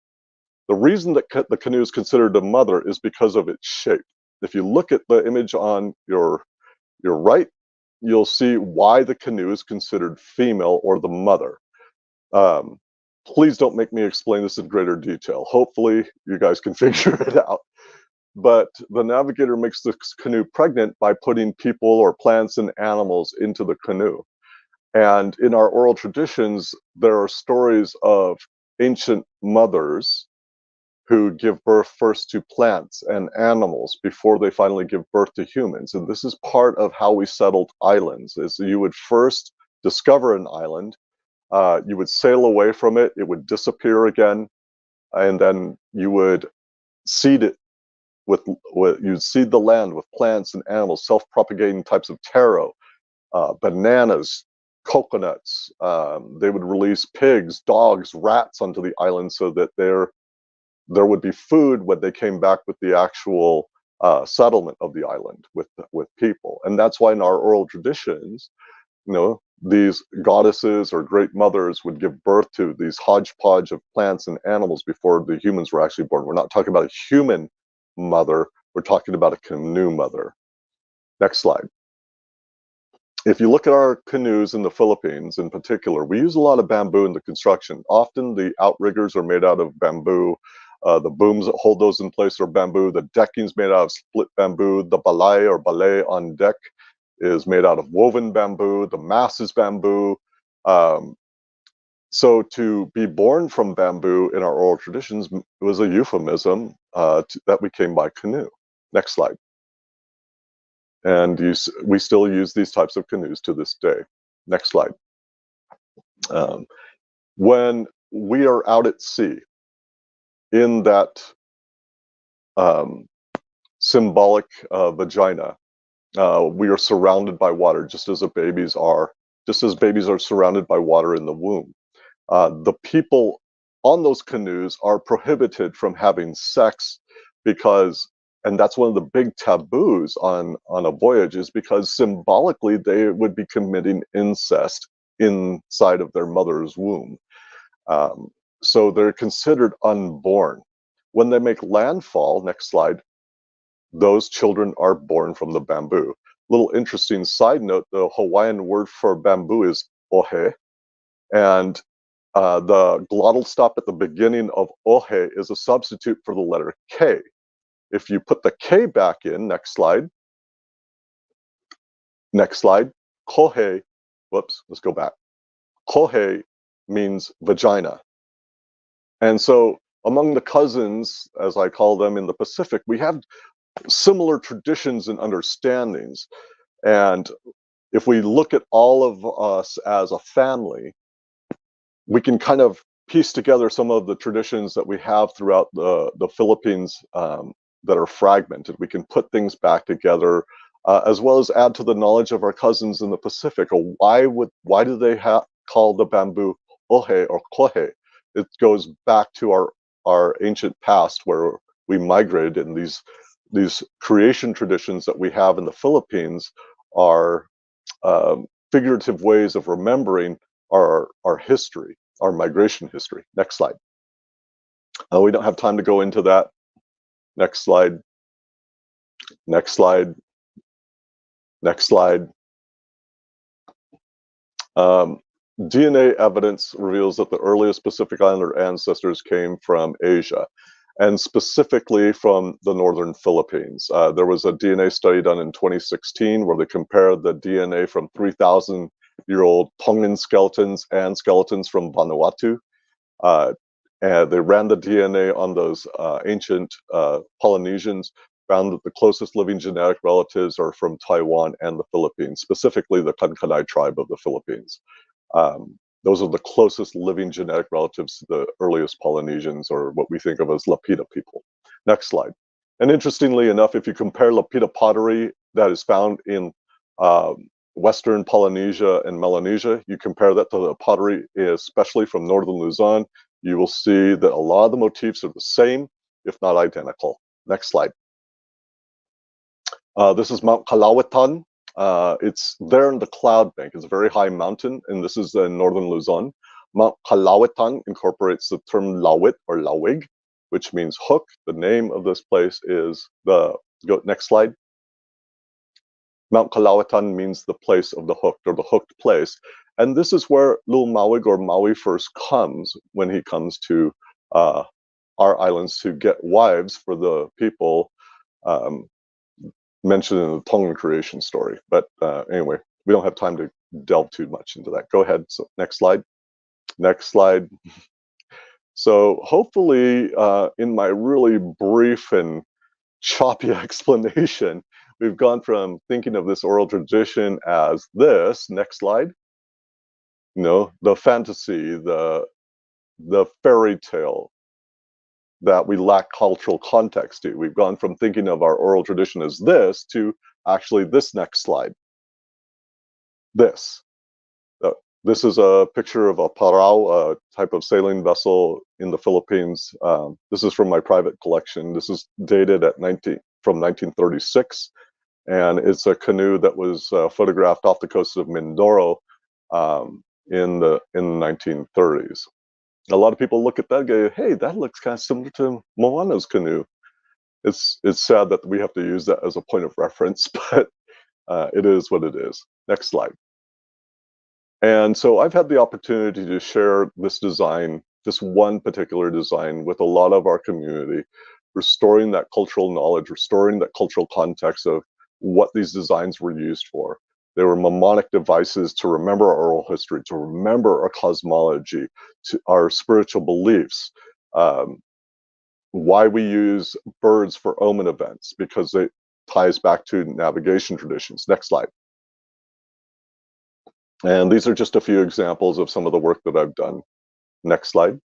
The reason that the canoe is considered the mother is because of its shape. If you look at the image on your right, you'll see why the canoe is considered female or the mother. Please don't make me explain this in greater detail. Hopefully you guys can figure it out. But the navigator makes the canoe pregnant by putting people or plants and animals into the canoe. And in our oral traditions, there are stories of ancient mothers who give birth first to plants and animals before they finally give birth to humans. And this is part of how we settled islands, is you would first discover an island, you would sail away from it, it would disappear again, and then you would seed it you'd seed the land with plants and animals, self-propagating types of taro, bananas, coconuts. They would release pigs, dogs, rats onto the island so that there would be food when they came back with the actual settlement of the island with people. And that's why in our oral traditions, these goddesses or great mothers would give birth to these hodgepodge of plants and animals before the humans were actually born. We're not talking about a human mother, we're talking about a canoe mother. Next slide. If you look at our canoes in the Philippines in particular, we use a lot of bamboo in the construction. Often the outriggers are made out of bamboo. The booms that hold those in place are bamboo. The decking's made out of split bamboo. The balay or balay on deck is made out of woven bamboo. The mast is bamboo. So to be born from bamboo in our oral traditions was a euphemism that we came by canoe. Next slide. And we still use these types of canoes to this day. Next slide. When we are out at sea, in that symbolic vagina, we are surrounded by water, just as babies are surrounded by water in the womb. The people on those canoes are prohibited from having sex and that's one of the big taboos on a voyage, is because symbolically they would be committing incest inside of their mother's womb. So they're considered unborn. When they make landfall, next slide, those children are born from the bamboo. Little interesting side note, the Hawaiian word for bamboo is ohe, and the glottal stop at the beginning of ohe is a substitute for the letter K. If you put the K back in, next slide, kohe, whoops, let's go back. Kohe means vagina. And so among the cousins, as I call them in the Pacific, we have similar traditions and understandings. And if we look at all of us as a family, we can kind of piece together some of the traditions that we have throughout the Philippines that are fragmented. We can put things back together, as well as add to the knowledge of our cousins in the Pacific. Why do they call the bamboo ohe or kohe? It goes back to our ancient past, where we migrated, and these creation traditions that we have in the Philippines are figurative ways of remembering our history, our migration history. Next slide. We don't have time to go into that. Next slide. Next slide. Next slide. DNA evidence reveals that the earliest Pacific Islander ancestors came from Asia, and specifically from the northern Philippines. There was a DNA study done in 2016 where they compared the DNA from 3,000-year-old Tongan skeletons and skeletons from Vanuatu. And they ran the DNA on those ancient Polynesians, found that the closest living genetic relatives are from Taiwan and the Philippines, specifically the Kankanai tribe of the Philippines. Those are the closest living genetic relatives to the earliest Polynesians, or what we think of as Lapita people. Next slide. And interestingly enough, if you compare Lapita pottery that is found in Western Polynesia and Melanesia, you compare that to the pottery, especially from northern Luzon, you will see that a lot of the motifs are the same, if not identical. Next slide. This is Mount Kalawetan. It's there in the cloud bank. It's a very high mountain, and this is in northern Luzon. Mount Kalawetan incorporates the term lawit or lawig, which means hook. The name of this place is next slide. Mount Kalawetan means the place of the hooked, or the hooked place. And this is where Lul Mawig, or Maui, first comes when he comes to our islands to get wives for the people mentioned in the Tongan creation story. But anyway, we don't have time to delve too much into that. Go ahead. So next slide. Next slide. So hopefully, in my really brief and choppy explanation, we've gone from thinking of this oral tradition as this. Next slide. You know, the fantasy, the fairy tale that we lack cultural context to. We've gone from thinking of our oral tradition as this to actually this next slide. This. This is a picture of a parao, a type of sailing vessel in the Philippines. This is from my private collection. This is dated from 1936, and it's a canoe that was photographed off the coast of Mindoro in the 1930s. A lot of people look at that and go, hey, that looks kind of similar to Moana's canoe. It's sad that we have to use that as a point of reference, but it is what it is. Next slide. And so I've had the opportunity to share this design, this one particular design, with a lot of our community, restoring that cultural knowledge, restoring that cultural context of what these designs were used for. They were mnemonic devices to remember our oral history, to remember our cosmology, to our spiritual beliefs. Why we use birds for omen events, because it ties back to navigation traditions. Next slide. And these are just a few examples of some of the work that I've done. Next slide.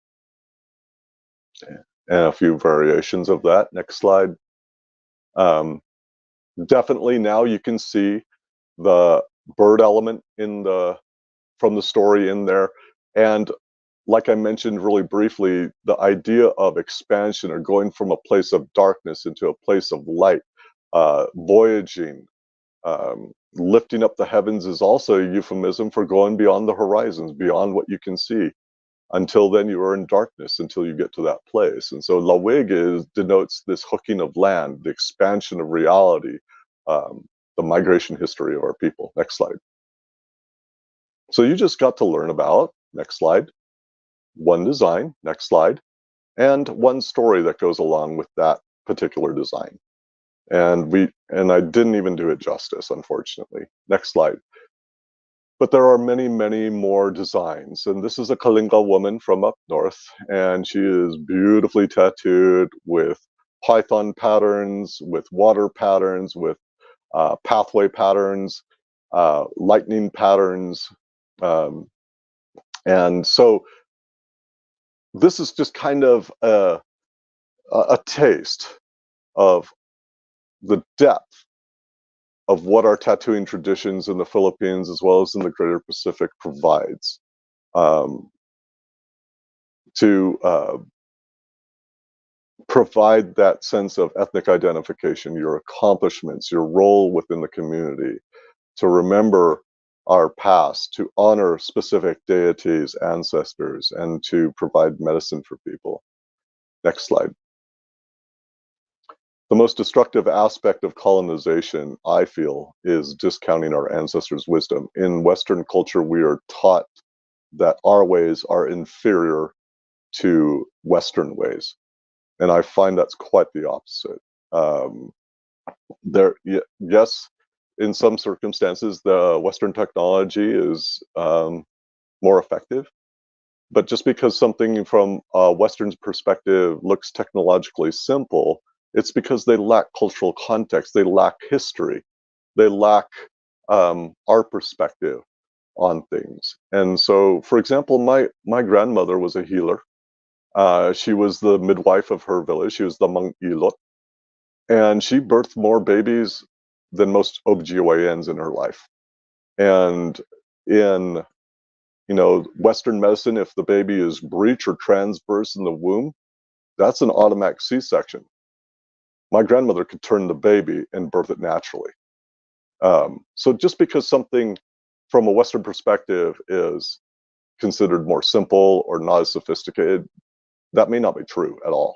And a few variations of that. Next slide. Definitely now you can see the bird element from the story in there. And like I mentioned really briefly, the idea of expansion, or going from a place of darkness into a place of light, voyaging, lifting up the heavens, is also a euphemism for going beyond the horizons, beyond what you can see. Until then, you are in darkness until you get to that place. And so Lawig denotes this hooking of land, the expansion of reality, the migration history of our people. Next slide. So you just got to learn about, next slide, one design, next slide, and one story that goes along with that particular design. And I didn't even do it justice, unfortunately. Next slide. But there are many, many more designs. And this is a Kalinga woman from up north, and she is beautifully tattooed with python patterns, with water patterns, with pathway patterns, lightning patterns. And so this is just kind of a taste of the depth of what our tattooing traditions in the Philippines as well as in the Greater Pacific provides to provide that sense of ethnic identification, your accomplishments, your role within the community, to remember our past, to honor specific deities, ancestors, and to provide medicine for people. Next slide. The most destructive aspect of colonization, I feel, is discounting our ancestors' wisdom. In Western culture, we are taught that our ways are inferior to Western ways. And I find that's quite the opposite. Yes, in some circumstances, the Western technology is more effective. But just because something from a Western's perspective looks technologically simple, it's because they lack cultural context, they lack history, they lack our perspective on things. And so, for example, my grandmother was a healer. She was the midwife of her village. She was the Mang-ilot. And she birthed more babies than most OBGYNs in her life. And in Western medicine, if the baby is breech or transverse in the womb, that's an automatic C-section. My grandmother could turn the baby and birth it naturally. So just because something from a Western perspective is considered more simple or not as sophisticated, that may not be true at all.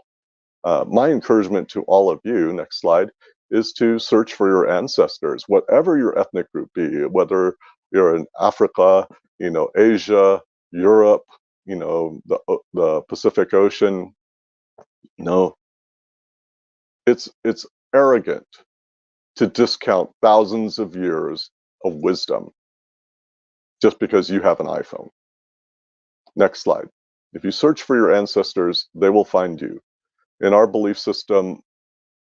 My encouragement to all of you, next slide, is to search for your ancestors, whatever your ethnic group be, whether you're in Africa, Asia, Europe, the Pacific Ocean. It's arrogant to discount thousands of years of wisdom just because you have an iPhone. Next slide. If you search for your ancestors, they will find you. In our belief system,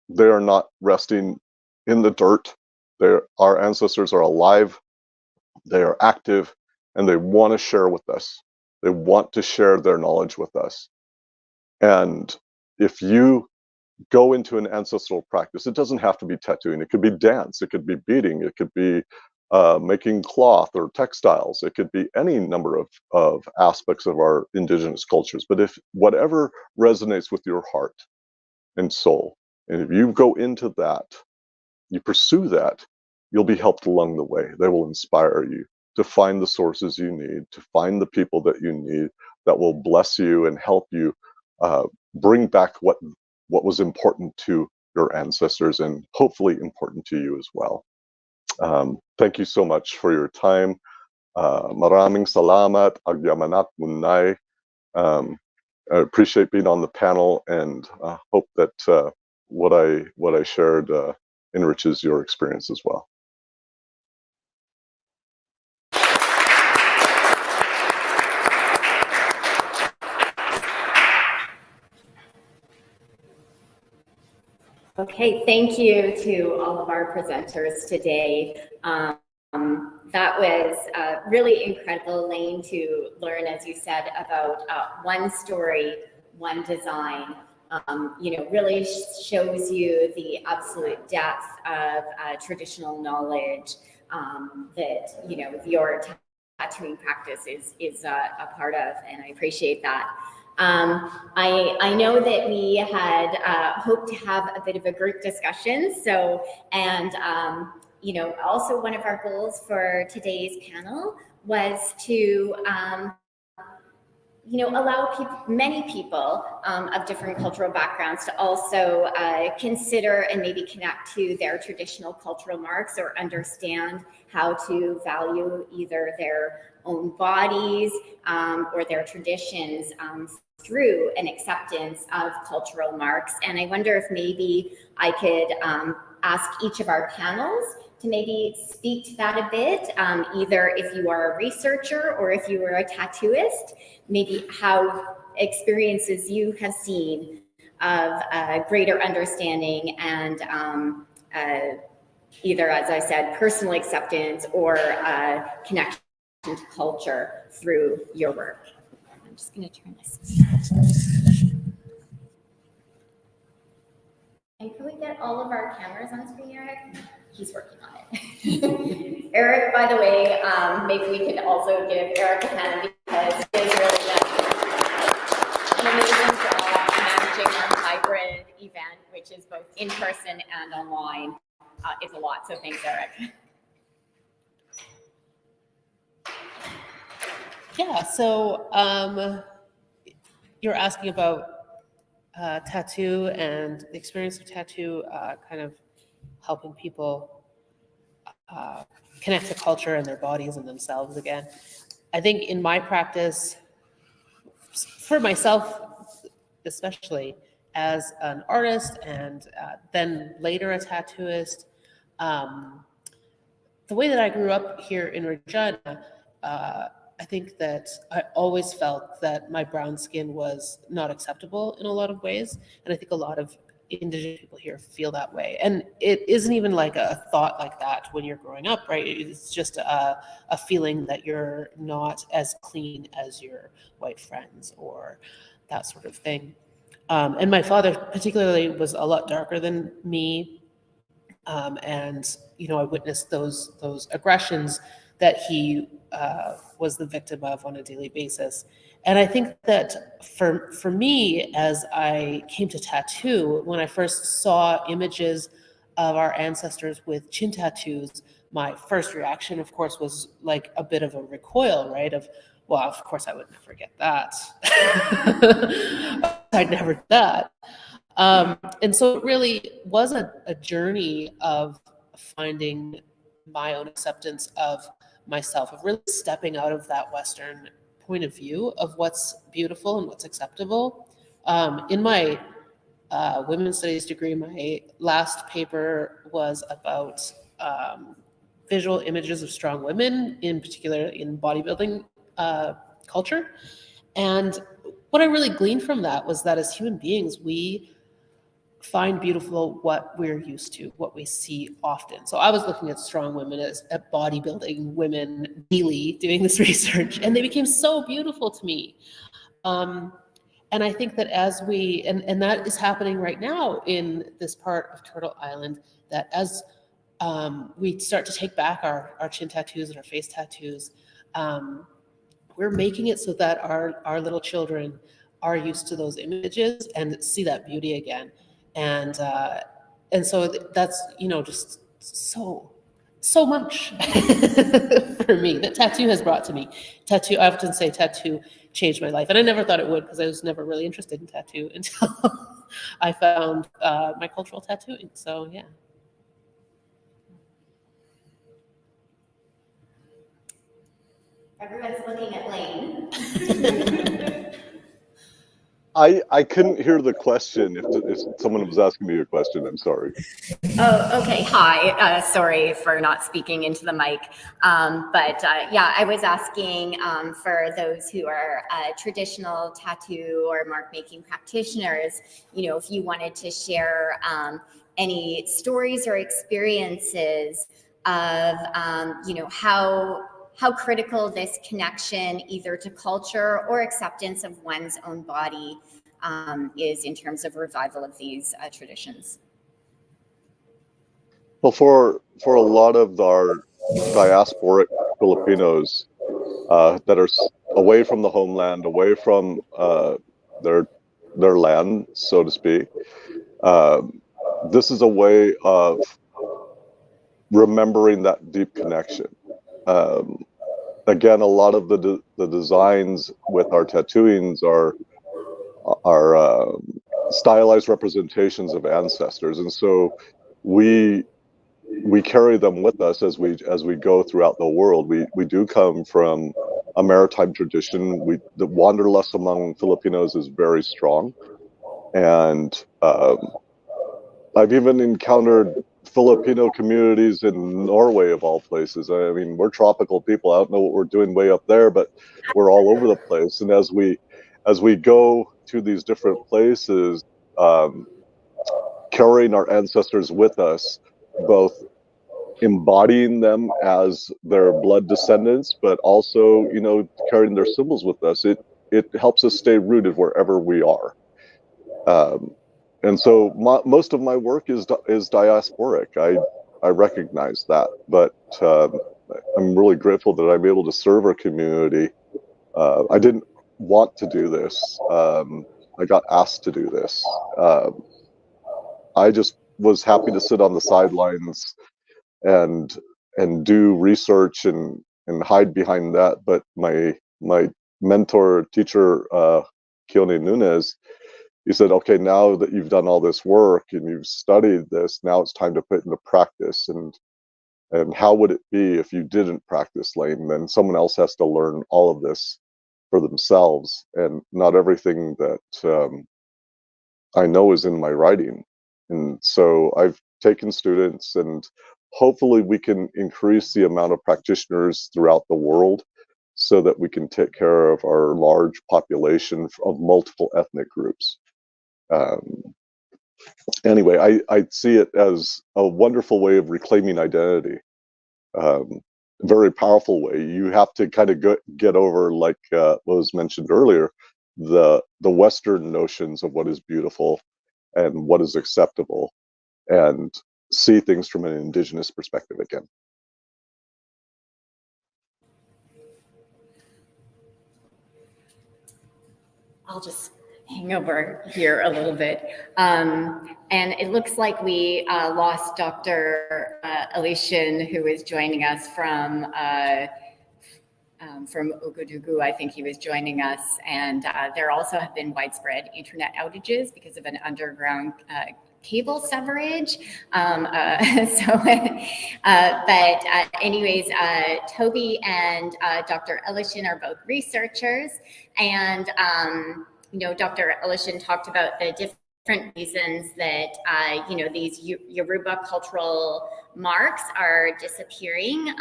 they are not resting in the dirt. Our ancestors are alive, they are active, and they want to share with us. They want to share their knowledge with us. And if you go into an ancestral practice, it doesn't have to be tattooing. It could be dance. It could be beading. It could be making cloth or textiles. It could be any number of aspects of our indigenous cultures. But if whatever resonates with your heart and soul, and if you go into that, you pursue that, you'll be helped along the way. They will inspire you to find the sources you need, to find the people that you need that will bless you and help you bring back what was important to your ancestors and hopefully important to you as well. Thank you so much for your time. Maraming salamat, agyamanat munay. I appreciate being on the panel and hope that what I shared enriches your experience as well. Okay, thank you to all of our presenters today. That was really incredible, Lane, to learn, as you said, about one story, one design. Really shows you the absolute depth of traditional knowledge that your tattooing practice is a part of, and I appreciate that. I know that we had hoped to have a bit of a group discussion. So, and also one of our goals for today's panel was to, allow many people of different cultural backgrounds to also consider and maybe connect to their traditional cultural marks, or understand how to value either their own bodies or their traditions through an acceptance of cultural marks. And I wonder if maybe I could ask each of our panels to maybe speak to that a bit, either if you are a researcher or if you are a tattooist, maybe how experiences you have seen of greater understanding and either, as I said, personal acceptance or connection to culture through your work. I'm just going to turn this. And can we get all of our cameras on screen, Eric? He's working on it. Eric, by the way, maybe we could also give Eric a hand, because he's really done an amazing job managing our hybrid event, which is both in person and online. It's a lot, so thanks, Eric. Yeah, so you're asking about tattoo and the experience of tattoo kind of helping people connect to culture and their bodies and themselves again. I think in my practice, for myself especially, as an artist and then later a tattooist, the way that I grew up here in Regina, I think that I always felt that my brown skin was not acceptable in a lot of ways. And I think a lot of Indigenous people here feel that way. And it isn't even like a thought like that when you're growing up, right? It's just a feeling that you're not as clean as your white friends or that sort of thing. And my father particularly was a lot darker than me. And, I witnessed those aggressions that he was the victim of on a daily basis. And I think that for me, as I came to tattoo, when I first saw images of our ancestors with chin tattoos, my first reaction, of course, was like a bit of a recoil, right? Well, of course I would never get that. I'd never do that. And so it really was a journey of finding my own acceptance of myself, of really stepping out of that Western point of view of what's beautiful and what's acceptable. In my women's studies degree, my last paper was about visual images of strong women, in particular in bodybuilding culture. And what I really gleaned from that was that as human beings, we find beautiful what we're used to, what we see often. So I was looking at strong women at bodybuilding women daily doing this research, and they became so beautiful to me. And I think that as we, and that is happening right now in this part of Turtle Island, that as we start to take back our chin tattoos and our face tattoos, we're making it so that our little children are used to those images and see that beauty again. And so that's, just so much for me that tattoo has brought to me. I often say tattoo changed my life. And I never thought it would, because I was never really interested in tattoo until I found my cultural tattooing. So, yeah. Everyone's looking at Lane. I couldn't hear the question. If someone was asking me a question, I'm sorry. Oh, okay. Hi. Sorry for not speaking into the mic. Yeah, I was asking for those who are traditional tattoo or mark making practitioners, if you wanted to share any stories or experiences of, how critical this connection either to culture or acceptance of one's own body is in terms of revival of these traditions. Well, for a lot of our diasporic Filipinos that are away from the homeland, away from their land, so to speak, this is a way of remembering that deep connection. again, a lot of the designs with our tattooings are stylized representations of ancestors, and so we carry them with us as we go throughout the world. We do come from a maritime tradition. The wanderlust among Filipinos is very strong, and I've even encountered Filipino communities in Norway, of all places. I mean, we're tropical people. I don't know what we're doing way up there, but we're all over the place. And as we go to these different places, carrying our ancestors with us, both embodying them as their blood descendants, but also, carrying their symbols with us. It helps us stay rooted wherever we are. And so most of my work is diasporic. I recognize that, but I'm really grateful that I'm able to serve our community. I didn't want to do this. I got asked to do this. I just was happy to sit on the sidelines and do research and hide behind that. But my mentor, teacher, Keone Nunez, he said, okay, now that you've done all this work and you've studied this, now it's time to put it into practice. And how would it be if you didn't practice layman? Someone else has to learn all of this for themselves. And not everything that I know is in my writing. And so I've taken students, and hopefully we can increase the amount of practitioners throughout the world so that we can take care of our large population of multiple ethnic groups. Anyway, I see it as a wonderful way of reclaiming identity. Very powerful way. You have to kind of get over, like what was mentioned earlier, the Western notions of what is beautiful and what is acceptable, and see things from an Indigenous perspective again. I'll just hang over here a little bit. And it looks like we lost Dr. Alishan, who is joining us from Ouagadougou. I think he was joining us. And there also have been widespread internet outages because of an underground cable severage. Anyways, Toby and Dr. Alishan are both researchers, and Dr. Alishan talked about the different reasons that these Yoruba cultural marks are disappearing,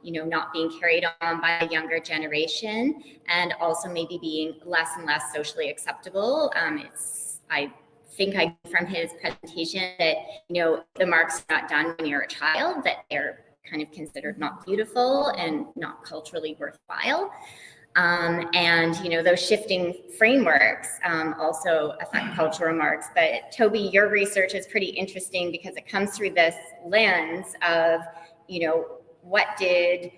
not being carried on by a younger generation, and also maybe being less and less socially acceptable. I think I from his presentation that the marks are not done when you're a child, that they're kind of considered not beautiful and not culturally worthwhile. And those shifting frameworks also affect cultural marks. But Toby, your research is pretty interesting because it comes through this lens of what did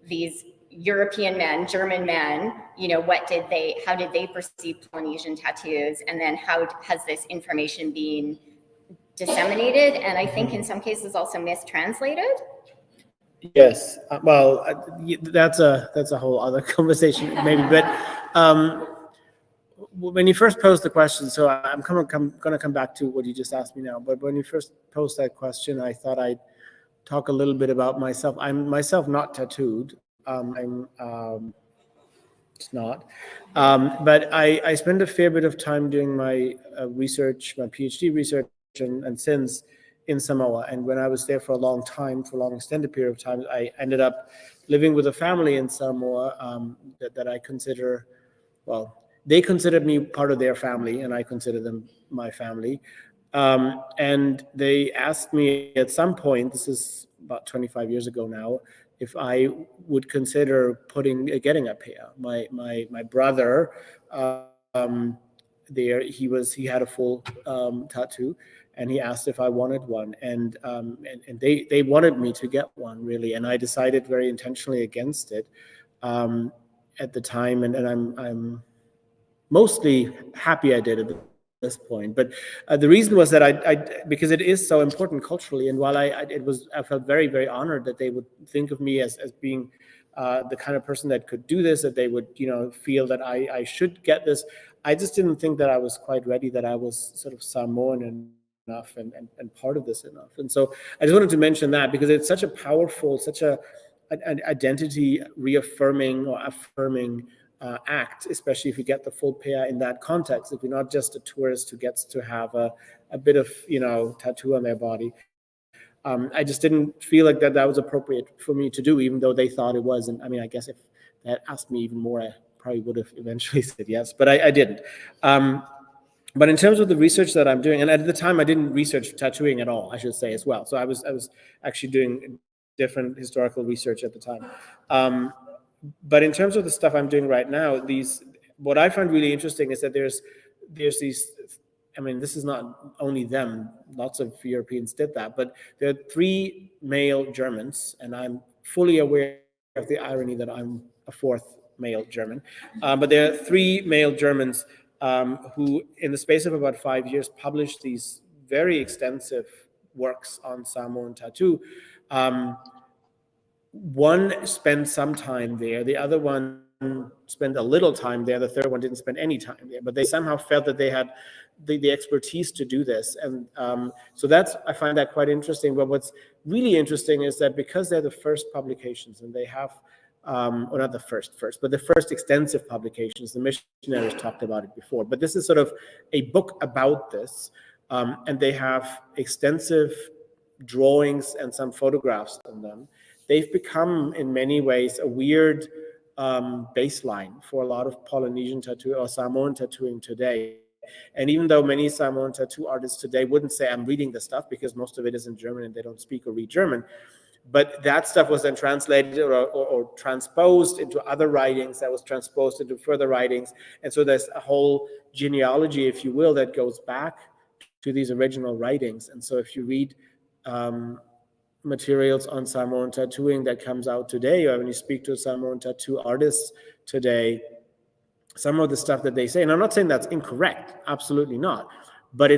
these European men, German men, how did they perceive Polynesian tattoos? And then how has this information been disseminated? And I think in some cases also mistranslated. Yes, well, that's a whole other conversation maybe, but when you first posed the question, so I'm going to come back to what you just asked me now, but when you first posed that question, I thought I'd talk a little bit about myself. I'm myself not tattooed. It's not. But I spent a fair bit of time doing my research, my PhD research, and since in Samoa. And when I was there for a long extended period of time, I ended up living with a family in Samoa that I consider, well, they considered me part of their family, and I consider them my family. And they asked me at some point, this is about 25 years ago now, if I would consider getting a pair. My brother, he had a full tattoo, and he asked if I wanted one, and they wanted me to get one, really, and I decided very intentionally against it at the time, and I'm mostly happy I did at this point. But the reason was that I because it is so important culturally, and while I felt very, very honored that they would think of me as being the kind of person that could do this, that they would, feel that I should get this. I just didn't think that I was quite ready, that I was sort of Samoan enough and part of this enough. And so I just wanted to mention that because it's such a powerful, such an identity reaffirming or affirming act, especially if you get the full pair in that context. If you're not just a tourist who gets to have a bit of, tattoo on their body. I just didn't feel like that was appropriate for me to do, even though they thought it was. And I mean, I guess if they had asked me even more, I probably would have eventually said yes, but I didn't. But in terms of the research that I'm doing, and at the time I didn't research tattooing at all, I should say as well. So I was actually doing different historical research at the time. But in terms of the stuff I'm doing right now, what I find really interesting is that there's these, I mean, this is not only them, lots of Europeans did that, but there are 3 male Germans, and I'm fully aware of the irony that I'm a 4th male German. But there are 3 male Germans who, in the space of about 5 years, published these very extensive works on Samoan tattoo. One spent some time there, the other one spent a little time there, the third one didn't spend any time there, but they somehow felt that they had the expertise to do this. And so I find that quite interesting. But what's really interesting is that because they're the first publications, and they have, or not the first, but the first extensive publications, the missionaries talked about it before, but this is sort of a book about this, and they have extensive drawings and some photographs in them. They've become, in many ways, a weird baseline for a lot of Polynesian tattoo or Samoan tattooing today. And even though many Samoan tattoo artists today wouldn't say, I'm reading the stuff, because most of it is in German and they don't speak or read German, but that stuff was then translated or transposed into other writings, that was transposed into further writings. And so there's a whole genealogy, if you will, that goes back to these original writings. And so if you read materials on Samoan tattooing that comes out today, or when you speak to Samoan tattoo artists today, some of the stuff that they say, and I'm not saying that's incorrect, absolutely not, but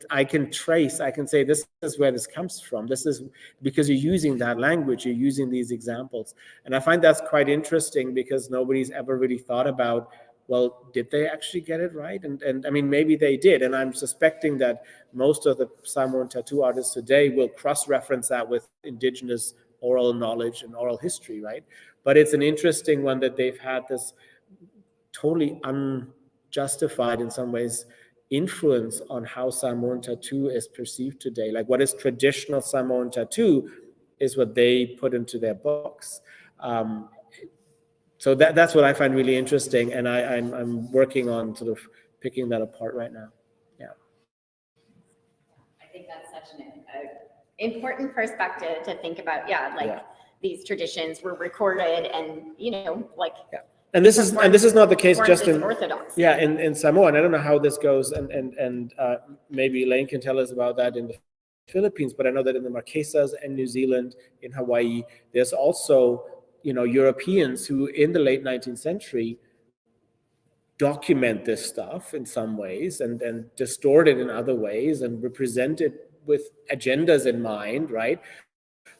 I can say this is where this comes from. This is because you're using that language, you're using these examples. And I find that's quite interesting, because nobody's ever really thought about, well, did they actually get it right? And I mean, maybe they did. And I'm suspecting that most of the Samoan tattoo artists today will cross-reference that with indigenous oral knowledge and oral history, right? But it's an interesting one that they've had this totally unjustified, in some ways, influence on how Samoan tattoo is perceived today. Like, what is traditional Samoan tattoo is what they put into their books. So that's what I find really interesting, and I'm working on sort of picking that apart right now. Yeah. I think that's such an important perspective to think about. These traditions were recorded, and Yeah. And this is not the case just in Orthodox. Yeah, in Samoa. And I don't know how this goes, and maybe Elaine can tell us about that in the Philippines. But I know that in the Marquesas and New Zealand, in Hawaii, there's also Europeans who, in the late 19th century, document this stuff in some ways and distort it in other ways and represent it with agendas in mind, right?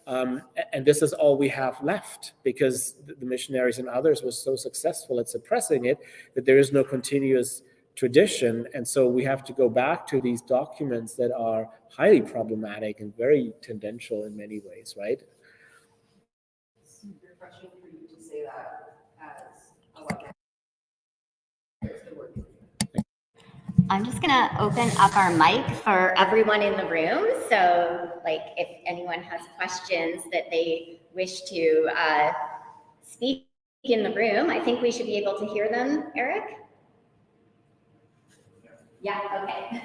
And this is all we have left, because the missionaries and others were so successful at suppressing it that there is no continuous tradition. And so we have to go back to these documents that are highly problematic and very tendential in many ways, right? Refreshing for you to say that as a white man. I'm just gonna open up our mic for everyone in the room. So, if anyone has questions that they wish to speak in the room, I think we should be able to hear them. Eric? Yeah. Okay.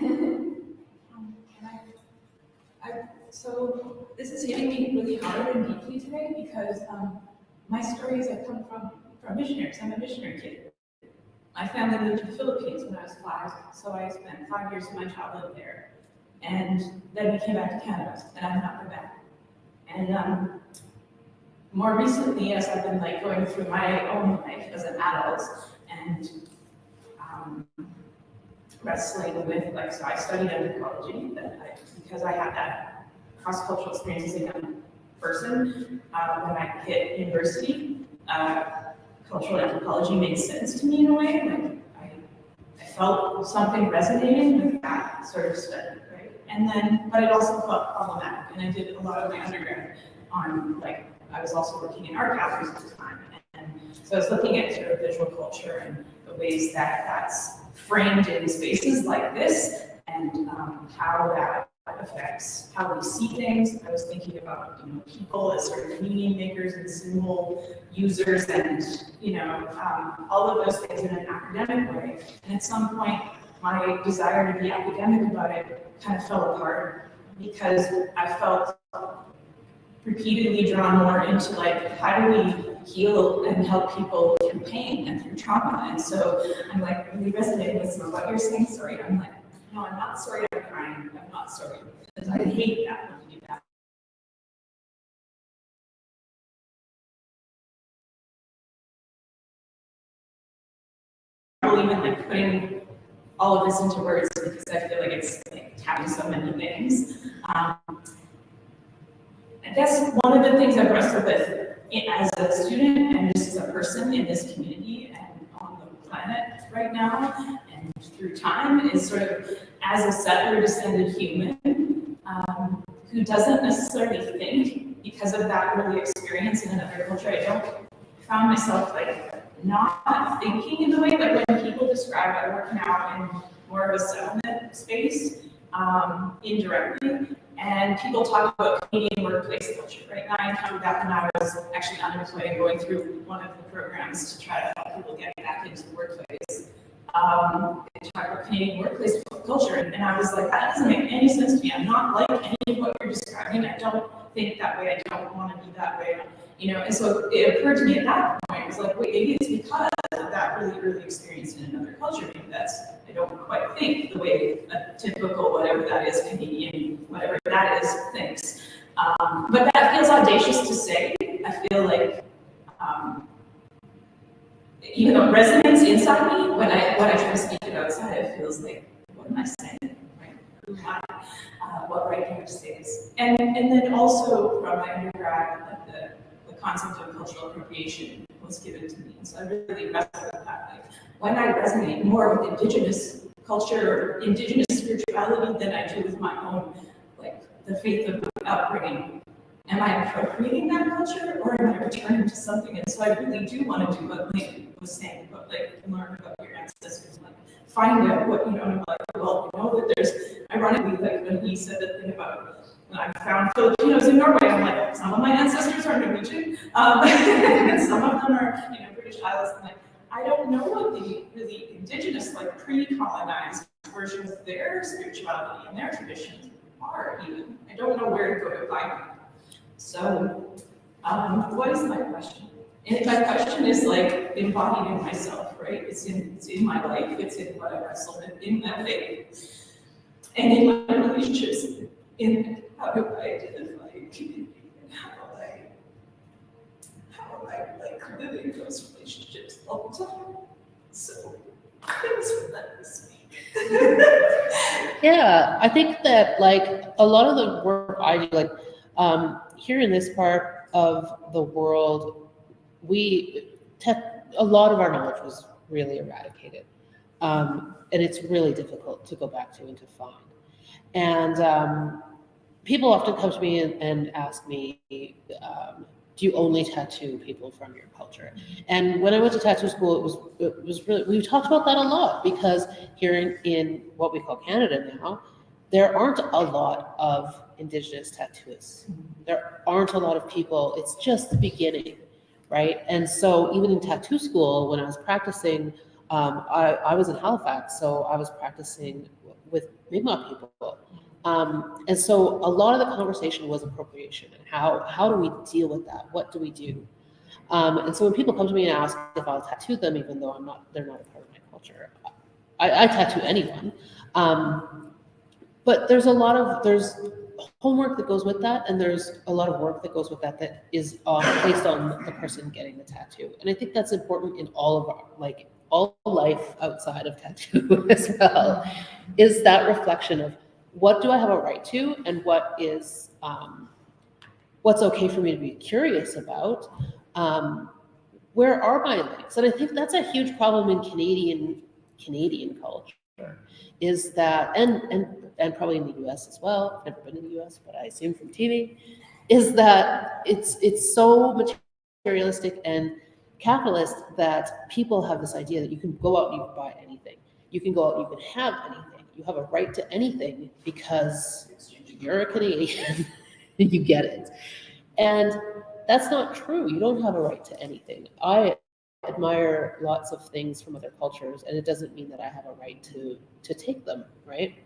So this is hitting me really hard and deeply today, because my story is I come from missionaries. I'm a missionary kid. My family moved to the Philippines when I was 5, so I spent 5 years of my childhood there. And then we came back to Canada, and I've not been back. And more recently, as I've been going through my own life as an adult and wrestling with, so I studied anthropology, because I had that cross-cultural experience as a young person. When I hit university, cultural anthropology made sense to me in a way. Like I felt something resonating with that sort of study, right? And then, but it also felt problematic. And I did a lot of my undergrad on, like, I was also working in art galleries at the time. And so I was looking at sort of visual culture and the ways that that's framed in spaces like this, and how that affects how we see things. I was thinking about, you know, people as sort of meaning makers and symbol users, and, you know, all of those things in an academic way. And at some point, my desire to be academic about it kind of fell apart, because I felt repeatedly drawn more into, like, how do we heal and help people through pain and through trauma. And so I'm like really resonating with some of what you're saying. Sorry, I'm like, no, I'm not sorry I'm crying. I'm not sorry. Because I hate that when you do that. Even like putting all of this into words, because I feel like it's like tapping so many things. I guess one of the things I've wrestled with as a student and just as a person in this community and on the planet right now and through time is sort of, as a settler descended human who doesn't necessarily think because of that early experience in another culture, I found myself like not thinking in the way, like when people describe, I work now in more of a settlement space indirectly, and people talk about Canadian workplace culture, right? And I encountered that when I was actually unemployed and going through one of the programs to try to help people get back into the workplace. They talk about Canadian workplace culture, and I was like, that doesn't make any sense to me. I'm not like any of what you're describing. I don't think that way. I don't want to be that way. You know, and so it occurred to me at that point, it was like, wait, maybe it's because of that really early experience in another culture. Maybe that's, I don't quite think the way a typical, whatever that is, Canadian, whatever that is, thinks. But that feels audacious to say. I feel like, even though it resonates inside me, when I try to speak it outside, it feels like, what am I saying, right? Who am I? What right here stays. And then also from my undergrad, like the concept of cultural appropriation was given to me. And so I really wrestled with that. Like, when I resonate more with Indigenous culture, or Indigenous spirituality than I do with my own, like the faith of my upbringing, am I appropriating that culture, or am I returning to something? And so I really do want to do what Lynn was saying about, like, learn about your ancestors, like find out what you don't know. Like, well, you know that there's, ironically, like when he said the thing about, when I found Filipinos in Norway, I'm like, some of my ancestors are Norwegian, and some of them are, you know, British Isles. And like, I don't know what the really Indigenous, like pre-colonized version of their spirituality and their traditions are even. I don't know where to go to find them. So, what is my question? And my question is like embodied in myself, right? It's in my life, it's in what I wrestle with, in my faith, and in my relationships, in how do I identify community, and how am I like living those relationships all the time? So, thanks for letting me speak. Yeah, I think that like a lot of the work I do, like here in this part of the world, a lot of our knowledge was really eradicated. And it's really difficult to go back to and to find. And people often come to me and ask me, do you only tattoo people from your culture? And when I went to tattoo school, it was really, we talked about that a lot, because here in what we call Canada now, there aren't a lot of Indigenous tattooists. There aren't a lot of people. It's just the beginning, right? And so even in tattoo school, when I was practicing, I was in Halifax, so I was practicing with Mi'kmaq people. And so a lot of the conversation was appropriation and how do we deal with that? What do we do? And so when people come to me and ask if I'll tattoo them, even though they're not a part of my culture, I tattoo anyone. But there's homework that goes with that, and there's a lot of work that goes with that is based on the person getting the tattoo. And I think that's important in all of our, like, all life outside of tattoo as well, is that reflection of what do I have a right to, and what is what's okay for me to be curious about, where are my links? And I think that's a huge problem in Canadian culture, is that, and probably in the US as well, I've never been in the US, but I assume from TV, is that it's so materialistic and capitalist that people have this idea that you can go out and you can buy anything. You can go out and you can have anything. You have a right to anything because you're a Canadian. You get it. And that's not true. You don't have a right to anything. I admire lots of things from other cultures, and it doesn't mean that I have a right to take them, right?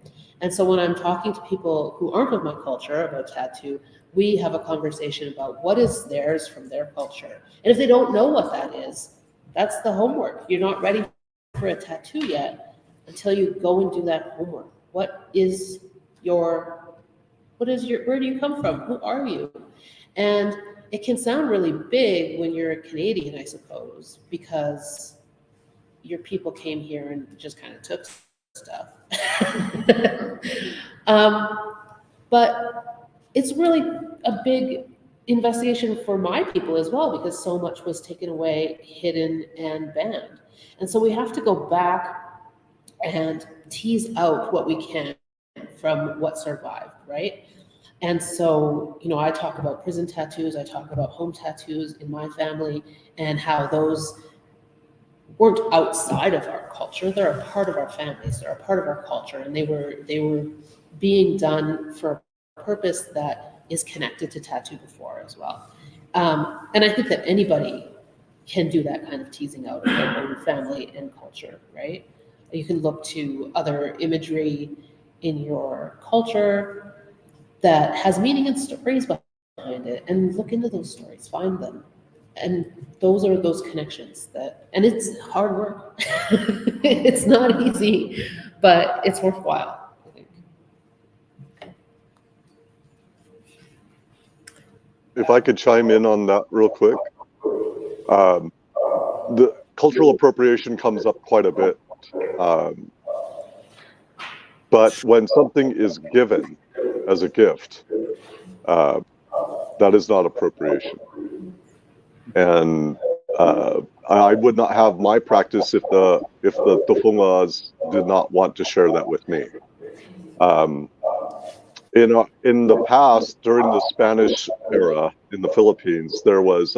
And so when I'm talking to people who aren't of my culture about tattoo, we have a conversation about what is theirs from their culture. And if they don't know what that is, that's the homework. You're not ready for a tattoo yet until you go and do that homework. Where do you come from? Who are you? And it can sound really big when you're a Canadian, I suppose, because your people came here and just kind of took stuff. But it's really a big investigation for my people as well, because so much was taken away, hidden, and banned. And so we have to go back and tease out what we can from what survived, right? And so, I talk about prison tattoos, I talk about home tattoos in my family, and how those weren't outside of our culture. They're a part of our families, they're a part of our culture, and they were being done for a purpose that is connected to tattoo before as well. And I think that anybody can do that kind of teasing out of their own family and culture, right? You can look to other imagery in your culture that has meaning and stories behind it, and look into those stories, find them. And those are those connections and it's hard work. It's not easy, but it's worthwhile, I think. If I could chime in on that real quick. The cultural appropriation comes up quite a bit. But when something is given as a gift, that is not appropriation. And I would not have my practice if the Tufungas did not want to share that with me. In the past, during the Spanish era in the Philippines, there was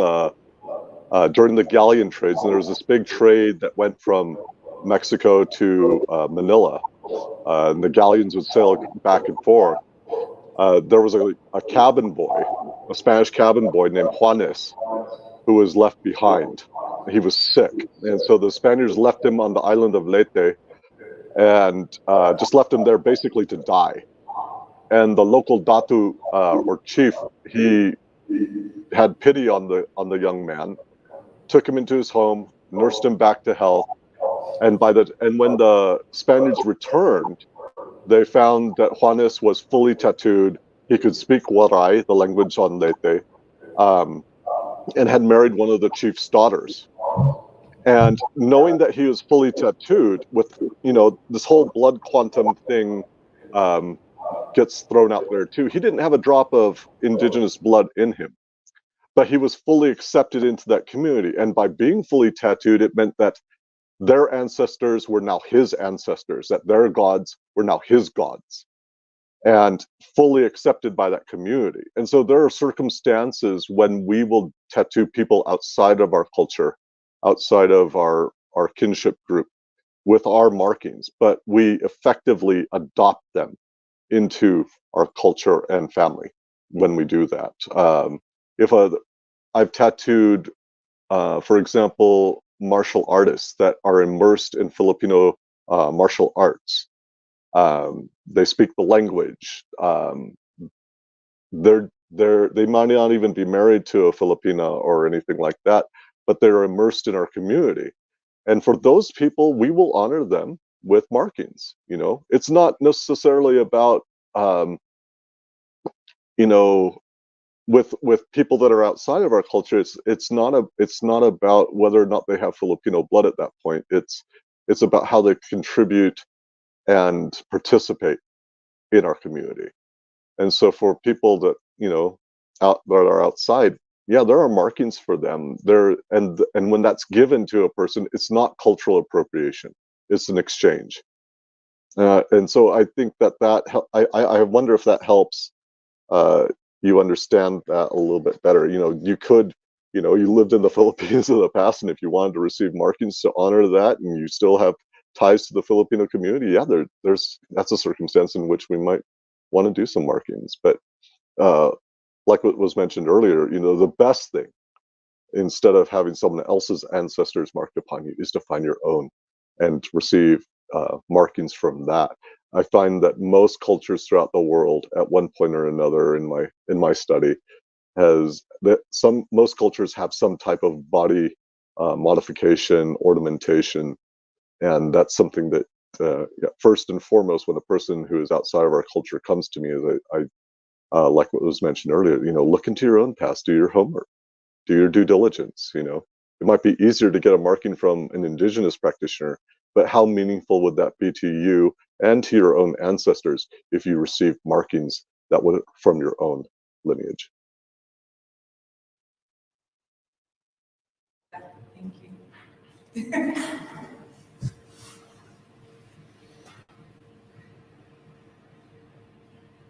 during the galleon trades, and there was this big trade that went from Mexico to Manila. And the galleons would sail back and forth. There was a cabin boy, a Spanish cabin boy named Juanes, who was left behind. He was sick. And so the Spaniards left him on the island of Leyte and just left him there basically to die. And the local datu or chief, he had pity on the young man, took him into his home, nursed him back to health. And when the Spaniards returned, they found that Juanes was fully tattooed. He could speak Waray, the language on Leyte, and had married one of the chief's daughters. And knowing that he was fully tattooed, with this whole blood quantum thing gets thrown out there too. He didn't have a drop of indigenous blood in him, but he was fully accepted into that community. And by being fully tattooed, it meant that their ancestors were now his ancestors, that their gods were now his gods, and fully accepted by that community. And so there are circumstances when we will tattoo people outside of our culture, outside of our kinship group, with our markings, but we effectively adopt them into our culture and family when we do that. I've tattooed, for example, martial artists that are immersed in Filipino martial arts. They speak the language. They might not even be married to a Filipina or anything like that, but they're immersed in our community. And for those people, we will honor them with markings. It's not necessarily about with people that are outside of our culture. It's not about whether or not they have Filipino blood at that point. It's about how they contribute and participate in our community. And so for people that that are outside, yeah, there are markings for them there, and when that's given to a person, it's not cultural appropriation, it's an exchange. And so I think I wonder if that helps you understand that a little bit better. You could, you lived in the Philippines in the past, and if you wanted to receive markings to honor that, and you still have ties to the Filipino community, yeah, that's a circumstance in which we might want to do some markings. But like what was mentioned earlier, the best thing, instead of having someone else's ancestors marked upon you, is to find your own and receive markings from that. I find that most cultures throughout the world, at one point or another in my study, most cultures have some type of body modification, ornamentation, and that's something that yeah, first and foremost, when a person who is outside of our culture comes to me, is I like what was mentioned earlier. Look into your own past, do your homework, do your due diligence. It might be easier to get a marking from an Indigenous practitioner, but how meaningful would that be to you and to your own ancestors if you received markings that were from your own lineage? Thank you.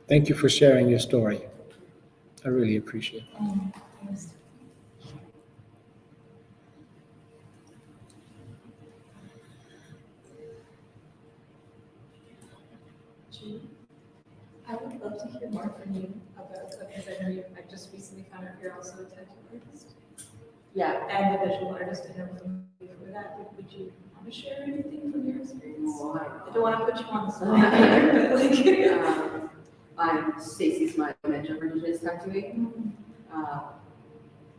Thank you for sharing your story. I really appreciate it. Thanks. I would love to hear more from you about, because I know I just recently found out you're also a tattoo artist. Yeah. And a visual artist, and everything before that. Would you want to share anything from your experience? Well, I don't want to put you on the spot here, but like. I'm Stacey's my mentor for Indigenous tattooing.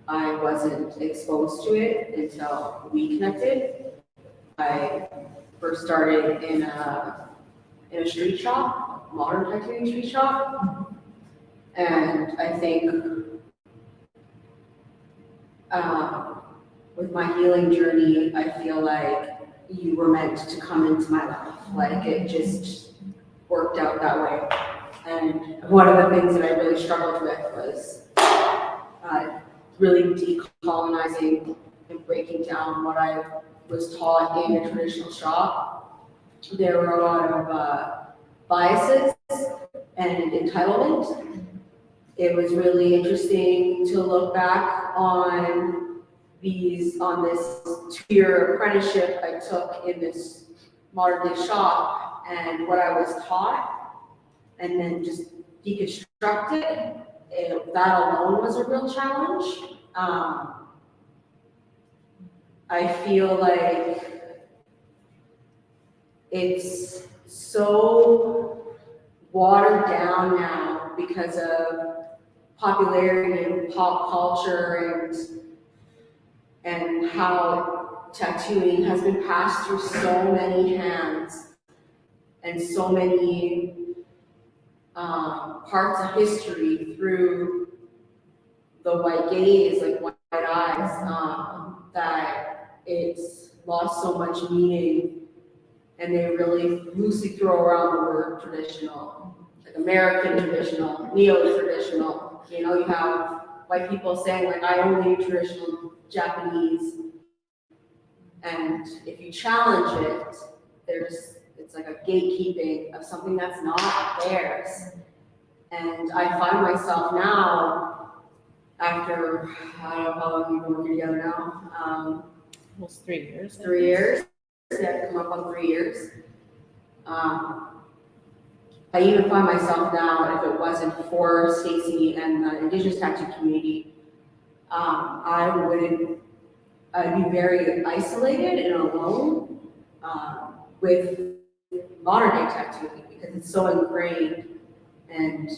I wasn't exposed to it until we connected. I first started in a street shop, modern tattooing street shop, and I think with my healing journey, I feel like you were meant to come into my life. Like it just worked out that way. And one of the things that I really struggled with was really decolonizing and breaking down what I was taught in a traditional shop. There were a lot of biases and entitlement. It was really interesting to look back on this 2-year apprenticeship I took in this modern day shop and what I was taught, and then just deconstruct it. That alone was a real challenge. I feel like it's so watered down now because of popularity and pop culture and how tattooing has been passed through so many hands and so many parts of history through the white gaze, like white eyes, that it's lost so much meaning, and they really loosely throw around the word traditional, like American traditional, neo-traditional. You have white people saying like, I only do traditional Japanese, and if you challenge it, it's like a gatekeeping of something that's not theirs. And I find myself now, after, I don't know how long we've been working together now, Almost 3 years. 3 years, yeah, come up on 3 years. I even find myself now, if it wasn't for Stacey and the Indigenous tattoo community, I'd be very isolated and alone with modern day tattooing because it's so ingrained, and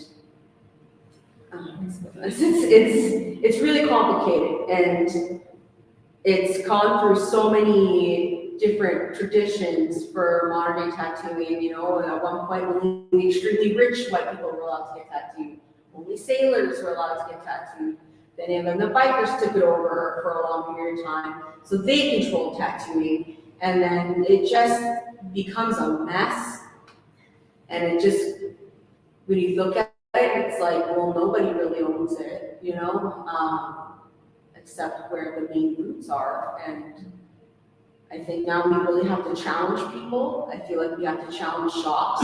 it's really complicated, and it's gone through so many different traditions for modern day tattooing. At one point, only the extremely rich white people were allowed to get tattooed. Only sailors were allowed to get tattooed. Then the bikers took it over for a long period of time, so they controlled tattooing, and then it just becomes a mess. And it just, when you look at it, it's like, well, nobody really owns it, accept where the main roots are. And I think now we really have to challenge people. I feel like we have to challenge shops.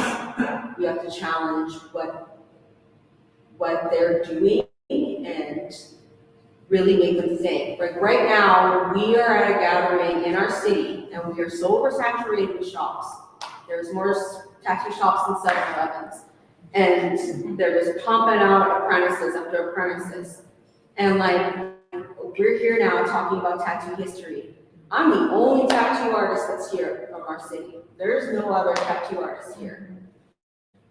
We have to challenge what they're doing and really make them think. Like right now, we are at a gathering in our city and we are so oversaturated with shops. There's more tattoo shops than 7-Elevens. And they're just pumping out apprentices after apprentices. And like, we're here now talking about tattoo history. I'm the only tattoo artist that's here from our city. There's no other tattoo artists here.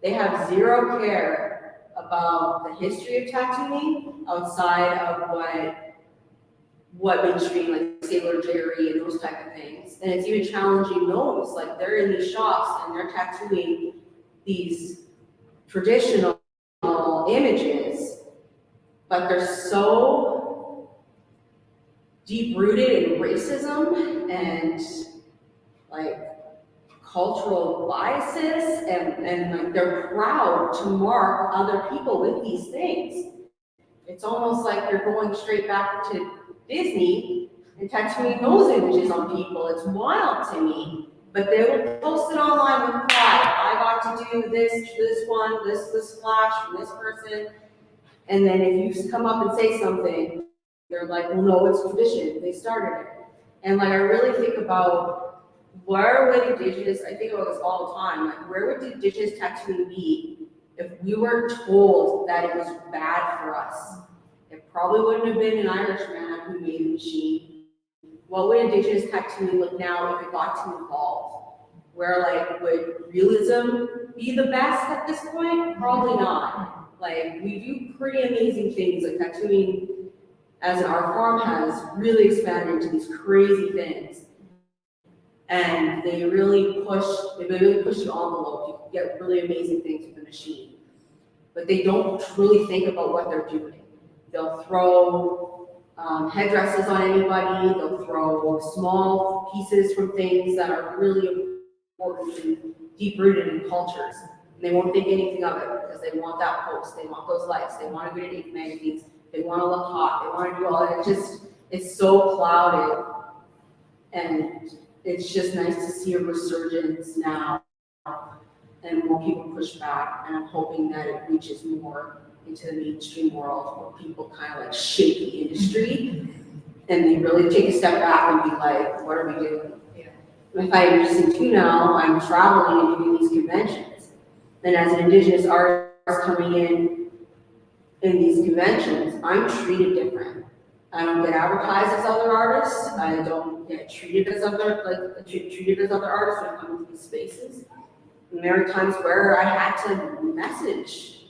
They have zero care about the history of tattooing outside of what mainstream, like Sailor Jerry and those type of things. And it's even challenging those, like they're in these shops and they're tattooing these traditional images, but they're so deep-rooted in racism and like cultural biases, and like they're proud to mark other people with these things. It's almost like they're going straight back to Disney and tattooing those images on people. It's wild to me. But they will post it online with pride. I got to do this one, this flash from this person. And then if you come up and say something, they're like, well, no, it's tradition. They started it. And like, I really think about where would Indigenous, I think about this all the time, like where would Indigenous tattooing be if we were told that it was bad for us? It probably wouldn't have been an Irish man who made the machine. What would Indigenous tattooing look now if it got to evolve? Where like, would realism be the best at this point? Probably not. Like, we do pretty amazing things, like tattooing as an art form has really expanded into these crazy things. And they really push the envelope. You get really amazing things with the machine. But they don't really think about what they're doing. They'll throw headdresses on anybody, they'll throw small pieces from things that are really important and deep-rooted in cultures. And they won't think anything of it because they want that post, they want those likes, they want to be in Ink magazines, they want to look hot, they want to do all that. It's so clouded. And it's just nice to see a resurgence now and more people push back. And I'm hoping that it reaches more into the mainstream world where people kind of like shake the industry and they really take a step back and be like, what are we doing? Yeah. If I'm interested too now, I'm traveling and doing these conventions. And as an Indigenous artist coming in these conventions, I'm treated different. I don't get advertised as other artists. I don't get treated as other artists when I come into these spaces. And there are times where I had to message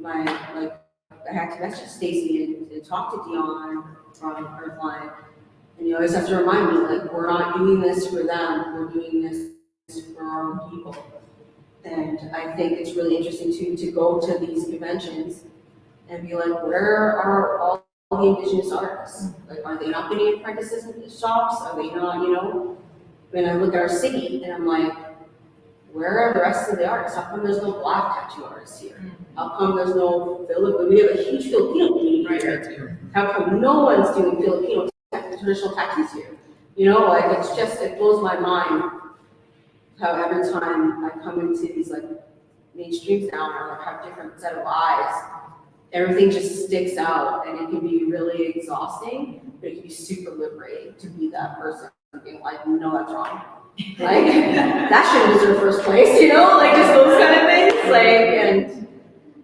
I had to message Stacy and talk to Dion from Earthline. And you always have to remind me, like, we're not doing this for them, we're doing this for our own people. And I think it's really interesting too to go to these conventions and be like, where are all the Indigenous artists? Like, are they not getting apprentices in the shops? Are they not, when I look at our city and I'm like, where are the rest of the artists? How come there's no Black tattoo artists here? How come there's no we have a huge Filipino community here. How come no one's doing Filipino traditional tattoos here? It blows my mind how every time I come into these like mainstreams now and I have different set of eyes, everything just sticks out and it can be really exhausting, but it can be super liberating to be that person being like, no, that's wrong. Like, that shouldn't deserve first place, just those kind of things, and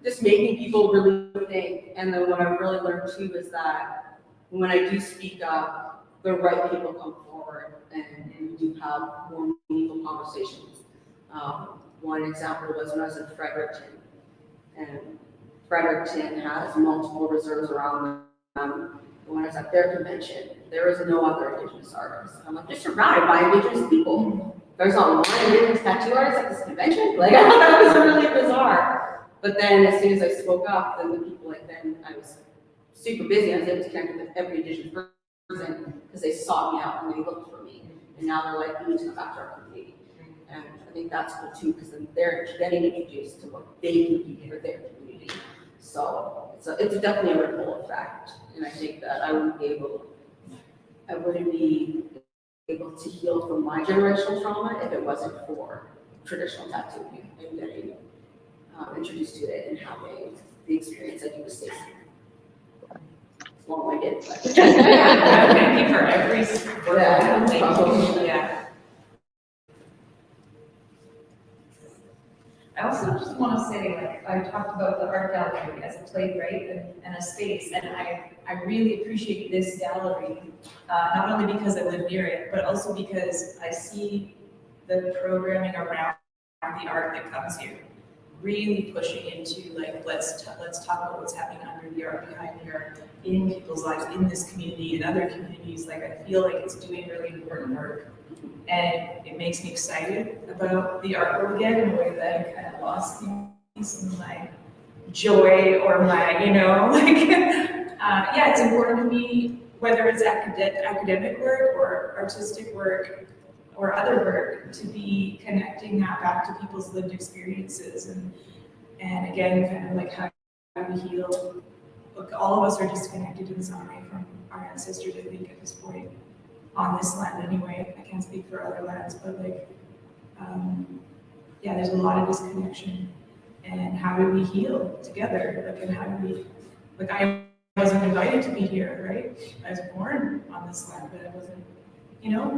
just making people really think. And then what I've really learned too is that when I do speak up, the right people come forward and we do have more meaningful conversations. One example was when I was in Fredericton, and Fredericton has multiple reserves around them. When I was at their convention, there was no other Indigenous artists. I'm like, just surrounded by Indigenous people. There's not one Indigenous tattoo artist at this convention. Like, I thought that was really bizarre. But then as soon as I spoke up, then the people, then I was super busy. I was able to connect with every Indigenous person because they sought me out and they looked for me. And now they're like, we need to come back to our community. And I think that's cool too, because then they're getting introduced to what they can do for their community. So So it's definitely a ripple effect, and I think that I wouldn't be able to heal from my generational trauma if it wasn't for traditional tattooing and getting introduced to it and having the experience I do with Stacey. Long-winded, but Thank you for every word. Yeah, Thank probably. you. Yeah. I also just want to say, like, I talked about the art gallery as a place, right, and a space, and I really appreciate this gallery, not only because I live near it, but also because I see the programming around the art that comes here, really pushing into, like, let's talk about what's happening under the art, behind the art, in people's lives, in this community, in other communities. Like, I feel like it's doing really important work. And it makes me excited about the art world again in a way that I kind of lost some of my joy or my, like, yeah, it's important to me, whether it's academic work or artistic work or other work, to be connecting that back to people's lived experiences. And again, kind of like how we heal. Look, all of us are disconnected in some way from our ancestors, I think, at this point. On this land anyway, I can't speak for other lands, but like, yeah, there's a lot of disconnection. And how do we heal together? Like, and how do we, like, I wasn't invited to be here, right? I was born on this land, but I wasn't,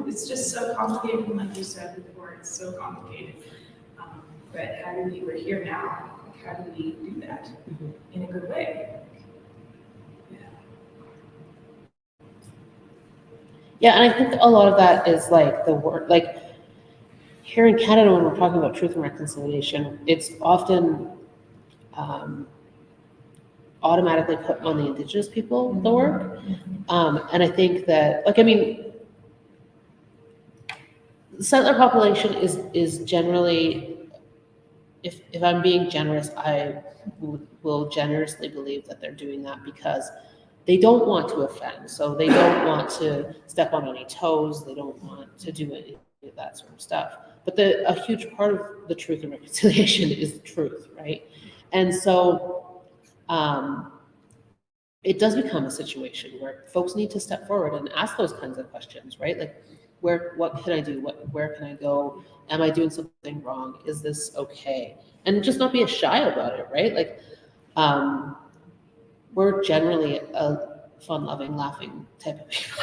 it's just so complicated. And like you said before, it's so complicated. But how do we're here now, like, how do we do that in a good way? Yeah, and I think a lot of that is like the work, like here in Canada, when we're talking about truth and reconciliation, it's often automatically put on the Indigenous people, the work. And I think that, like, I mean, the settler population is generally, if I'm being generous, I will generously believe that they're doing that because they don't want to offend. So they don't want to step on any toes. They don't want to do any of that sort of stuff. But a huge part of the truth and reconciliation is the truth, right? And so it does become a situation where folks need to step forward and ask those kinds of questions, right? Like, what can I do? Where can I go? Am I doing something wrong? Is this okay? And just not be shy about it, right? Like, we're generally a fun-loving, laughing type of people.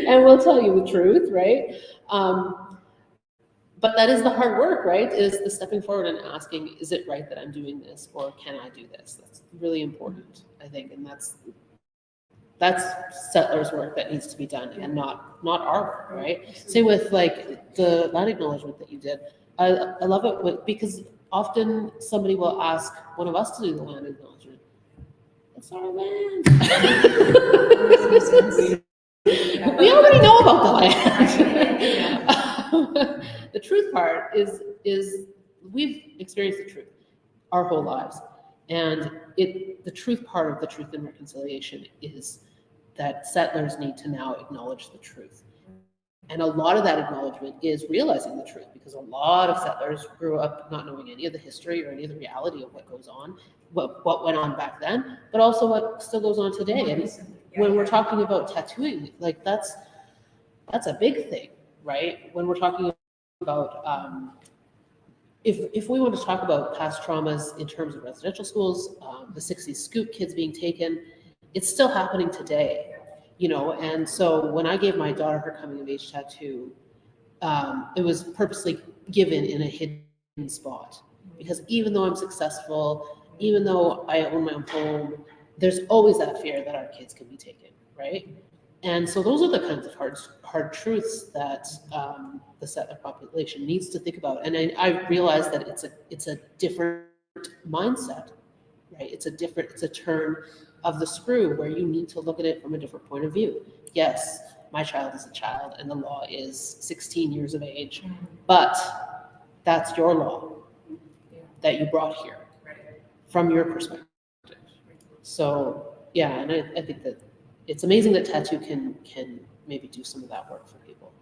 And we'll tell you the truth, right? But that is the hard work, right? Is the stepping forward and asking, is it right that I'm doing this, or can I do this? That's really important, I think, and that's settlers' work that needs to be done, and not our work, right? Same with like the land acknowledgement that you did. I love it because often somebody will ask one of us to do the land acknowledgement. It's our land. We already know about the land. The truth part is we've experienced the truth our whole lives, and the truth part of the truth and reconciliation is that settlers need to now acknowledge the truth. And a lot of that acknowledgement is realizing the truth, because a lot of settlers grew up not knowing any of the history or any of the reality of what goes on, what went on back then, but also what still goes on today. And when we're talking about tattooing, like that's a big thing, right? When we're talking about, if we want to talk about past traumas in terms of residential schools, the 60s scoop kids being taken, it's still happening today. And so when I gave my daughter her coming of age tattoo, it was purposely given in a hidden spot, because even though I'm successful, even though I own my own home, there's always that fear that our kids can be taken, right? And so those are the kinds of hard truths that the settler population needs to think about. And I realize that it's a different mindset, right? It's a turn of the screw where you need to look at it from a different point of view. Yes, my child is a child and the law is 16 years of age, but that's your law that you brought here from your perspective. So yeah, and I think that it's amazing that tattoo can maybe do some of that work for people.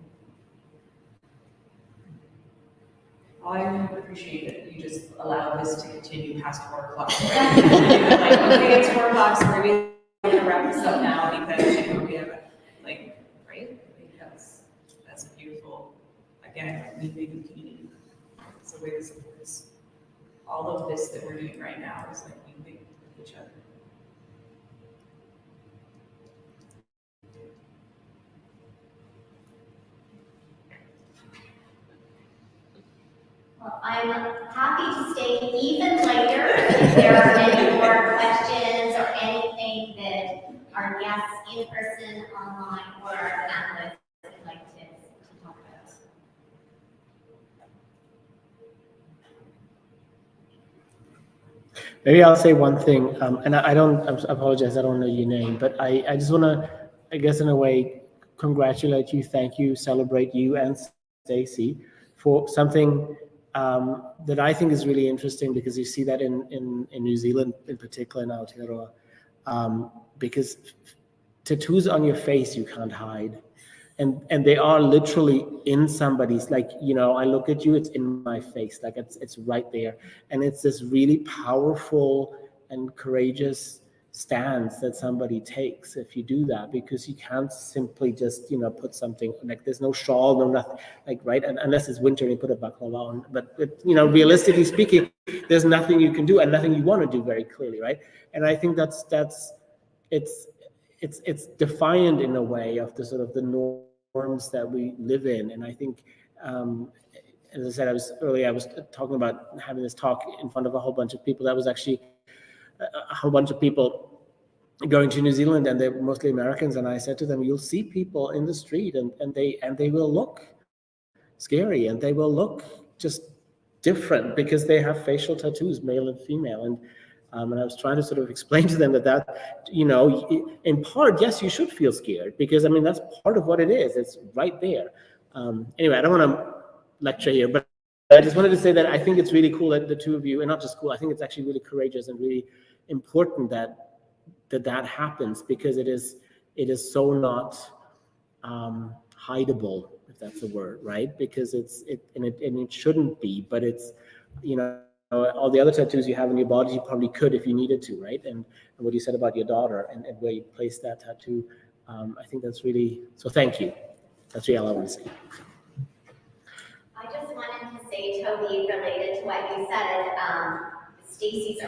I appreciate that you just allow this to continue past 4 o'clock. Right? Like, okay, it's 4 o'clock, so maybe we're gonna wrap this up now because we have like, right? I think that's a beautiful, again, we think of community. It's a way to support this. All of this that we're doing right now is like we think of each other. Well, I'm happy to stay even later if there are any more questions or anything that our guests in person, online, or our panelists would like to talk about. Maybe I'll say one thing, and I apologize, I don't know your name, but I just want to, I guess in a way, congratulate you, thank you, celebrate you and Stacey for something that I think is really interesting, because you see that in New Zealand in particular, in Aotearoa, because tattoos on your face you can't hide. And they are literally in somebody's, like, you know, I look at you, it's in my face, like it's right there. And it's this really powerful and courageous stance that somebody takes if you do that, because you can't simply just, you know, put something, like there's no shawl, no nothing, like, right? And unless it's winter and you put a baklava on, but you know, realistically speaking, there's nothing you can do and nothing you want to do, very clearly, right? And I think it's defiant in a way of the sort of the norms that we live in. And I think, as I said, I was talking about having this talk in front of a whole bunch of people. That was actually a whole bunch of people going to New Zealand, and they're mostly Americans. And I said to them, you'll see people in the street and they will look scary and they will look just different because they have facial tattoos, male and female. And I was trying to sort of explain to them that, you know, in part, yes, you should feel scared, because I mean, that's part of what it is. It's right there. Anyway, I don't want to lecture here, but I just wanted to say that I think it's really cool that the two of you, and not just cool, I think it's actually really courageous and really important that happens, because it is so not hideable, if that's a word, right? Because it shouldn't be, but it's, you know, all the other tattoos you have on your body, you probably could if you needed to, right? And what you said about your daughter and where you placed that tattoo, I think that's really, so thank you. That's really all I want to say. I just wanted to say, Toby, related to what you said, Stacey's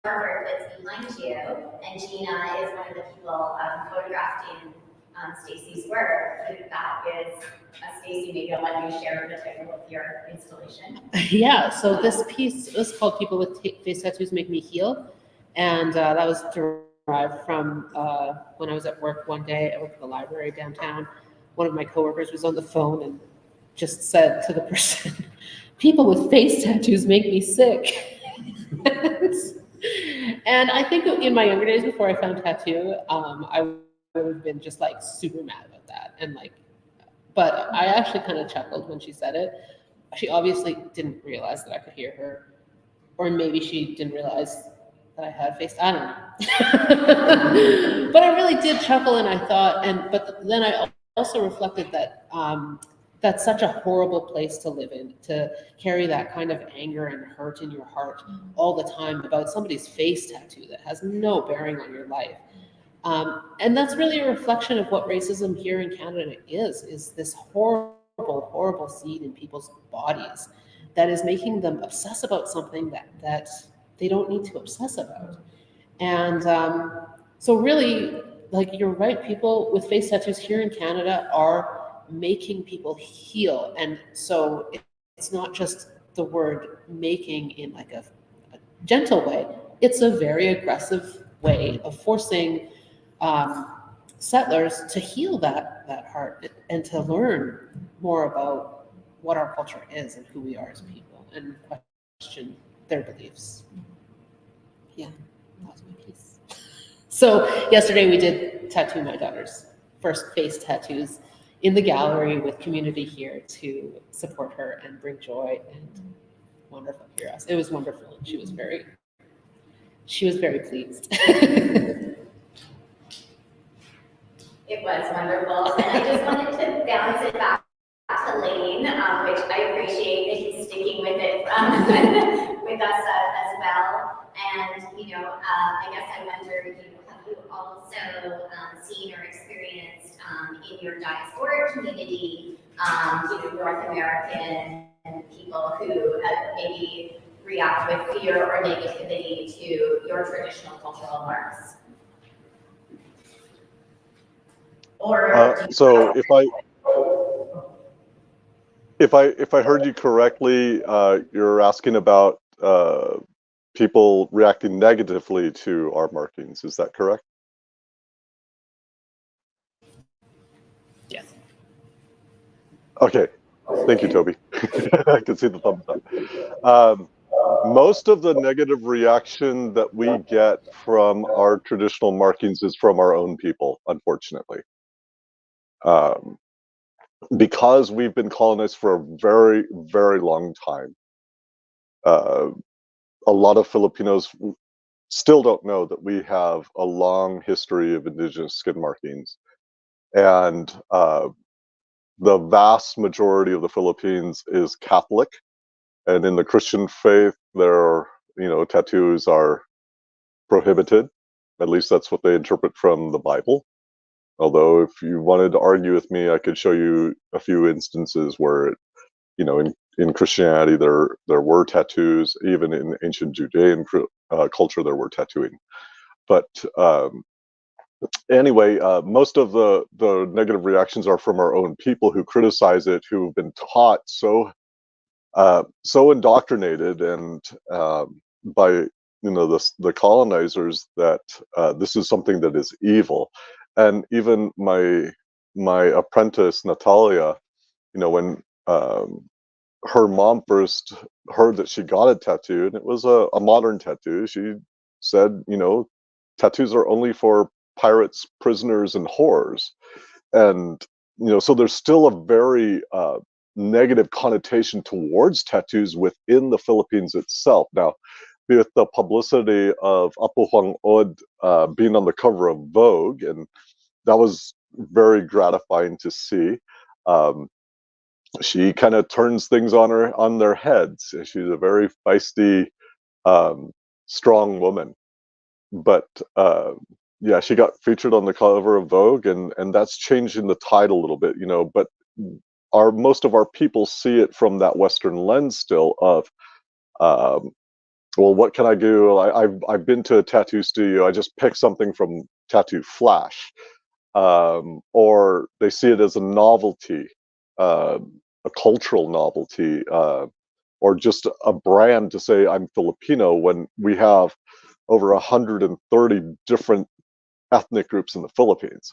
artwork that's behind you, and Gina is one of the people photographed in Stacey's work. That is Stacey, maybe I'll let you share the title of your installation. Yeah, so this piece is called People with Face Tattoos Make Me Heal. And that was derived from when I was at work one day. I worked at the library downtown. One of my coworkers was on the phone and just said to the person, people with face tattoos make me sick. And I think in my younger days, before I found tattoo, I would have been just like super mad about that. And like, but I actually kind of chuckled when she said it. She obviously didn't realize that I could hear her, or maybe she didn't realize that I had face, I don't know. But I really did chuckle, and I thought, but then I also reflected that that's such a horrible place to live in, to carry that kind of anger and hurt in your heart all the time about somebody's face tattoo that has no bearing on your life. And that's really a reflection of what racism here in Canada is this horrible, horrible seed in people's bodies that is making them obsess about something that they don't need to obsess about. And so really, like, you're right, people with face tattoos here in Canada are making people heal. And so it's not just the word making in like a gentle way, it's a very aggressive way of forcing settlers to heal that heart and to learn more about what our culture is and who we are as people and question their beliefs. Yeah, that was my piece. So yesterday we did tattoo my daughter's first face tattoos in the gallery with community here to support her and bring joy and wonderful curiosity. It was wonderful, and she was very pleased. It was wonderful, and I just wanted to bounce it back to Lane, which I appreciate that he sticking with it with us as well. And, you know, I guess I wonder, you know, have you also seen or experienced in your diasporic community, you know, North American people who maybe react with fear or negativity to your traditional cultural marks? Or so if I heard you correctly, you're asking about people reacting negatively to our markings. Is that correct? Yes. Okay. Thank you, Toby. I can see the thumbs up. Most of the negative reaction that we get from our traditional markings is from our own people, unfortunately. Because we've been colonized for a very, very long time. A lot of Filipinos still don't know that we have a long history of indigenous skin markings. And the vast majority of the Philippines is Catholic. And in the Christian faith, tattoos are prohibited. At least that's what they interpret from the Bible. Although if you wanted to argue with me, I could show you a few instances where, in Christianity, there were tattoos. Even in ancient Judean culture, there were tattooing. But anyway, most of the negative reactions are from our own people who criticize it, who've been taught so indoctrinated and by the colonizers that this is something that is evil. And even my apprentice Natalia, when her mom first heard that she got a tattoo, and it was a modern tattoo, she said, tattoos are only for pirates, prisoners, and whores. And so there's still a very negative connotation towards tattoos within the Philippines itself. Now, with the publicity of Apo Huang Od being on the cover of Vogue, and that was very gratifying to see. She kind of turns things on their heads. She's a very feisty, strong woman. But yeah, she got featured on the cover of Vogue, and that's changing the tide a little bit, But most of our people see it from that Western lens still of, well, what can I do? I've been to a tattoo studio. I just pick something from Tattoo Flash, or they see it as a novelty, a cultural novelty, or just a brand to say I'm Filipino when we have over 130 different ethnic groups in the Philippines,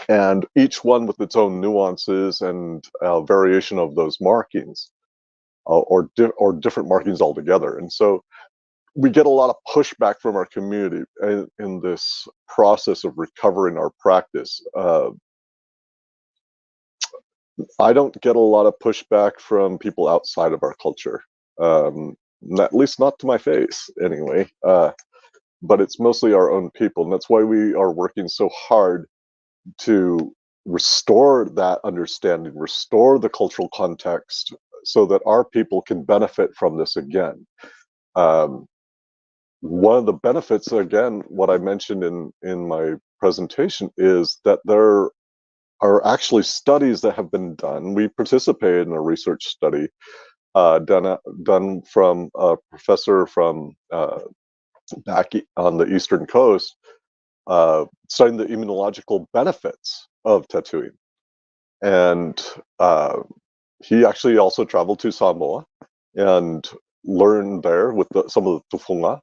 and each one with its own nuances and variation of those markings, or different markings altogether. And so we get a lot of pushback from our community in this process of recovering our practice. I don't get a lot of pushback from people outside of our culture, at least not to my face anyway. But it's mostly our own people, and that's why we are working so hard to restore that understanding, restore the cultural context, so that our people can benefit from this again. One of the benefits, again, what I mentioned in my presentation, is that there are actually studies that have been done. We participated in a research study done from a professor from back on the Eastern Coast, studying the immunological benefits of tattooing. And he actually also traveled to Samoa and learned there with some of the tufunga.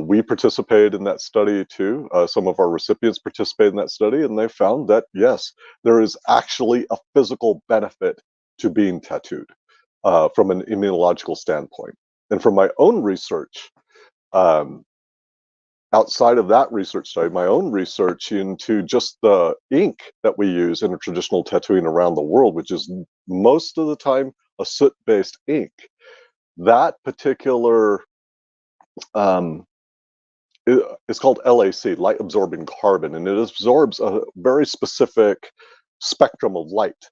We participated in that study too. Some of our recipients participated in that study, and they found that, yes, there is actually a physical benefit to being tattooed from an immunological standpoint. And from my own research, outside of that research study, my own research into just the ink that we use in traditional tattooing around the world, which is most of the time a soot-based ink, that particular it's called LAC, light absorbing carbon, and it absorbs a very specific spectrum of light.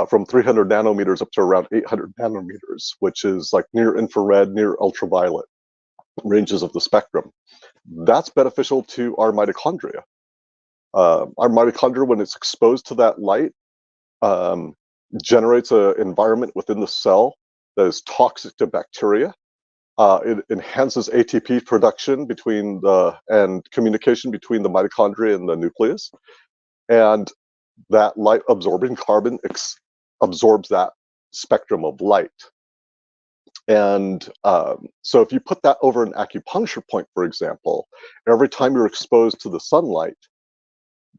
from 300 nanometers up to around 800 nanometers, which is like near infrared, near ultraviolet ranges of the spectrum. That's beneficial to our mitochondria. Our mitochondria, when it's exposed to that light, generates an environment within the cell that is toxic to bacteria. It enhances ATP production and communication between the mitochondria and the nucleus. And that light absorbing carbon absorbs that spectrum of light. And so if you put that over an acupuncture point, for example, every time you're exposed to the sunlight,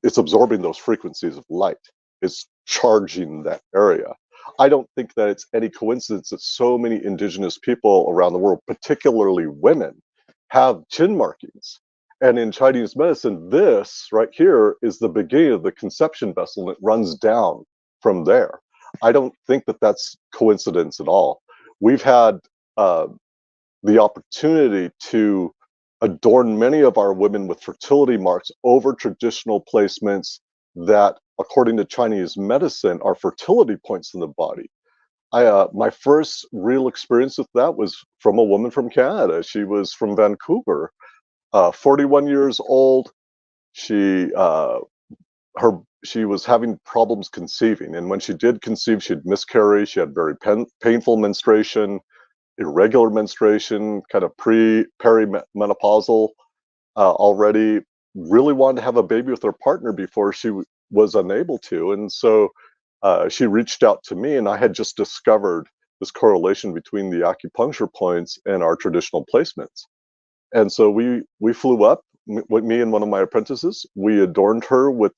it's absorbing those frequencies of light. It's charging that area. I don't think that it's any coincidence that so many indigenous people around the world, particularly women, have chin markings. And in Chinese medicine, this right here is the beginning of the conception vessel, and it runs down from there. I don't think that that's coincidence at all. We've had the opportunity to adorn many of our women with fertility marks over traditional placements that, according to Chinese medicine, are fertility points in the body. My first real experience with that was from a woman from Canada. She was from Vancouver, 41 years old. She was having problems conceiving, and when she did conceive, she'd miscarry. She had very painful menstruation, irregular menstruation, kind of perimenopausal already. Really wanted to have a baby with her partner before she was unable to, and so she reached out to me, and I had just discovered this correlation between the acupuncture points and our traditional placements. And so we flew up with me and one of my apprentices. We adorned her with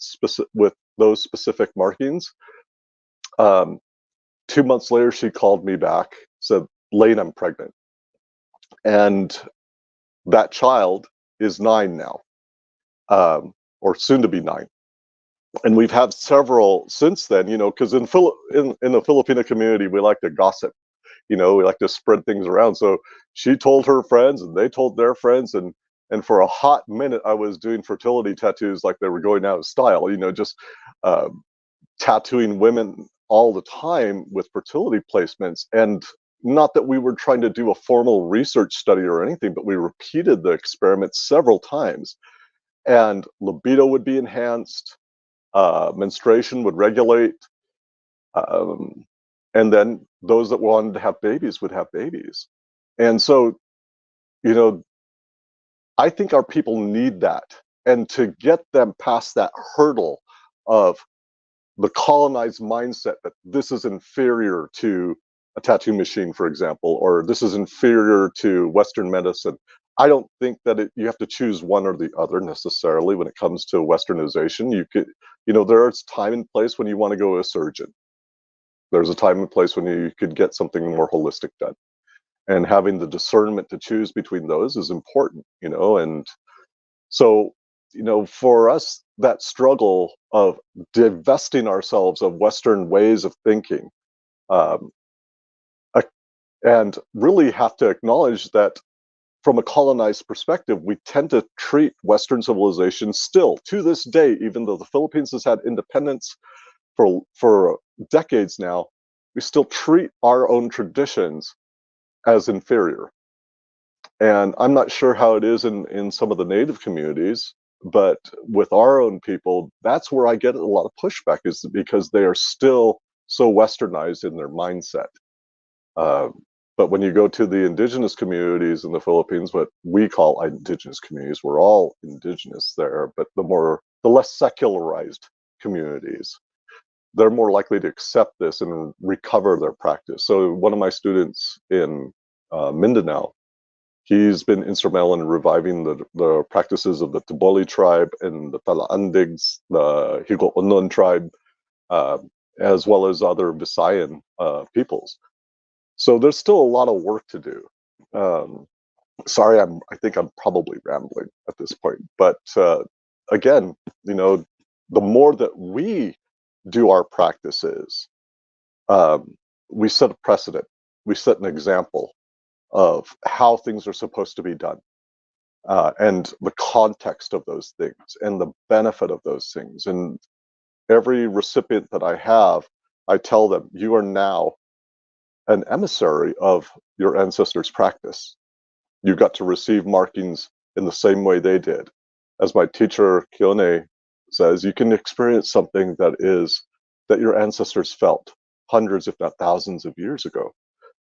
those specific markings. 2 months later, she called me back, said, "Lane, I'm pregnant." And that child is 9 now, or soon to be 9. And we've had several since then, because in the Filipino community, we like to gossip. We like to spread things around. So she told her friends, and they told their friends, and for a hot minute, I was doing fertility tattoos like they were going out of style. Just tattooing women all the time with fertility placements. And not that we were trying to do a formal research study or anything, but we repeated the experiment several times, and libido would be enhanced, menstruation would regulate, and then those that wanted to have babies would have babies. And so, I think our people need that. And to get them past that hurdle of the colonized mindset that this is inferior to a tattoo machine, for example, or this is inferior to Western medicine. I don't think that you have to choose one or the other necessarily when it comes to Westernization. There's time and place when you want to go to a surgeon. There's a time and place when you could get something more holistic done. And having the discernment to choose between those is important, and so, for us, that struggle of divesting ourselves of Western ways of thinking, and really have to acknowledge that from a colonized perspective, we tend to treat Western civilization still to this day, even though the Philippines has had independence for decades now, we still treat our own traditions as inferior. And I'm not sure how it is in some of the native communities, but with our own people, that's where I get a lot of pushback, is because they are still so Westernized in their mindset. But when you go to the indigenous communities in the Philippines, what we call indigenous communities, we're all indigenous there, but the less secularized communities, they're more likely to accept this and recover their practice. So one of my students in Mindanao, he's been instrumental in reviving the practices of the Tuboli tribe and the Talaandigs, the Higo-Onon tribe, as well as other Visayan peoples. So there's still a lot of work to do. Sorry, I think I'm probably rambling at this point. But again, the more that we do our practices, we set a precedent. We set an example of how things are supposed to be done, and the context of those things and the benefit of those things. And every recipient that I have I tell them, you are now an emissary of your ancestors' practice. You got to receive markings in the same way they did. As my teacher, Kione, says, you can experience something that your ancestors felt hundreds, if not thousands of years ago.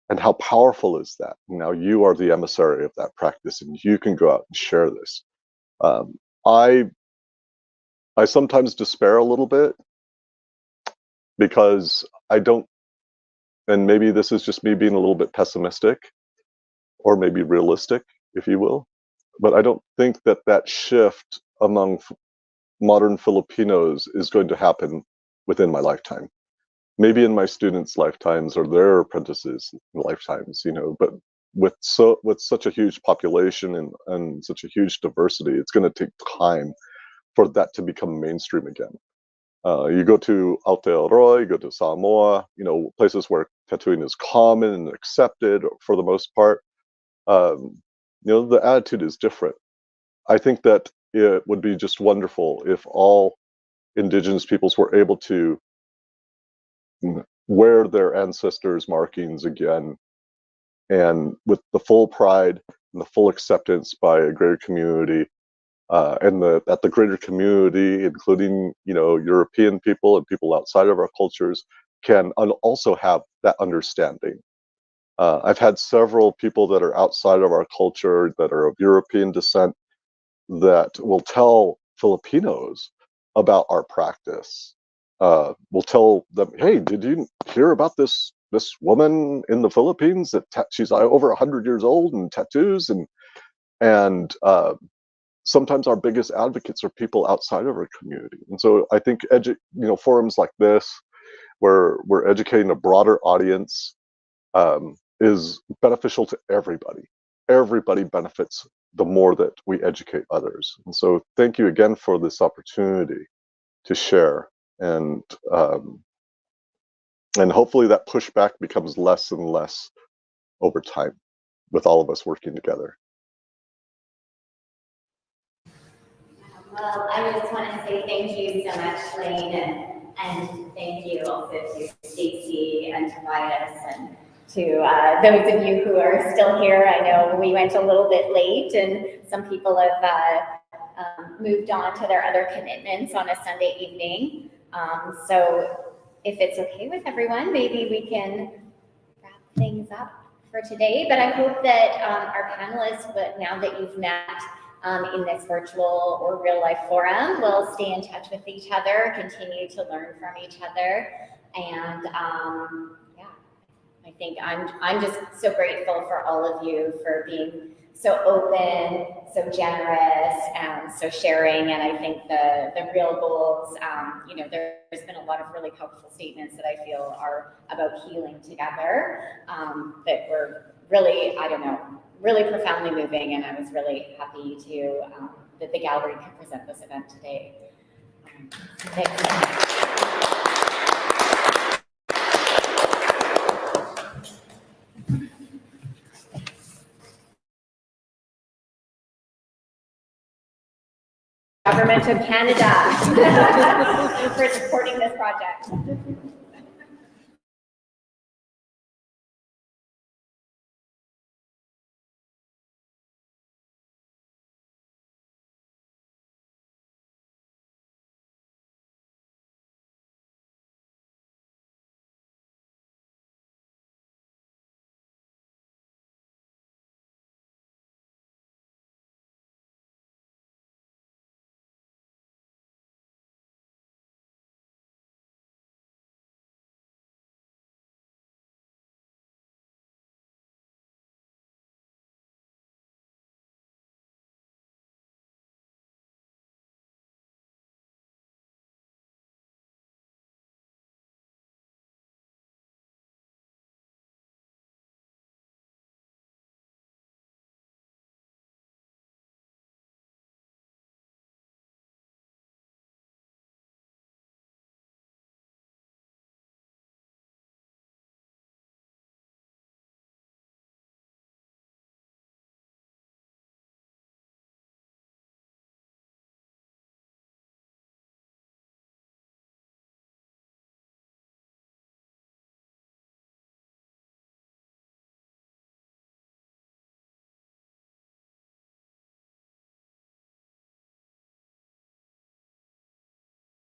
And how powerful is that? Now you are the emissary of that practice, and you can go out and share this. I sometimes despair a little bit because I don't, and maybe this is just me being a little bit pessimistic, or maybe realistic, if you will, but I don't think that that shift among modern Filipinos is going to happen within my lifetime. Maybe in my students' lifetimes or their apprentices' lifetimes, you know, but with such a huge population and such a huge diversity, it's going to take time for that to become mainstream again. You go to Aotearoa, you go to Samoa, you know, places where tattooing is common and accepted for the most part. You know, the attitude is different. I think that it would be just wonderful if all Indigenous peoples were able to wear their ancestors' markings again, and with the full pride and the full acceptance by a greater community, and that the greater community, including, you know, European people and people outside of our cultures, can also have that understanding. I've had several people that are outside of our culture that are of European descent that will tell Filipinos about our practice. We'll tell them, hey, did you hear about this woman in the Philippines that she's over 100 years old and tattoos, and sometimes our biggest advocates are people outside of our community. And so I think forums like this, where we're educating a broader audience, is beneficial to everybody. Everybody benefits the more that we educate others. And so thank you again for this opportunity to share, and hopefully that pushback becomes less and less over time with all of us working together. Well, I just want to say thank you so much, Lane, and thank you also to Stacy and Tobias, and to those of you who are still here. I know we went a little bit late, and some people have moved on to their other commitments on a Sunday evening. So if it's okay with everyone, maybe we can wrap things up for today. But I hope that our panelists, now that you've met in this virtual or real life forum, will stay in touch with each other, continue to learn from each other. And yeah, I think I'm just so grateful for all of you for being so open, so generous, and so sharing. And I think the real goals, you know, there's been a lot of really powerful statements that I feel are about healing together, that were really, I don't know, really profoundly moving. And I was really happy to that the gallery could present this event today. Thanks. Government of Canada for supporting this project.